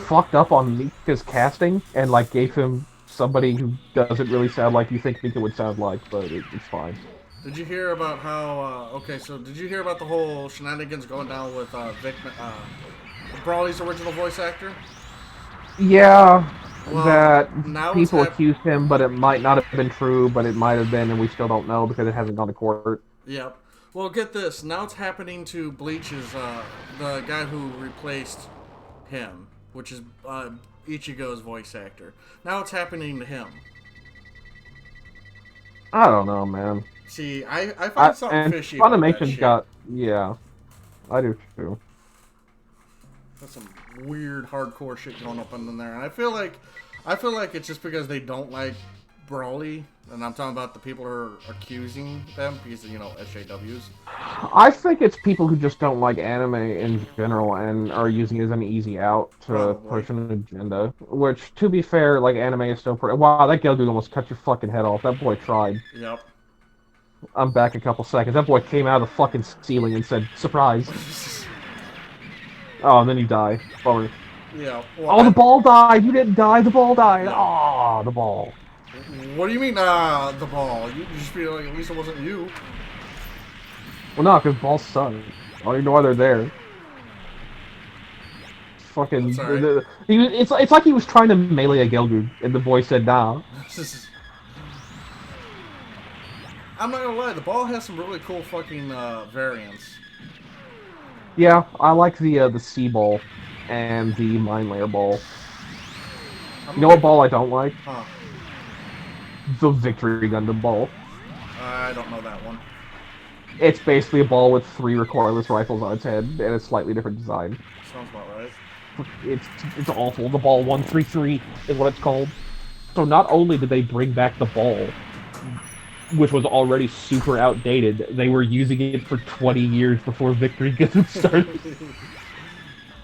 B: fucked up on Mika's casting and like gave him somebody who doesn't really sound like you think Mika would sound like, but it's fine.
A: Did you hear about how? Did you hear about the whole shenanigans going down with Brawley's original voice actor?
B: Yeah,
A: well,
B: that people accused him, but it might not have been true, but it might have been, and we still don't know because it hasn't gone to court.
A: Yep. Well, get this. Now it's happening to Bleach's, the guy who replaced him, which is Ichigo's voice actor. Now it's happening to him.
B: I don't know, man.
A: See, I find something fishy about that
B: Funimation's got... Yeah, I do too.
A: That's some weird, hardcore shit going up in there. And I feel like it's just because they don't like Brawley, and I'm talking about the people who are accusing them because, you know, SJWs.
B: I think it's people who just don't like anime in general and are using it as an easy out to push an agenda. Which, to be fair, like, anime is still pretty... Wow, that Gelgoog almost cut your fucking head off. That boy tried.
A: Yep.
B: I'm back a couple seconds. That boy came out of the fucking ceiling and said, surprise. Oh, and then you die. Bummer.
A: Yeah. Well,
B: the ball died! You didn't die, the ball died! Oh, the ball.
A: What do you mean, the ball? You just feel like at least it wasn't you.
B: Well, no, because balls suck. I don't even know why they're there. Fucking... It's like he was trying to melee a Gelgoog, and the boy said, nah.
A: I'm not gonna lie, the ball has some really cool fucking variants.
B: Yeah, I like the sea ball and the mine layer ball. You know what ball I don't like?
A: Huh.
B: The Victory Gundam ball.
A: I don't know that one.
B: It's basically a ball with 3 recoilless rifles on its head, and a slightly different design.
A: Sounds about right.
B: It's awful. The Ball 133 is what it's called. So not only did they bring back the ball, which was already super outdated, they were using it for 20 years before Victory Gundam started.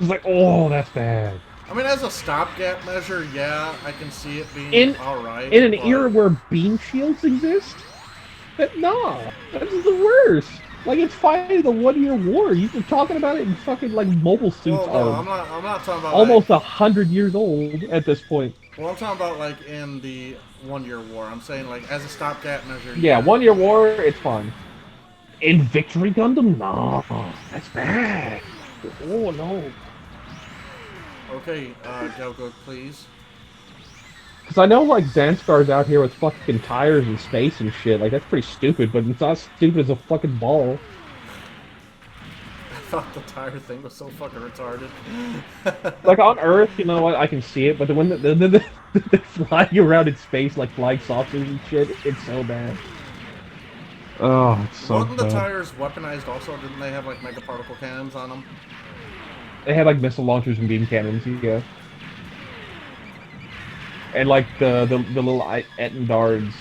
B: It's like, oh, that's bad.
A: I mean, as a stopgap measure, yeah, I can see it being alright.
B: In an era where beam shields exist? Nah, that's the worst. Like, it's fighting the 1-year war. You've been talking about it in fucking, like, mobile suits
A: I'm not talking about...
B: almost 100 years old at this point.
A: Well, I'm talking about like in the 1 year war. I'm saying like as a stopgap measure.
B: Yeah, 1 year war, it's fine. In Victory Gundam? No, that's bad. Oh no.
A: Okay, Gelgook, please.
B: Because I know like Zanskar's out here with fucking tires and space and shit. Like that's pretty stupid, but it's not stupid as a fucking ball.
A: I thought the tire thing was so fucking retarded.
B: Like on Earth, you know what? I can see it, but when they're flying around in space like flying saucers and shit, it's so bad. Oh, it's so
A: Wasn't the
B: bad.
A: tires weaponized also? Didn't they have like mega particle cannons on them?
B: They had like missile launchers and beam cannons, yeah. And like the little Ettendard's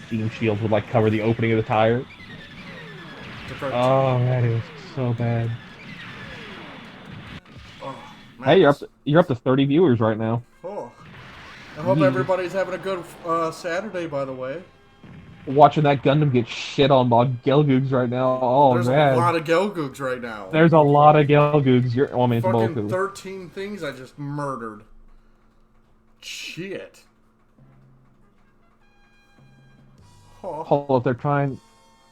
B: beam shields would like cover the opening of the tire. Oh, that is so bad.
A: Oh,
B: hey, you're up to 30 viewers right now.
A: Oh. I hope everybody's having a good Saturday, by the way.
B: Watching that Gundam get shit on by Gelgoogs right now. Oh,
A: There's
B: man.
A: a lot of Gelgoogs right now.
B: There's a lot of Gelgoogs. I mean, it's
A: fucking
B: Boku.
A: 13 things I just murdered. Shit. Oh.
B: Hold up, they're trying...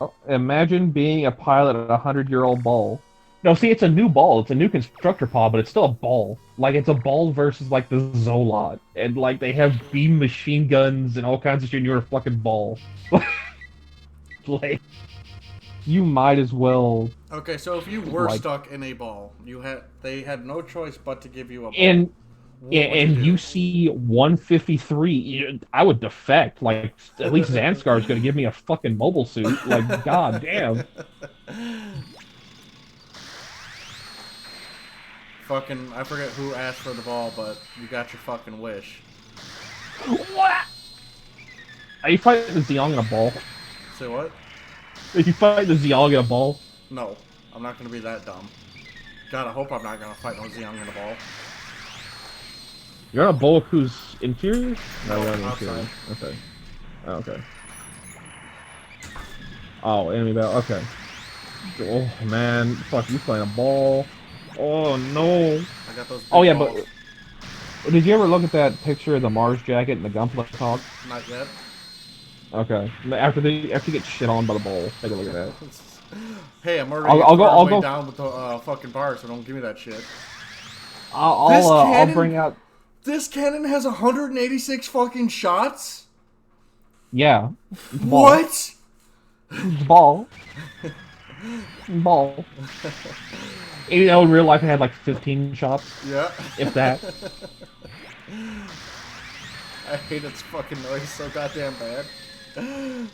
B: Oh, imagine being a pilot at a 100-year-old ball. No, see, it's a new ball. It's a new constructor pod, but it's still a ball. Like, it's a ball versus, like, the Zolot. And, like, they have beam machine guns and all kinds of shit, and you're a fucking ball. Like, you might as well...
A: Okay, so if you were
B: like,
A: stuck in a ball, they had no choice but to give you a ball.
B: And you see 153, I would defect. Like, at least Zanscar is going to give me a fucking mobile suit. Like, god damn.
A: Fucking, I forget who asked for the ball, but you got your fucking wish.
B: What? Are you fighting the Zeon in a ball?
A: Say what?
B: Are you fighting the Zeon in a ball?
A: No, I'm not gonna be that dumb. God, I hope I'm not gonna fight no Zeon in a ball.
B: You're on a Boaku's interior?
A: No,
B: you're on the
A: outside.
B: interior. Okay. Oh, okay. Oh, enemy battle. Okay. Oh, man. Fuck, you playing a ball. Oh, no.
A: I got those big
B: Oh, yeah,
A: balls.
B: but... Did you ever look at that picture of the Mars jacket and the Gunpla talk?
A: Not yet.
B: Okay. After you get shit on by the ball, take a look at that.
A: Hey, I'm already
B: I'll go
A: down with the fucking bar, so don't give me that shit.
B: I'll bring out...
A: This cannon has 186 fucking shots?
B: Yeah.
A: What?
B: Ball. Ball. Even though in real life it had like 15 shots.
A: Yeah.
B: If that.
A: I hate its fucking noise so goddamn bad.
B: I'm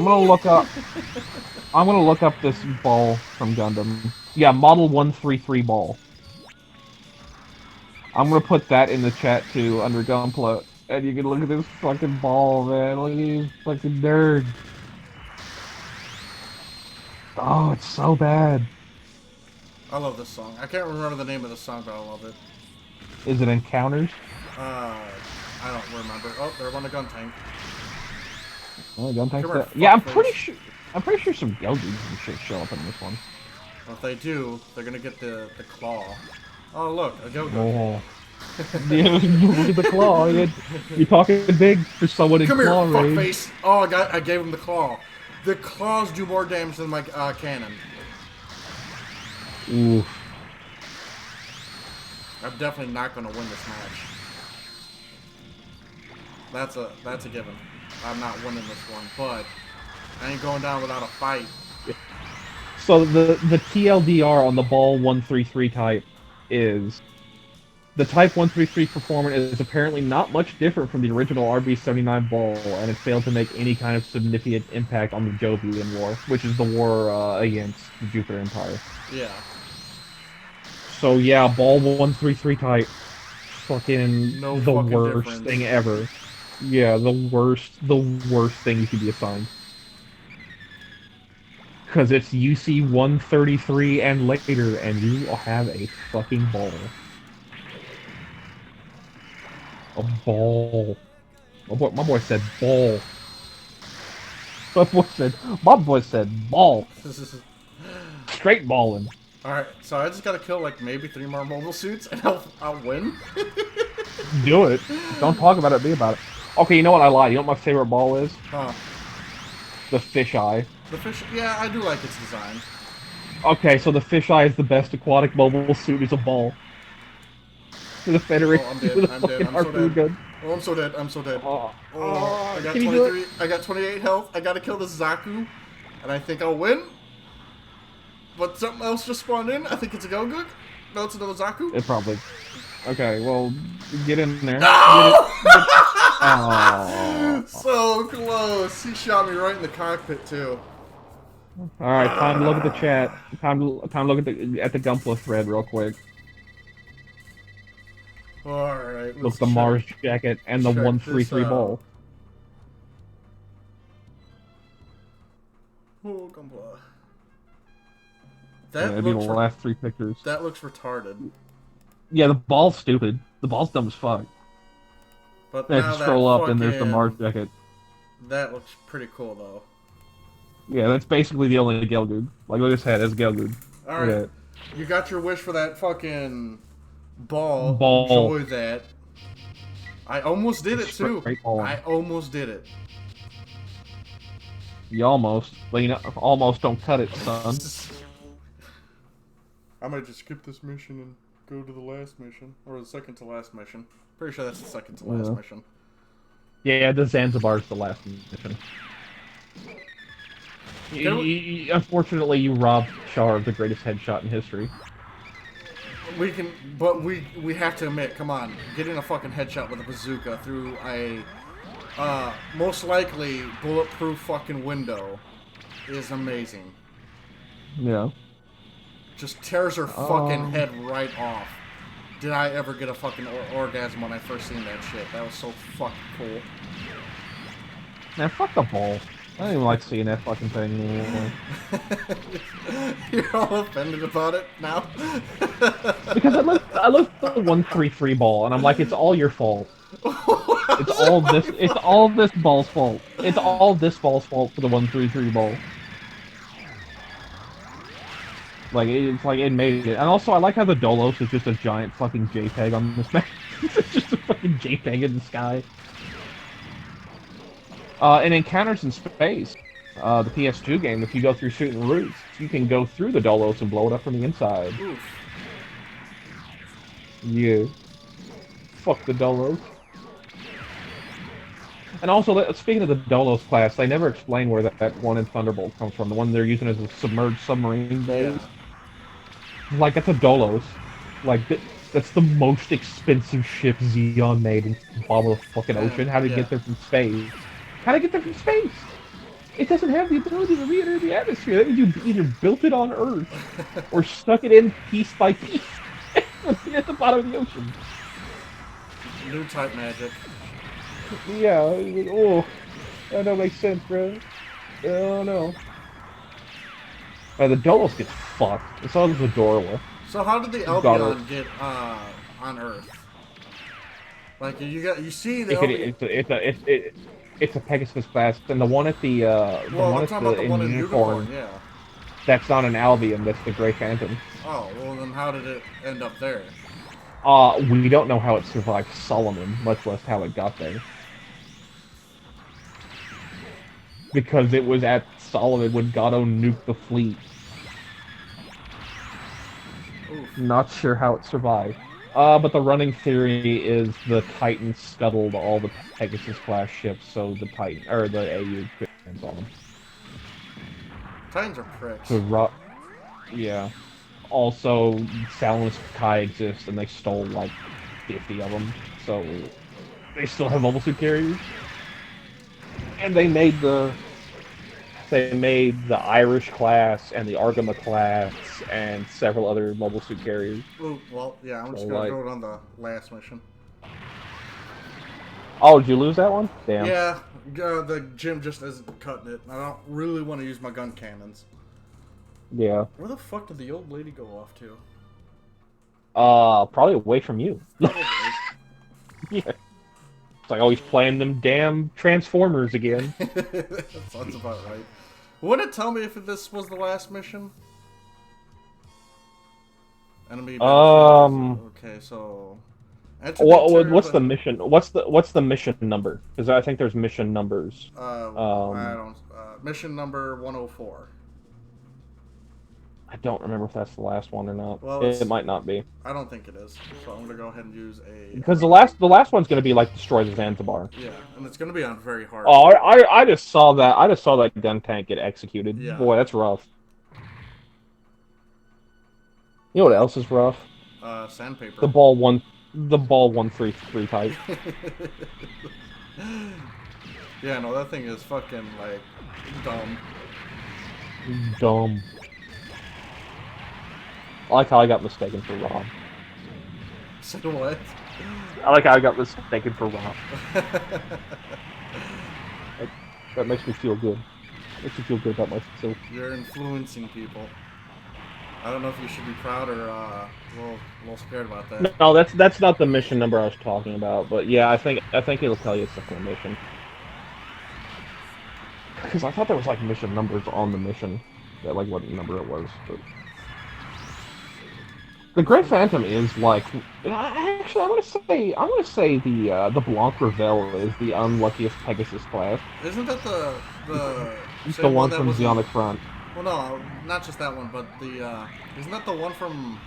B: gonna look up this ball from Gundam. Yeah, Model 133 ball. I'm gonna put that in the chat too under Gunpla, and you can look at this fucking ball, man. Look at these fucking nerds. Oh, it's so bad.
A: I love this song. I can't remember the name of the song, but I love it.
B: Is it Encounters?
A: I don't remember. Oh, they're on a gun tank.
B: Oh, gun tanks.
A: Come here,
B: Yeah, I'm
A: fuckface.
B: pretty sure some Gelgoogs and shit show up in this one.
A: Well, if they do, they're gonna get the claw. Oh, look, a go-go.
B: Oh. Yeah, look at the claw. You're talking big for someone in
A: Come here,
B: claw range.
A: fuckface. Oh, I gave him the claw. The claws do more damage than my cannon.
B: Oof.
A: I'm definitely not gonna win this match. That's a given. I'm not winning this one, but I ain't going down without a fight.
B: So the TLDR on the Ball 133 type is the Type 133 performance is apparently not much different from the original RB-79 Ball, and it failed to make any kind of significant impact on the Jovian War, which is the war against the Jupiter Empire.
A: Yeah.
B: So yeah, Ball 133 type, fucking
A: No
B: the
A: fucking
B: worst
A: difference.
B: thing ever. Yeah, the worst thing you could be assigned. Because it's UC 133 and later, and you have a fucking ball. A ball. My boy said ball. My boy said ball. Straight balling.
A: Alright, so I just gotta kill like maybe 3 more mobile suits and I'll win?
B: Do it. Don't talk about it, be about it. Okay, you know what, I lied. You know what my favorite ball is?
A: Huh.
B: The fisheye.
A: The fish... Yeah, I do like its design.
B: Okay, so the fisheye is the best aquatic mobile suit as a ball. The Federation
A: Oh, I'm dead.
B: with a
A: I'm dead.
B: fucking
A: I'm so
B: harpoon
A: dead.
B: gun.
A: Oh, I'm so dead. I'm so dead.
B: Oh,
A: I got
B: can you do
A: 23.
B: it?
A: I got 28 health. I gotta kill this Zaku. And I think I'll win. But something else just spawned in. I think it's a Gogook. No, it's another Zaku.
B: It probably. Okay, well, get in there.
A: No!
B: Oh.
A: So close. He shot me right in the cockpit, too.
B: Alright, time to look at the chat. Time to look at the Gunpla thread real quick.
A: Alright,
B: Look, the Mars jacket and the 133 ball.
A: Oh, Gunpla.
B: Yeah, it'd be the last 3 pictures.
A: That looks retarded.
B: Yeah, the ball's stupid. The ball's dumb as fuck.
A: But
B: Yeah,
A: now
B: just scroll
A: that
B: up and there's the Mars jacket.
A: That looks pretty cool, though.
B: Yeah, that's basically the only Gelgoog. Like, look at his head, it's Gelgoog.
A: Alright,
B: yeah.
A: You got your wish for that fucking ball. Enjoy that. I almost did it, too. I almost did it.
B: You almost. But you know, almost don't cut it, son.
A: I might just skip this mission and go to the last mission. Or the second to last mission. Pretty sure that's the second to last mission.
B: Yeah, the Zanzibar's the last mission. Unfortunately, you robbed Char of the greatest headshot in history.
A: We can, but we have to admit, come on, getting a fucking headshot with a bazooka through a, most likely bulletproof fucking window is amazing.
B: Yeah.
A: Just tears her fucking head right off. Did I ever get a fucking orgasm when I first seen that shit? That was so fucking cool.
B: Man, fuck the ball. I don't even like seeing that fucking thing anymore.
A: You're all offended about it now?
B: Because I looked at the 133 ball and I'm like, it's all your fault. It's all this ball's fault. It's all this ball's fault for the 133 ball. Like, it's like, it made it. And also, I like how the Dolos is just a giant fucking JPEG on this map. It's just a fucking JPEG in the sky. In Encounters in Space, the PS2 game, if you go through certain routes, you can go through the Dolos and blow it up from the inside.
A: Oof.
B: Yeah. Fuck the Dolos. And also, speaking of the Dolos class, they never explain where that one in Thunderbolt comes from. The one they're using as a submerged submarine base. Yeah. Like, that's a Dolos. Like, that's the most expensive ship Zeon made in the bottom of the fucking ocean. How did it get there from space? How did it get there from space? It doesn't have the ability to re-enter the atmosphere. That means you either built it on Earth, or stuck it in piece by piece at the bottom of the ocean.
A: Newtype magic.
B: Yeah, oh, that don't make sense, bro. Oh no. The Dolos get fucked. It's all the Dorla.
A: So how did the Albion get on Earth? Like you see the Albion.
B: It's a Pegasus class, and the one at the
A: one in Unicorn, yeah.
B: That's not an Albion. That's the Grey Phantom.
A: Oh well, then how did it end up there?
B: We don't know how it survived Solomon, much less how it got there. Because it was at Solomon when Gato nuked the fleet.
A: Oof.
B: Not sure how it survived. But the running theory is the Titan scuttled all the Pegasus-class ships, so the Titan, or the AU fans on them.
A: Titans are pricks.
B: Yeah. Also, Salamence Kai exists, and they stole, like, 50 of them, so they still have mobile suit carriers. And they made the Irish class and the Argama class and several other mobile suit carriers.
A: Ooh, well, yeah, I'm just gonna throw it on the last mission.
B: Oh, did you lose that one? Damn.
A: Yeah, the gym just isn't cutting it. I don't really want to use my gun cannons.
B: Yeah.
A: Where the fuck did the old lady go off to?
B: Probably away from you. Yeah. It's like always playing them damn Transformers again.
A: That sounds about right. Wouldn't it tell me if this was the last mission? Enemy. Okay, so Enter the
B: What's the mission? What's the mission number? Because I think there's mission numbers.
A: I don't. Mission number 104.
B: I don't remember if that's the last one or not.
A: Well,
B: it might not be.
A: I don't think it is. So I'm gonna go ahead and use a.
B: Because the last one's gonna be like destroy the Zanzibar.
A: Yeah, and it's gonna be on very hard.
B: Oh, I just saw that. I just saw that gun tank get executed.
A: Yeah.
B: Boy, that's rough. You know what else is rough?
A: Sandpaper.
B: The ball 133 type.
A: Yeah, no, that thing is fucking like dumb.
B: Dumb. I like how I got mistaken for Rob.
A: So what?
B: I like how I got mistaken for Rob. That makes me feel good. Makes me feel good about myself.
A: You're influencing people. I don't know if you should be proud or a little scared about that.
B: No, that's not the mission number I was talking about. But yeah, I think it'll tell you it's the full mission. Because I thought there was like mission numbers on the mission, that like what number it was. But the Great Phantom is like, actually I'm gonna say the Blanc Revel is the unluckiest Pegasus class.
A: Isn't that the
B: It's
A: same
B: the one
A: that
B: from
A: was
B: Zeonic Front.
A: Well, no, not just that one, but the isn't that the one from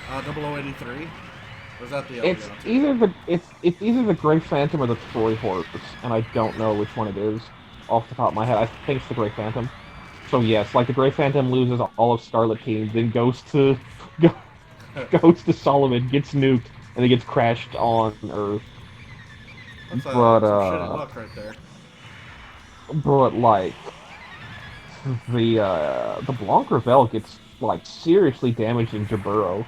A: 0083? Or is that the other
B: It's
A: one?
B: either the Great Phantom or the Troy Horse, and I don't know which one it is off the top of my head. I think it's the Great Phantom. So yes, like the Great Phantom loses all of Scarlet Team, then goes to Solomon, gets nuked, and then gets crashed on Earth.
A: That's some shitty luck right there.
B: But like the Blanc Revel gets like seriously damaged in Jaburo,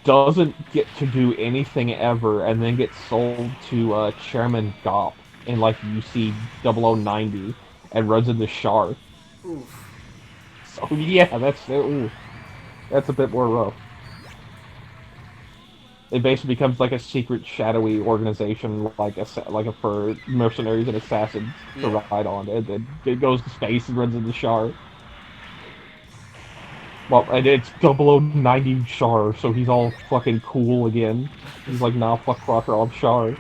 B: doesn't get to do anything ever, and then gets sold to Chairman Gop in like UC 0090 and runs into Char.
A: Oof.
B: So yeah, that's a bit more rough. It basically becomes like a secret, shadowy organization, like for mercenaries and assassins to ride on. And then it goes to space and runs into Char. Well, and it's 0090 Char, so he's all fucking cool again. He's like, nah, fuck Crocker, I'm Char.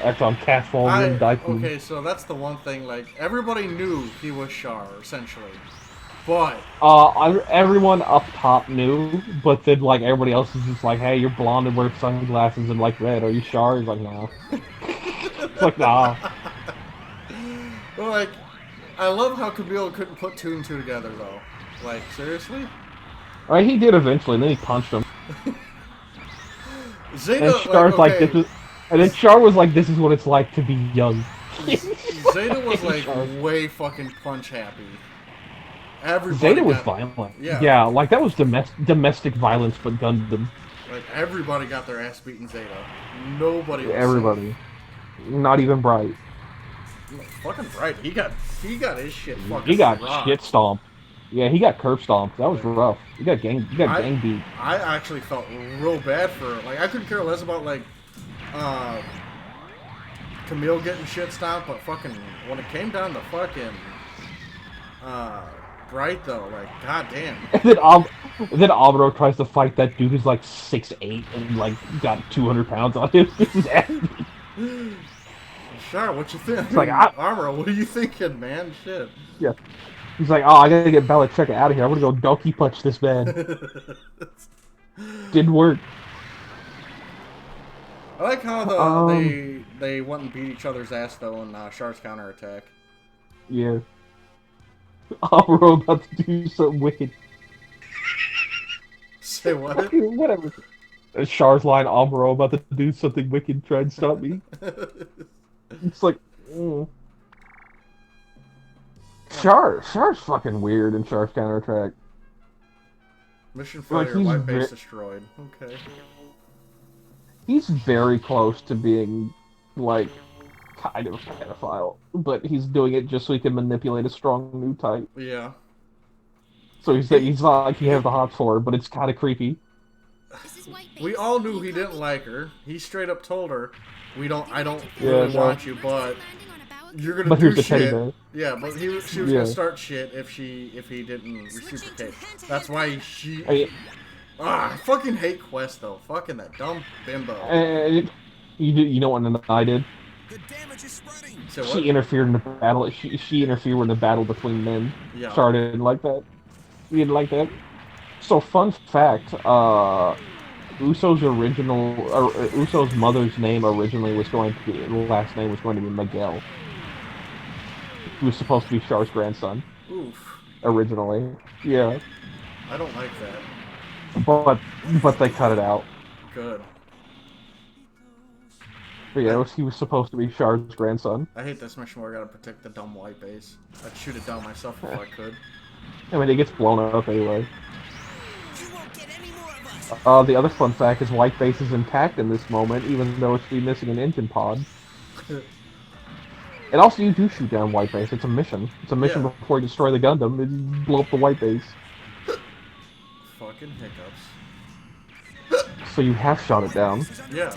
B: After I'm Catfalls and Daiku.
A: Okay, so that's the one thing, like, everybody knew he was Char, essentially. But
B: everyone up top knew, but then like everybody else is just like, hey, you're blonde and wear sunglasses and like red. Are you Char? He's like, nah. It's like, nah.
A: Well, like, I love how Camille couldn't put two and two together, though. Like, seriously?
B: Alright, he did eventually, and then he punched him.
A: Zeta,
B: and Char's like,
A: okay.
B: this is, and then Char was like, this is what it's like to be young.
A: Zeta was like way fucking punch happy. Everybody
B: Zeta was violent. Yeah, like that was domestic violence, but Gundam.
A: Like everybody got their ass beat in Zeta. Nobody. Was
B: everybody. Not even Bright.
A: Fucking Bright. He got his shit fucking.
B: He got
A: rocked.
B: shit stomped. Yeah, he got curb stomped. That was rough. He got gang beat.
A: I actually felt real bad for her. Like I couldn't care less about like Camille getting shit stomped, but fucking when it came down to fucking Bright though, like goddamn.
B: And then Amuro tries to fight that dude who's like 6'8" and like got 200 pounds on him.
A: Sure, what you think?
B: It's like
A: Amuro, what are you thinking, man? Shit.
B: Yeah. He's like, oh, I gotta get Belichick out of here. I'm gonna go donkey punch this man. Didn't work.
A: I like how they went and beat each other's ass though in Char's counterattack.
B: Yeah. Amuro about to do something wicked.
A: Say what?
B: Whatever. Char's line, Amuro about to do something wicked, try and stop me. It's like, Char's fucking weird in Char's counterattack.
A: Mission failure,
B: like,
A: white base destroyed. Okay.
B: He's very close to being, like, kind of a pedophile, but he's doing it just so he can manipulate a strong Newtype.
A: Yeah.
B: So he's not like he has the hots for her, but it's kind of creepy.
A: We all knew he didn't like her. He straight up told her, I don't really want you, but you're gonna do shit. Yeah, but she was gonna start shit if he didn't reciprocate. That's why Ah, I fucking hate Quest though. Fucking that dumb bimbo.
B: And you know what I did?
C: The damage is spreading.
A: So what?
B: She interfered in the battle. She interfered in the battle between men.
A: Yeah.
B: Sorry, I didn't like that. You didn't like that? So, fun fact, Uso's mother's name originally was going to be, the last name was going to be Miguel. He was supposed to be Char's grandson.
A: Oof.
B: Originally. Yeah.
A: I don't like that.
B: But they cut it out.
A: Good.
B: But yeah, he was supposed to be Char's grandson.
A: I hate this mission where I gotta protect the dumb white base. I'd shoot it down myself if I could.
B: I mean, it gets blown up anyway.
C: You won't get any more of us.
B: The other fun fact is white base is intact in this moment, even though it's missing an engine pod. And also, you do shoot down white base. It's a mission. It's a mission before you destroy the Gundam. You blow up the white base.
A: Fucking hiccups.
B: So you have shot it down.
A: Yeah.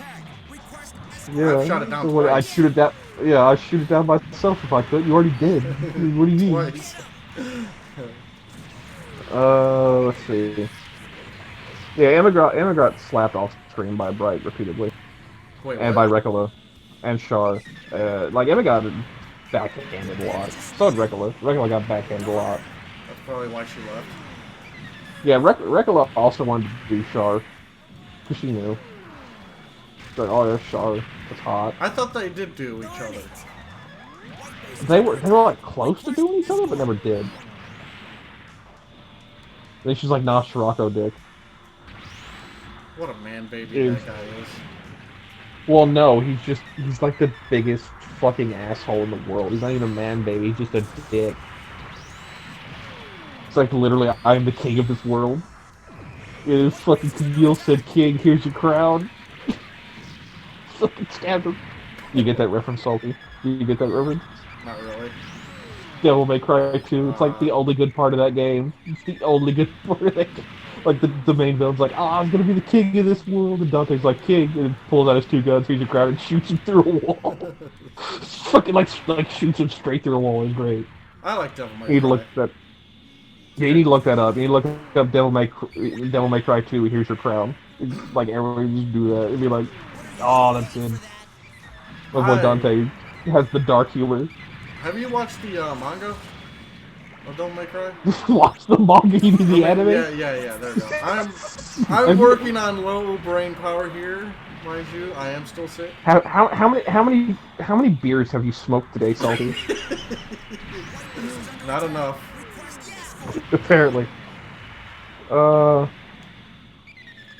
B: Yeah.
A: I've shot it down
B: So what,
A: twice.
B: I'd shoot it down. Yeah, I'd shoot it down myself if I could. You already did. What do you mean?
A: Twice.
B: Let's see. Yeah, Emma got slapped off screen by Bright repeatedly.
A: Wait,
B: And by Recola. And Char. Like, Emma got backhanded a lot. So did Recola. Recola got backhanded a lot.
A: That's probably why she left.
B: Yeah, Recola also wanted to do Char. Because she knew. But, oh, yeah, Char. It's hot.
A: I thought they did do each other.
B: They were like close to doing each other, but never did. Then she's like, nah, Scirocco dick.
A: What a man baby that guy is.
B: Well, no, he's like the biggest fucking asshole in the world. He's not even a man baby, he's just a dick. It's like literally, I'm the king of this world. It is fucking Camille said, king, here's your crown. Fucking stabbed him. You get that reference, Salty? You get that reference?
A: Not really.
B: Devil May Cry 2. It's like the only good part of that game. It's the only good part of that game. Like the main villain's like, I'm gonna be the king of this world, and Dante's like, king, and pulls out his two guns, here's your crown, and shoots him through a wall. Fucking like shoots him straight through a wall. It's great.
A: I like Devil May Cry.
B: You need to look that. Yeah, you need to look that up. You need to look up Devil May Cry 2. Here's your crown. Like everyone just do that. It'd be like, oh, that's good. That's what Dante has the dark humor.
A: Have you watched the manga of Devil May Cry?
B: Watch the manga, you mean the anime?
A: Yeah, there we go. I'm working on low brain power here, mind you. I am still sick.
B: How many beers have you smoked today, Salty?
A: Not enough.
B: Apparently.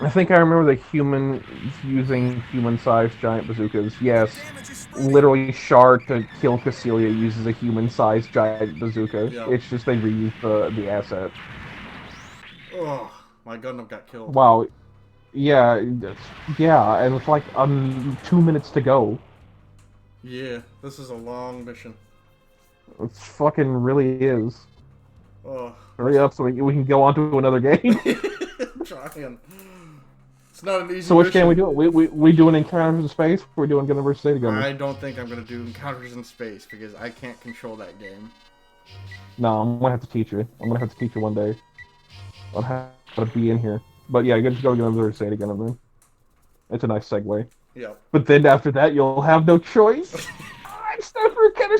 B: I think I remember the humans using human-sized giant bazookas. Yes. Literally, Char to kill Cassilia uses a human-sized giant bazooka.
A: Yep.
B: It's just they reuse the asset.
A: Oh, my Gundam got killed.
B: Wow. Yeah, and it's like 2 minutes to go.
A: Yeah, this is a long mission.
B: It fucking really is.
A: Oh.
B: Hurry up so we can go on to another game.
A: I'm trying. It's not an easy
B: So which
A: mission.
B: game we doing Encounters in Space? Or we're doing Gundam vs. Zeta Gundam?
A: I don't think I'm going to do Encounters in Space because I can't control that game.
B: No, I'm gonna have to teach you. I'm gonna have to teach you one day on how to be in here. But yeah, you just go to Gundam vs. Zeta Gundam. It's a nice segue.
A: Yep.
B: But then after that, you'll have no choice. It's never gonna.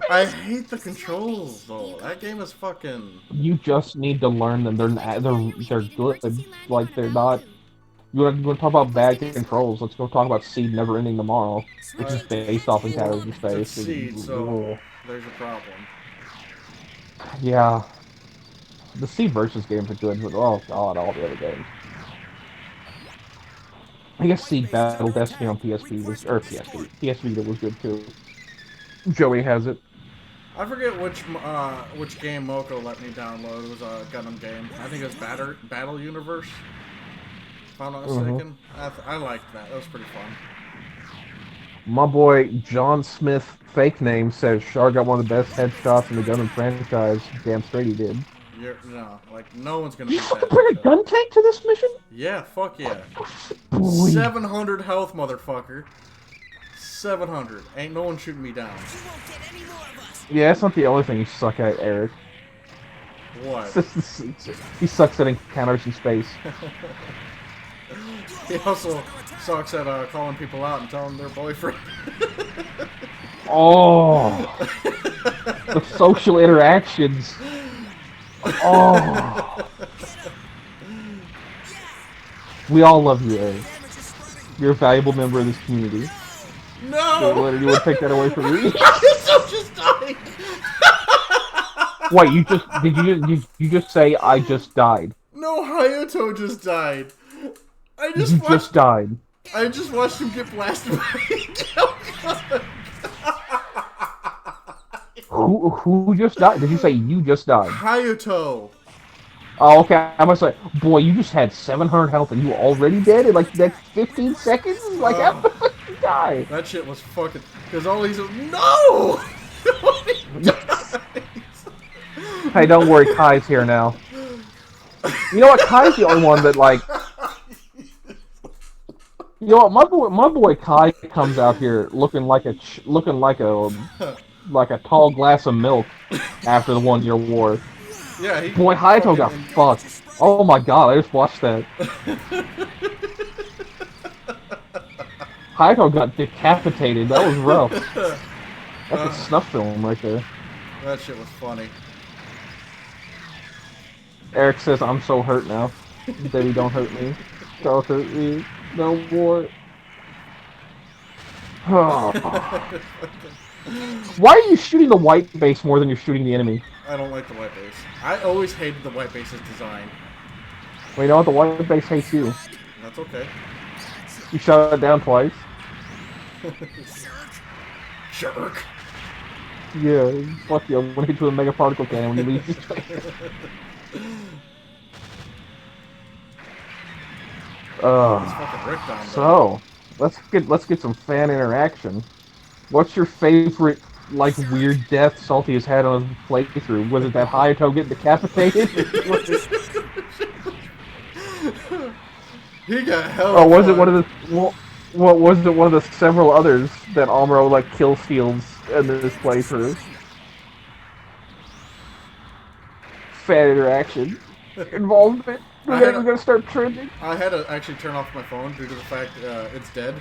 A: I hate the controls though. That game is fucking.
B: You just need to learn them. They're good. Like they're not. You want to talk about bad controls? Let's go talk about Seed Never Ending Tomorrow, which is based off Encounters in Space.
A: It's Seed, so there's a problem.
B: Yeah. The Seed versus games are good, but oh god, all the other games. I guess Seed Battle Destiny on PSP was, or PSP that was good too. Joey has it.
A: I forget which game Moko let me download. It was a Gundam game. I think it was Battle Universe. If I'm not mistaken. I liked that. That was pretty fun.
B: My boy John Smith, fake name, says Char got one of the best headshots in the Gundam franchise. Damn straight he did.
A: No, like no one's gonna
B: You
A: beat
B: fucking
A: that.
B: bring a gun tank to this mission?
A: Yeah, fuck yeah.
B: Boy.
A: 700 health, motherfucker. 700. Ain't no one shooting me down.
B: Yeah, that's not the only thing you suck at, Eric.
A: What?
B: He sucks at encounters in space.
A: He also sucks at calling people out and telling their boyfriend.
B: Oh, the social interactions. Oh, we all love you, Eric. You're a valuable member of this community.
A: No!
B: You would take that away from me?
A: I just died!
B: Wait, you just say I just died?
A: No, Hayato just died. I
B: just died.
A: I just watched him get blasted by a
B: Who just died? Did you say you just died?
A: Hayato.
B: Oh, okay. I must say, boy, you just had 700 health and you were already dead in like the next 15 seconds? Like, how the fuck did you die?
A: That shit was fucking... Because all he's... No!
B: Hey, don't worry, Kai's here now. You know what? Kai's the only one that, like... You know what? My boy Kai comes out here looking like a tall glass of milk after the 1 year war.
A: Yeah, he...
B: Boy, Hayato got fucked. Oh my god, I just watched that. Hayato got decapitated. That was rough. That's a snuff film right there.
A: That shit was funny.
B: Eric says, I'm so hurt now. Baby, don't hurt me. Don't hurt me. No more. Why are you shooting the white base more than you're shooting the enemy?
A: I don't like the white base. I always hated the white base's design.
B: Well, you know what? The white base hates you.
A: That's okay.
B: You shot it down twice.
A: Jerk.
B: Yeah, fuck you. I'm gonna hit you with a mega particle cannon when you leave this place. So let's get some fan interaction. What's your favorite like weird death Salty has had on his playthrough? Was it that Hayato getting decapitated?
A: He got hell.
B: Or was it one of the what was it one of the several others that Amuro like kill steals in this playthrough? Fan interaction, involvement. We're gonna start trending.
A: I had to actually turn off my phone due to the fact it's dead.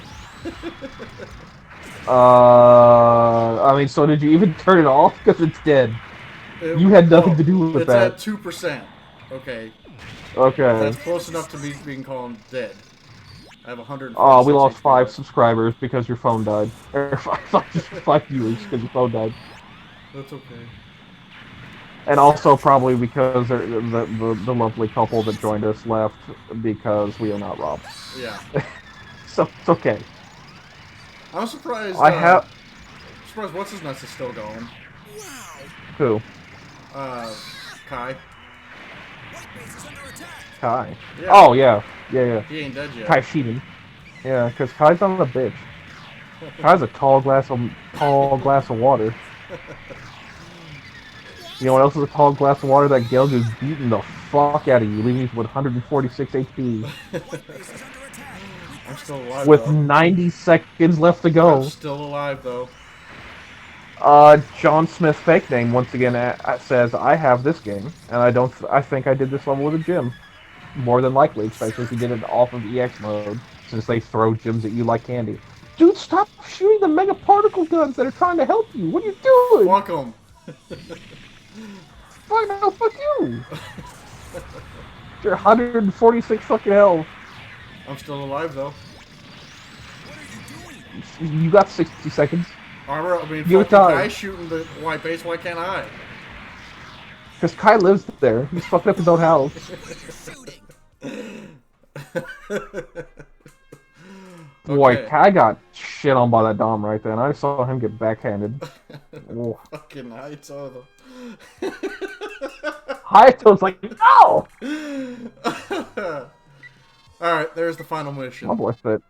B: I mean, so did you even turn it off? Because it's dead. You had nothing to do with that.
A: It's at 2%. Okay.
B: Okay.
A: That's close enough to me being called dead. I have 100.
B: Oh, we lost 5 subscribers because your phone died. Or 5 viewers because your phone died.
A: That's okay.
B: And also probably because the lovely couple that joined us left because we are not robbed.
A: Yeah.
B: So it's okay.
A: I'm surprised. Surprised what's his nuts is still going.
B: Who?
A: Kai.
B: Kai.
A: Yeah.
B: Oh yeah. Yeah.
A: He ain't dead yet.
B: Kai Sheehan. Yeah, because Kai's not a bitch. Kai's a tall glass of water. You know what else is a tall glass of water? That Gelgo's beating the fuck out of you, leaving you with 146 HP.
A: I'm still alive,
B: with
A: though.
B: 90 seconds left to go.
A: I'm still alive, though.
B: John Smith fake name once again says, I have this game, and I think I did this level with a gym. More than likely, especially if you did it off of EX mode, since they throw gyms at you like candy. Dude, stop shooting the mega particle guns that are trying to help you. What are you doing?
A: Fuck them.
B: Fuck no, fuck you. You're 146 fucking health.
A: I'm still alive, though.
B: You got 60 seconds.
A: Armor, I mean,
B: fucking
A: Kai shooting the white base, why can't I?
B: Because Kai lives there. He's fucking up his own house. Boy,
A: Okay.
B: Kai got shit on by that Dom right there, and I saw him get backhanded.
A: Fucking Hayato, though.
B: Hayato's like, no!
A: Alright, there's the final mission.
B: My boy said.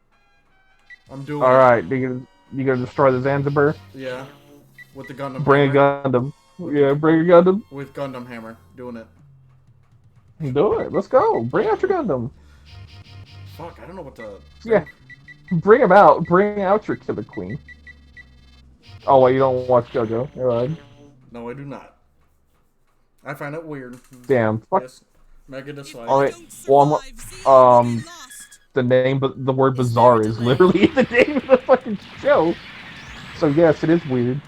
A: I'm doing
B: Alright, you gonna destroy the Zanzibar?
A: Yeah. With the Gundam
B: Bring
A: hammer.
B: a Gundam. Yeah, bring a Gundam.
A: With Gundam hammer. Doing it.
B: Do it. Let's go. Bring out your Gundam.
A: Fuck, I don't know what to...
B: Yeah. Bring him out. Bring out your Killer Queen. Oh, wait, you don't watch JoJo. Alright.
A: No, I do not. I find it weird.
B: Damn. Fuck.
A: Yes. Mega dislike.
B: Oh, wait. Well, the name, but the word bizarre is literally the name of the fucking show. So yes, it is weird.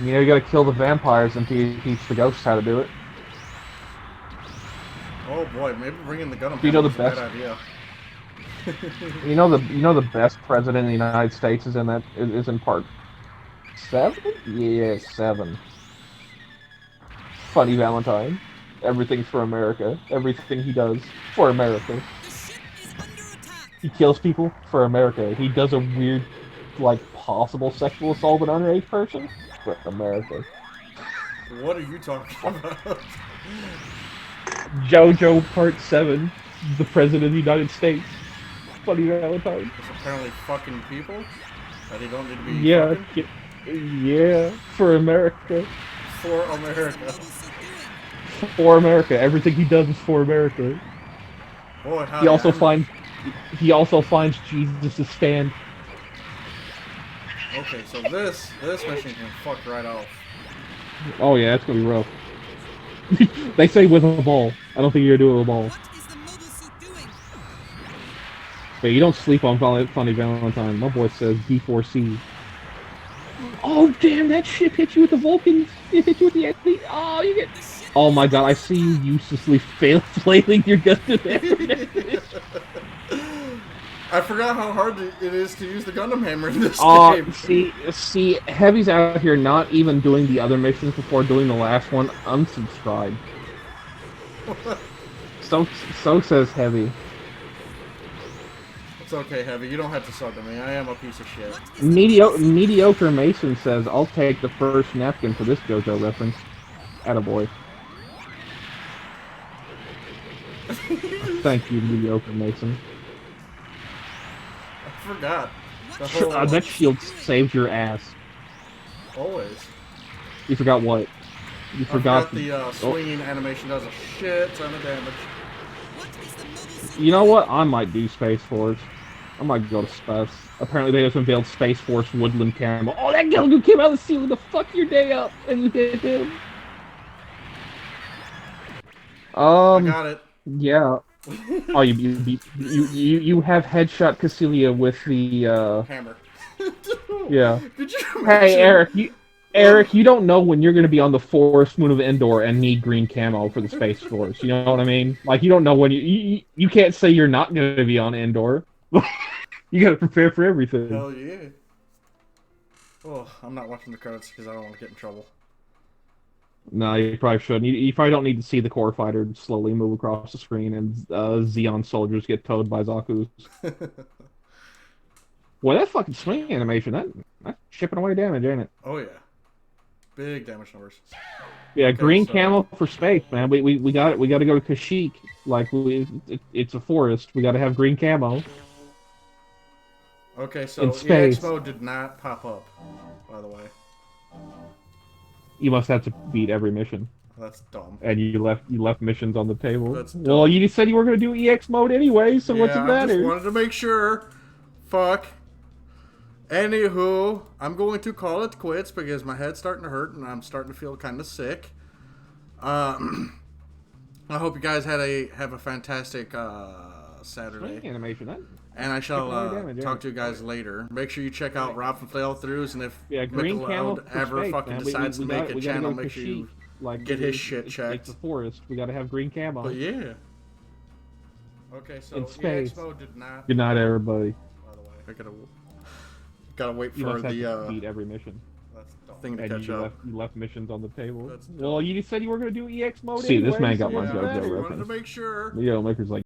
B: You know, you gotta kill the vampires and teach the ghosts how to do it.
A: Oh boy, maybe bringing the gun up
B: You know the
A: is a bad
B: best-
A: idea.
B: You know the best president in the United States is in part 7? Yeah, 7. Funny Valentine. Everything's for America. Everything he does for America. He kills people for America. He does a weird, like, possible sexual assault of an underage person for America.
A: What are you talking about?
B: JoJo Part 7, the President of the United States. Funny Valentine.
A: It's apparently fucking people that he don't need to be
B: Yeah,
A: fucking
B: yeah, for America.
A: for America.
B: For America. Everything he does is for America.
A: Boy, how
B: He also finds Jesus' stand.
A: Okay, so this mission can fuck right off.
B: Oh yeah, it's gonna be rough. They say with a ball. I don't think you're gonna do it with a ball.
C: What is the mobile suit doing?
B: But you don't sleep on Funny Valentine. My boy says B4C. Oh damn, that ship hit you with the Vulcans. It hit you with the enemy. Oh, you get. Oh my god, I see you uselessly flailing your gun to death.
A: I forgot how hard it is to use the Gundam hammer in this game.
B: See, Heavy's out here not even doing the other missions before doing the last one. Unsubscribe. So says Heavy.
A: It's okay, Heavy. You don't have to sub to me. I am a piece of shit.
B: Mediocre Mason says, I'll take the first napkin for this JoJo reference. Attaboy. Thank you, Mediocre Mason.
A: I forgot. The whole,
B: That shield saved your ass.
A: always.
B: You forgot what? You forgot
A: the swinging animation does a shit ton of damage.
B: You know what? I might do Space Force. I might go to Space. Apparently they just unveiled Space Force Woodland Camo. Oh, that Gilgu came out of the ceiling to fuck your day up, and you hit him.
A: I got it.
B: Yeah. Oh, you have headshot Cassilia with the
A: Hammer.
B: Yeah.
A: Could you imagine?
B: Hey, Eric, you don't know when you're going to be on the forest moon of Endor and need green camo for the Space Force. You know what I mean? Like, you don't know when you can't say you're not going to be on Endor. You got to prepare for everything.
A: Hell yeah. Oh, I'm not watching the credits because I don't want to get in trouble.
B: No, you probably shouldn't. You probably don't need to see the core fighter slowly move across the screen and Zeon soldiers get towed by Zaku's. Well, that fucking swing animation, that's chipping away damage, ain't it?
A: Oh yeah. Big damage numbers.
B: Yeah,
A: Okay,
B: green
A: so-
B: camo for space, man. We got it. We got to go to Kashyyyk. Like it's a forest. We got to have green camo.
A: Okay, so
B: In space.
A: EX mode did not pop up, by the way.
B: You must have to beat every mission,
A: That's dumb.
B: and you left missions on the table.
A: That's dumb.
B: Well, you said you were going to do EX mode anyway, so what's the
A: I
B: matter?
A: just wanted to make sure. Fuck. Anywho, I'm going to call it quits because my head's starting to hurt and I'm starting to feel kind of sick. I hope you guys have a fantastic Saturday.
B: Swing animation,
A: And I shall
B: damage,
A: talk to you guys later. Make sure you check out Rob from Flailthroughs, and if
B: green camo
A: McLeod
B: for
A: ever
B: space,
A: fucking
B: man.
A: decides to make a
B: we gotta
A: channel,
B: go to
A: make sure you
B: Kashyyyk.
A: get his shit
B: It's
A: checked.
B: the forest. We got to have green camo.
A: But yeah. Okay, so
B: In space.
A: EX mode did not.
B: Good night, everybody.
A: By the way, I gotta wait
B: You
A: for
B: must have to
A: the
B: beat every mission.
A: thing to
B: And
A: catch up.
B: you left missions on the table.
A: That's dumb.
B: Well, you said you were going to do EX mode
A: See,
B: anyway.
A: this man
B: so
A: got my
B: what's the
A: JoJo
B: matter?
A: wanted to make sure.
B: Video Maker's like,